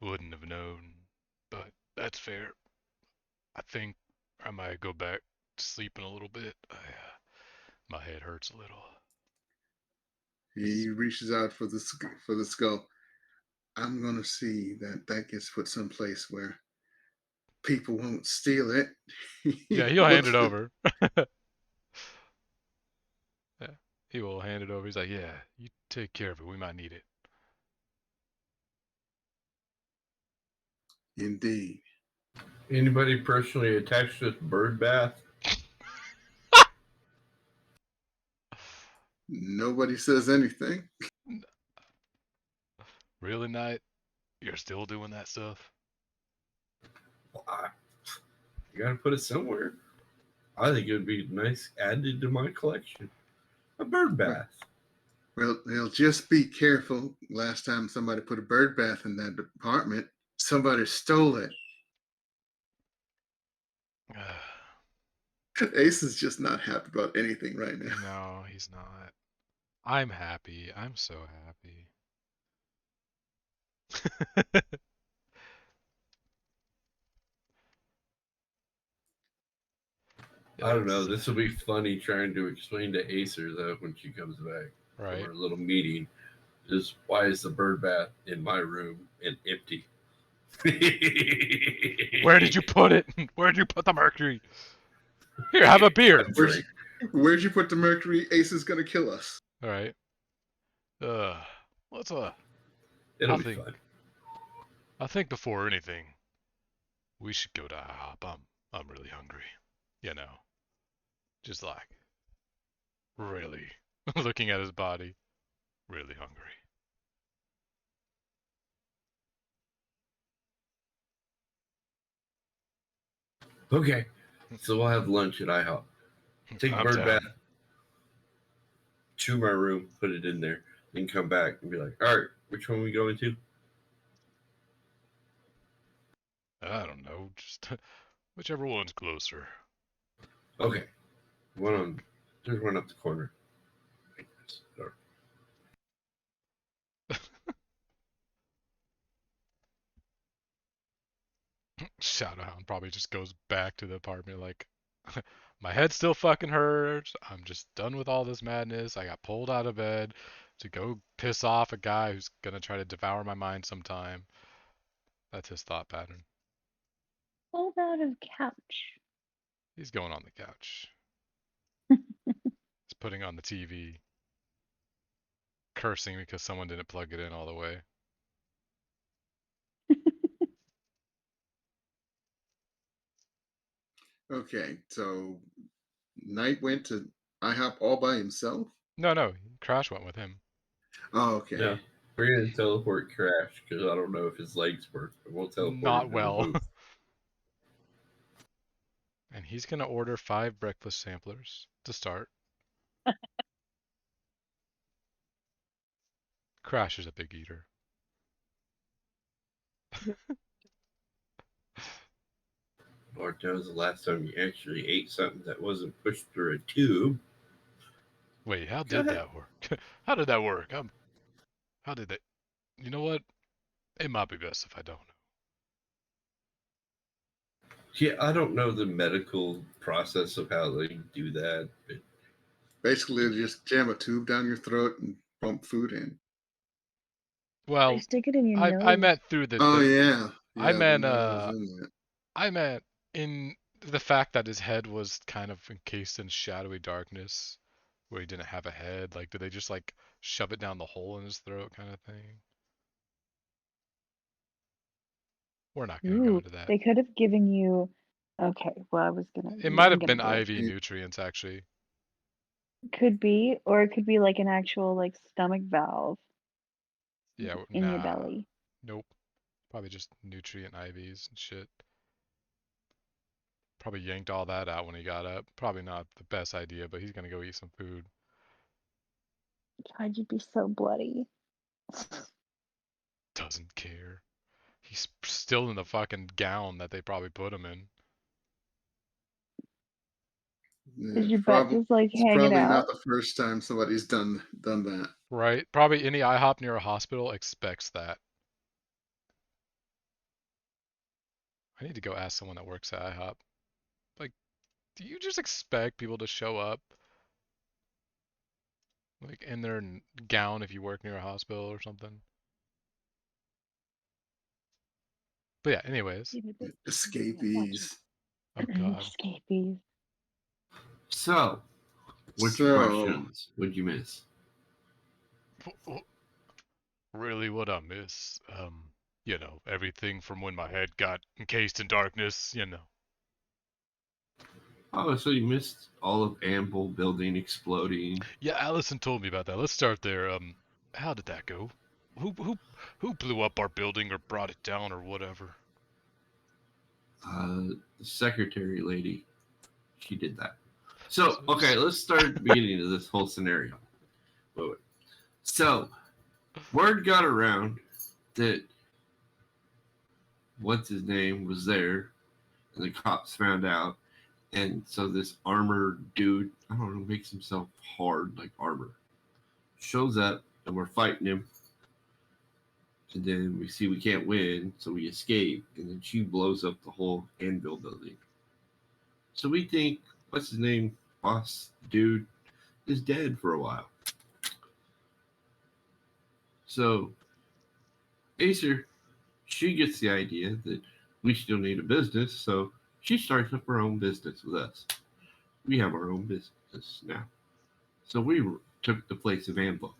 wouldn't have known, but that's fair. I think I might go back to sleeping a little bit. My head hurts a little. He reaches out for the skull. I'm gonna see that that gets put someplace where people won't steal it. Yeah, He he'll hand looks it at over. Yeah, he will hand it over. He's like, yeah, you take care of it. We might need it. Indeed. Anybody personally attached to this bird bath? Nobody says anything. Really, Knight? You're still doing that stuff? Why? You gotta put it somewhere. I think it would be nice added to my collection. A bird Well, bath. well, just be careful. Last time somebody put a bird bath in that apartment, somebody stole it. Ace is just not happy about anything right now. No, he's not. I'm happy. I'm so happy. I don't know. This will be funny trying to explain to Acer though when she comes back from Right. her little meeting. Is why is the bird bath in my room and empty? Where did you put it? Where did you put the mercury? Here, have a beer. Where'd you put the mercury? Ace is gonna kill us. All right. Let's It'll I be think fun. I think before anything, we should go to IHOP. I'm really hungry. You know, just like really looking at his body, really hungry. Okay, so we'll have lunch at IHOP. Take a I'm bird down. bath to my room, put it in there, then come back and be like, all right, which one are we going to? I don't know, just whichever one's closer. Okay, there's one up the corner. Shadowhound probably just goes back to the apartment like, my head still fucking hurts. I'm just done with all this madness. I got pulled out of bed to go piss off a guy who's gonna try to devour my mind sometime. That's his thought pattern. Pulled out of couch. He's going on the couch. He's putting on the TV, cursing because someone didn't plug it in all the way. Okay, so Knight went to IHOP all by himself. No, Crash went with him. Oh, okay. Yeah. We're gonna teleport Crash because I don't know if his legs work, but we'll teleport Not him to the well. booth. And he's gonna order 5 breakfast samplers to start. Crash is a big eater. Lord knows the last time you actually ate something that wasn't pushed through a tube. Wait, how Go did ahead. that work? How did that work? How did they? You know what? It might be best if I don't know. Yeah, I don't know the medical process of how they do that, but Basically, they just jam a tube down your throat and pump food in. They Well, stick it in your I nose. meant through Oh the yeah, I yeah. The meant nose in it. I meant in the fact that his head was kind of encased in shadowy darkness, where he didn't have a head. Like, did they just like shove it down the hole in his throat, kind of thing? We're not gonna go Ooh, into that. they could have given you. Okay, well, It yeah, might I'm have gonna been do it. IV nutrients, actually. Could be, or it could be like an actual like stomach valve Yeah, in your nah, belly. nope. Probably just nutrient IVs and shit. Probably yanked all that out when he got up. Probably not the best idea, but he's gonna go eat some food. God, you'd be so bloody. Doesn't care. He's still in the fucking gown that they probably put him in. Yeah, Is your butt just like it's hanging probably not out? the first time somebody's done that. Right? Probably any IHOP near a hospital expects that. I need to go ask someone that works at IHOP. Like, do you just expect people to show up like in their gown if you work near a hospital or something? But yeah, anyways. Escapees. Oh god. Escapees. so which So questions would you miss? Really what I miss? Everything from when my head got encased in darkness. Oh, so you missed all of Amble building exploding. Yeah, Allison told me about that. Let's start there. How did that go? Who blew up our building or brought it down or whatever? The secretary lady, she did that. So, So, okay, let's start at the beginning of this whole scenario. Wait. So, word got around that what's his name was there, and the cops found out, and so this armored dude, I don't know, makes himself hard like armor, shows up, and we're fighting him, and then we see we can't win, so we escape, and then she blows up the whole anvil building. So we think, what's his name, boss dude, is dead for a while. So Acer, she gets the idea that we still need a business, so she starts up her own business with us. We have our own business now. So we took the place of Ambo.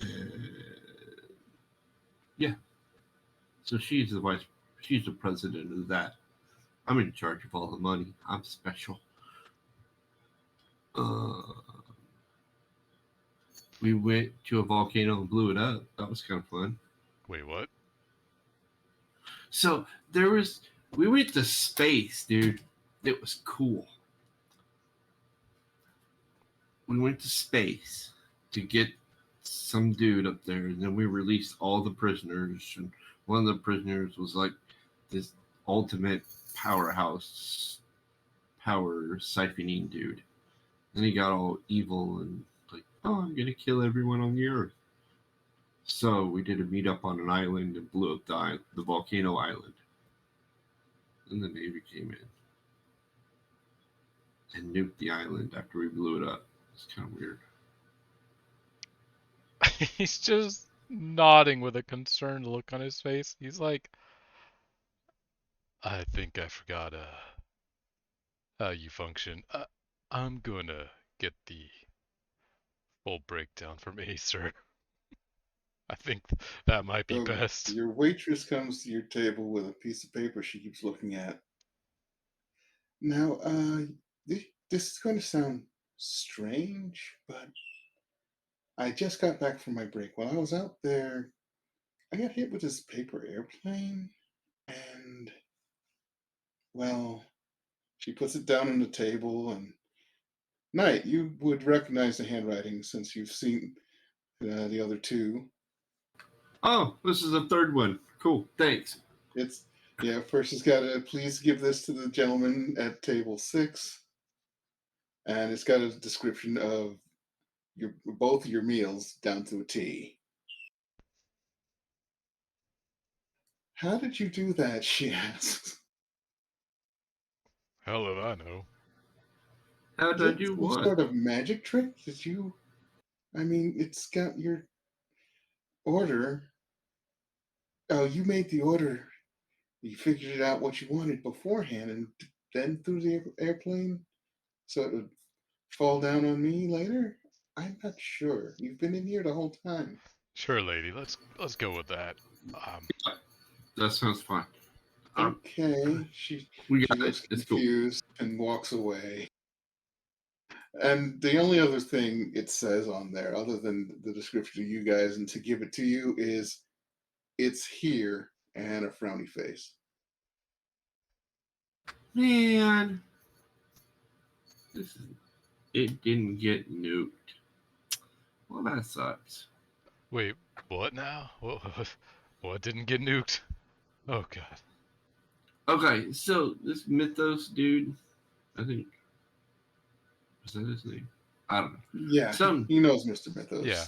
Uh, yeah. So she's the president of that. I'm in charge of all the money. I'm special. Uh, we went to a volcano and blew it up. That was kind of fun. wait, what? So we went to space, dude. It was cool. We went to space to get some dude up there, and then we released all the prisoners. And one of the prisoners was like this ultimate powerhouse, power siphoning dude. Then he got all evil and like, oh, I'm gonna kill everyone on the earth. So we did a meetup on an island and blew up the volcano island. And the Navy came in and nuked the island after we blew it up. It's kind of weird. He's just nodding with a concerned look on his face. He's like, I think I forgot how you function. I'm gonna get the full breakdown from Acer. I think that might be So best. your waitress comes to your table with a piece of paper she keeps looking at. Now, this is going to sound strange, but I just got back from my break. While I was out there, I got hit with this paper airplane, and, well, she puts it down on the table, and Knight, you would recognize the handwriting since you've seen the other two. Oh, this is the third one. Cool. Thanks. It's, yeah, first it's got a please give this to the gentleman at table 6, and it's got a description of your both your meals down to a T. How did you do that? She asks. Hell if I know. How Is did I it do some what? sort of magic trick? Did you? I mean, it's got your order. Oh, you made the order. You figured it out what you wanted beforehand, and then threw the airplane so it would fall down on me later. I'm not sure. You've been in here the whole time. Sure, lady. Let's go with that. That sounds fine. Okay. We She got it. looks It's cool. confused and walks away. And the only other thing it says on there, other than the description of you guys and to give it to you, is it's here and a frowny face. Man, this is, it didn't get nuked. Well, that sucks. Wait, what now? What didn't get nuked? Oh god. Okay, so this Mythos dude, I think, is that his name? I don't know. Yeah, Some he knows Mr. Mythos. Yeah.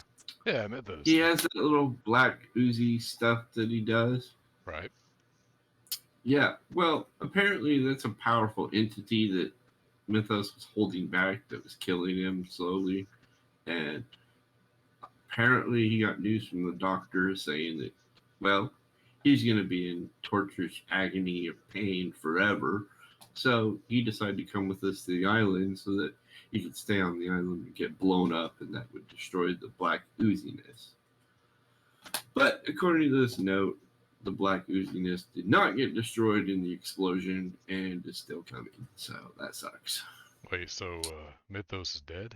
Yeah, I met those. he has that little black oozy stuff that he does. Right. Yeah, well, apparently that's a powerful entity that Mythos was holding back that was killing him slowly. And apparently he got news from the doctor saying that, well, he's going to be in torturous agony of pain forever. So he decided to come with us to the island so that he could stay on the island and get blown up, and that would destroy the black ooziness. But according to this note, the black ooziness did not get destroyed in the explosion and is still coming. So that sucks. Wait, so Mythos is dead?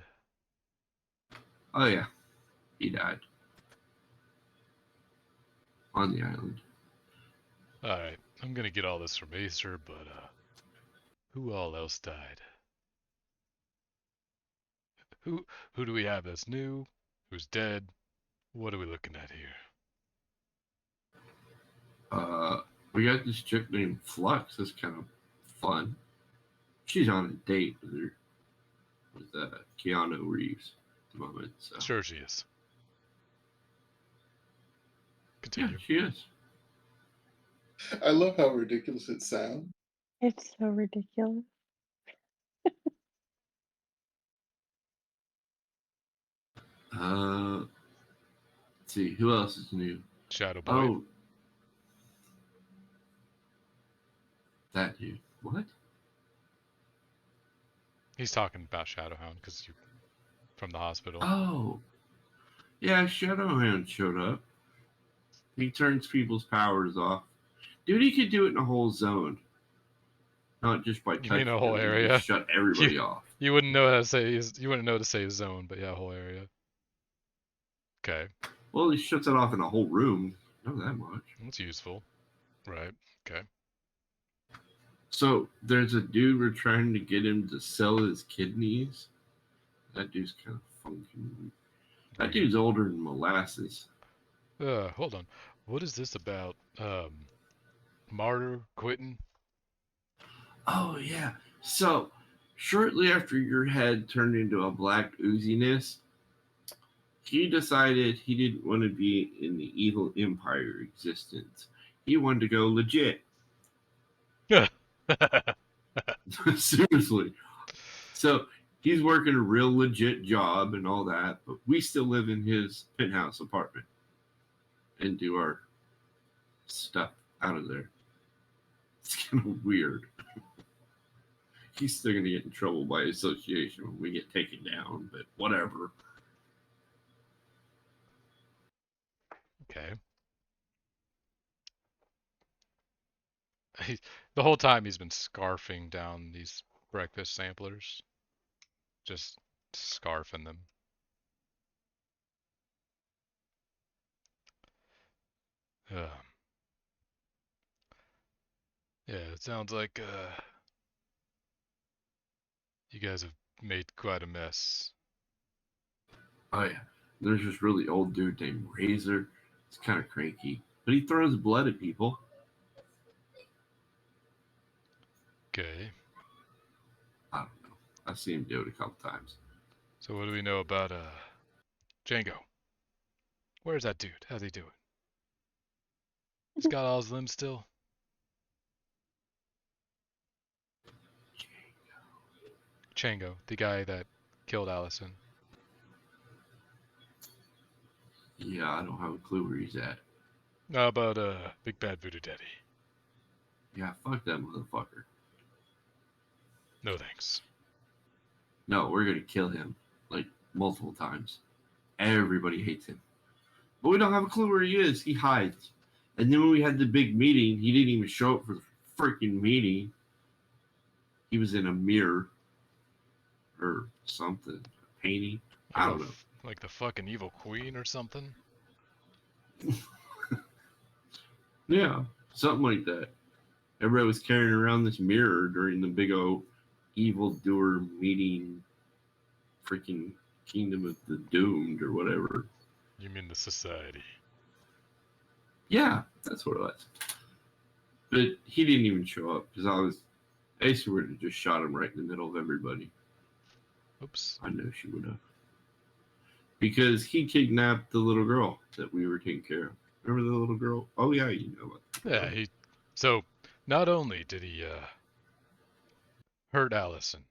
Oh, yeah. He died on the island. Alright, I'm gonna get all this from Acer, but who all else died? Who do we have that's new? Who's dead? What are we looking at here? We got this chick named Flux. That's kind of fun. She's on a date with Keanu Reeves at the moment. So Sure she is. yeah, Continue. she is. I love how ridiculous it sounds. It's so ridiculous. Let's see, who else is new? Shadow Boy. Oh, that dude. What? He's talking about Shadowhound because you from the hospital. Oh, yeah, Shadowhound showed up. He turns people's powers off. Dude, he could do it in a whole zone. Not just by You mean touching a whole them. He area? just shut everybody off. You wouldn't know how to say you wouldn't know to say zone, but yeah, whole area. Okay. Well, he shuts it off in a whole room. Not that much. That's useful. Right. Okay. So there's a dude we're trying to get him to sell his kidneys. That dude's kind of funky. That dude's older than molasses. Hold on. What is this about? Martyr quitting? Oh yeah. So shortly after your head turned into a black ooziness, he decided he didn't want to be in the evil empire existence. He wanted to go legit. Seriously. So he's working a real legit job and all that, but we still live in his penthouse apartment and do our stuff out of there. It's kind of weird. He's still going to get in trouble by association when we get taken down, but whatever. Okay. The whole time he's been scarfing down these breakfast samplers. Just scarfing them. Um, yeah, it sounds like you guys have made quite a mess. Oh yeah, there's this really old dude named Razor. He's kind of cranky, but he throws blood at people. Okay, I don't know. I've seen him do it a couple times. so what do we know about Django? Where's that dude? How's he doing? He's got all his limbs still? Chango, the guy that killed Allison. Yeah, I don't have a clue where he's at. How about Big Bad Voodoo Daddy? Yeah, fuck that motherfucker. No thanks. No, we're gonna kill him like multiple times. Everybody hates him, but we don't have a clue where he is. He hides. And then when we had the big meeting, he didn't even show up for the freaking meeting. He was in a mirror or something, a painting. I don't know. Like the fucking evil queen or something? Yeah, something like that. Everybody was carrying around this mirror during the big old evil doer meeting, freaking Kingdom of the Doomed or whatever. You mean the society? Yeah, that's what it was. But he didn't even show up because Ace would have just shot him right in the middle of everybody. Oops. I know she would have. Because he kidnapped the little girl that we were taking care of. Remember the little girl? Oh yeah, you know about that. Yeah, so not only did he hurt Allison,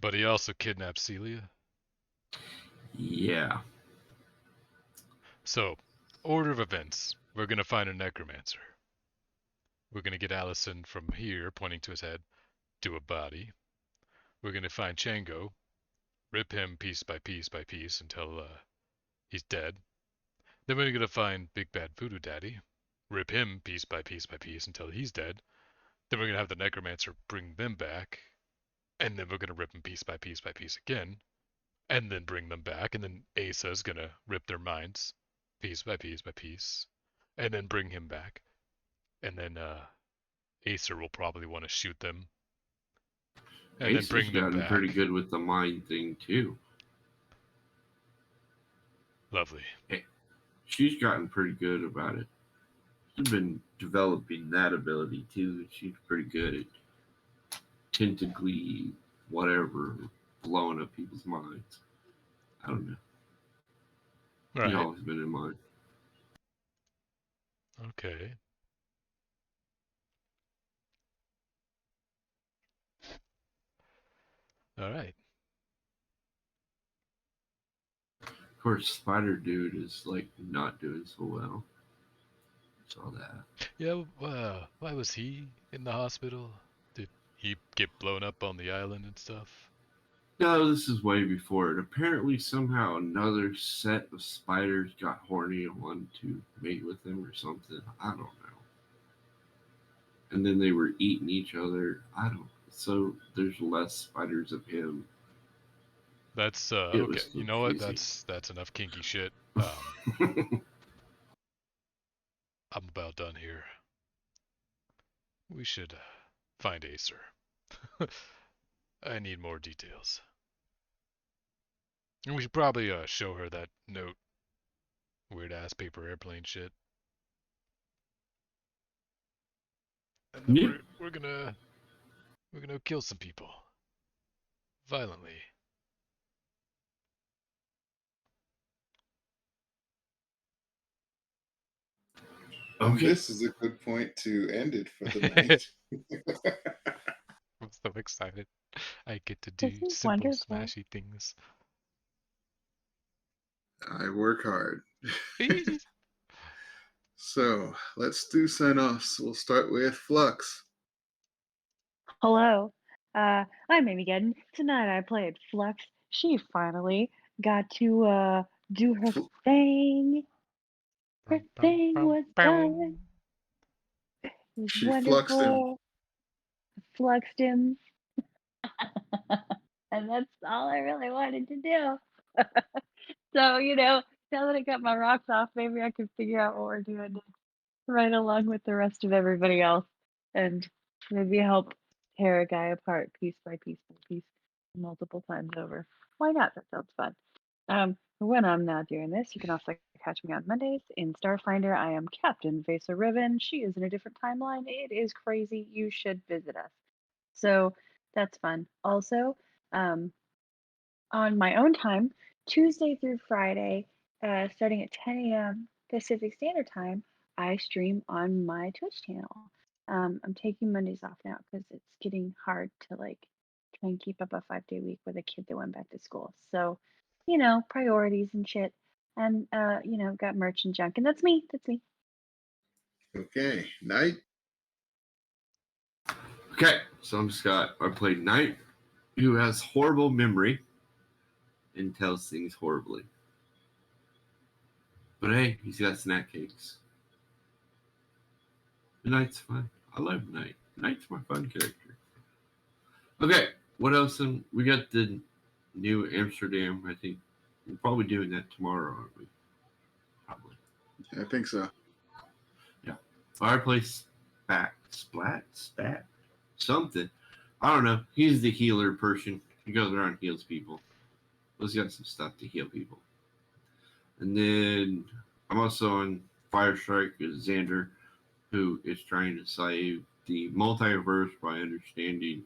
but he also kidnapped Celia. Yeah. So, order of events. We're gonna find a necromancer. We're gonna get Allison from here, pointing to his head, to a body. We're gonna find Chango, rip him piece by piece by piece until he's dead. Then we're gonna find Big Bad Voodoo Daddy, rip him piece by piece by piece until he's dead. Then we're gonna have the necromancer bring them back, and then we're gonna rip them piece by piece by piece again, and then bring them back, and then Asa's gonna rip their minds piece by piece by piece, and then bring him back, and then Acer will probably want to shoot them, and then Ace has bring them gotten pretty back. good with the mind thing too. Lovely. Hey, she's gotten pretty good about it. She's been developing that ability too. She's pretty good at tentacly whatever blowing up people's minds. I don't know. She's Right. always been in mine. Okay. All right. Of course, Spider Dude is like not doing so well. Saw that. Yeah. Why was he in the hospital? Did he get blown up on the island and stuff? No, this is way before it. Apparently, somehow another set of spiders got horny and wanted to mate with him or something. I don't know. And then they were eating each other. I don't. So there's less spiders of him. That's It okay. was You know what? confusing. That's enough kinky shit. I'm about done here. We should find Acer. I need more details. And we should probably show her that note. Weird ass paper airplane shit. And then Yeah. we're gonna kill some people. Violently. And Okay. this is a good point to end it for the night. I'm so excited. I get to This do is simple wonderful. smashy things. I work hard. So let's do sign offs. We'll start with Flux. Hello. I'm Amy Gedden. Tonight I played Flux. She finally got to do her Fl- thing. Her thing was done. It was She fluxed him. wonderful. Fluxed him. And that's all I really wanted to do. So, Now that I got my rocks off, maybe I can figure out what we're doing next, right along with the rest of everybody else, and maybe help tear a guy apart piece by piece by piece, multiple times over. Why not? That sounds fun. When I'm not doing this, you can also catch me on Mondays in Starfinder. I am Captain Vesa Riven. She is in a different timeline. It is crazy. You should visit us. So that's fun. Also, um, on my own time, Tuesday through Friday, starting at 10 a.m. Pacific Standard Time, I stream on my Twitch channel. I'm taking Mondays off now because it's getting hard to like try and keep up a 5-day week with a kid that went back to school. So, priorities and shit. And got merch and junk. And that's me. That's me. Okay, Knight. Okay, so I'm Scott. I played Knight, who has horrible memory and tells things horribly. But hey, he's got snack cakes. Knight's fun. I love Knight. Knight's my fun character. Okay, what else? We got the new Amsterdam. I think we're probably doing that tomorrow, aren't we? Probably. I think so. Yeah. Fireplace Spat, something. I don't know. He's the healer person. He goes around and heals people. He's got some stuff to heal people. And then I'm also on Fire Strike with Xander, who is trying to save the multiverse by understanding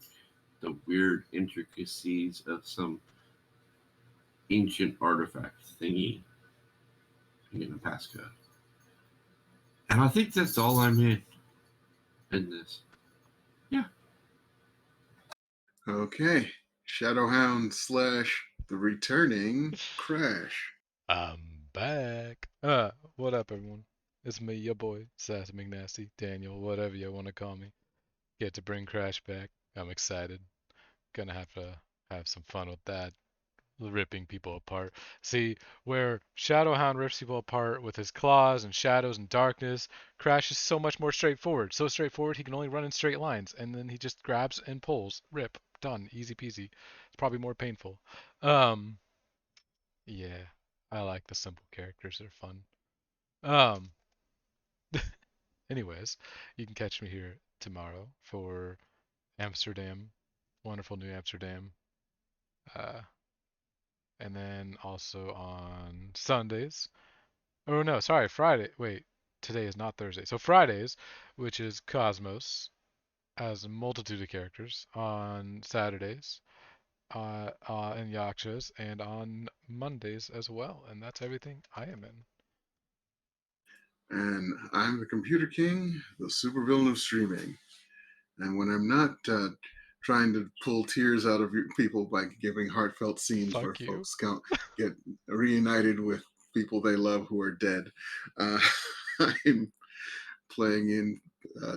the weird intricacies of some ancient artifact thingy in a passcode. And I think that's all I'm in this. Yeah. Okay, Shadowhound / the returning Crash. I'm back. What up, everyone? It's me, your boy, Sassy McNasty, Daniel, whatever you want to call me. Get to bring Crash back. I'm excited. Gonna have to have some fun with that. Ripping people apart. See, where Shadowhound rips people apart with his claws and shadows and darkness, Crash is so much more straightforward. So straightforward he can only run in straight lines, and then he just grabs and pulls. Rip. Done. Easy peasy. It's probably more painful. Um, yeah. I like the simple characters. They're fun. Um, anyways, you can catch me here tomorrow for Amsterdam. Wonderful New Amsterdam. Uh, and then also on Sundays. Oh no, sorry, Friday. Wait, today is not Thursday. So Fridays, which is Cosmos, has a multitude of characters. On Saturdays, and Yakshas, and on Mondays as well. And that's everything I am in. And I'm the Computer King, the supervillain of streaming. And when I'm not trying to pull tears out of people by giving heartfelt scenes where Fuck you. folks get reunited with people they love who are dead, I'm playing in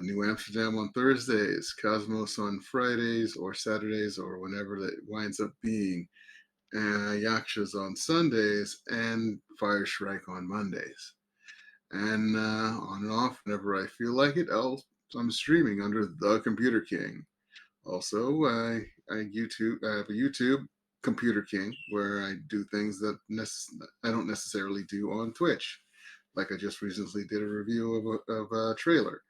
New Amsterdam on Thursdays, Cosmos on Fridays or Saturdays or whenever that winds up being, Yakshas on Sundays, and Fire Strike on Mondays. And on and off, whenever I feel like it, I'm streaming under the Computer King. Also, I have a YouTube Computer King where I do things that I don't necessarily do on Twitch. Like I just recently did a review of a trailer.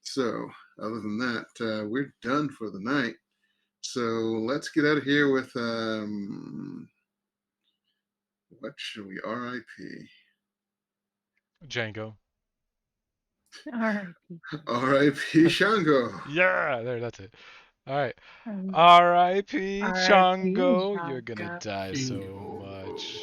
So, other than that, we're done for the night. So let's get out of here with what should we R.I.P. Django. R.I.P. R.I.P. Shango. Yeah, there, that's it. All right. Um, R.I.P. R.I.P. Chongo. You're gonna Shango. die so much.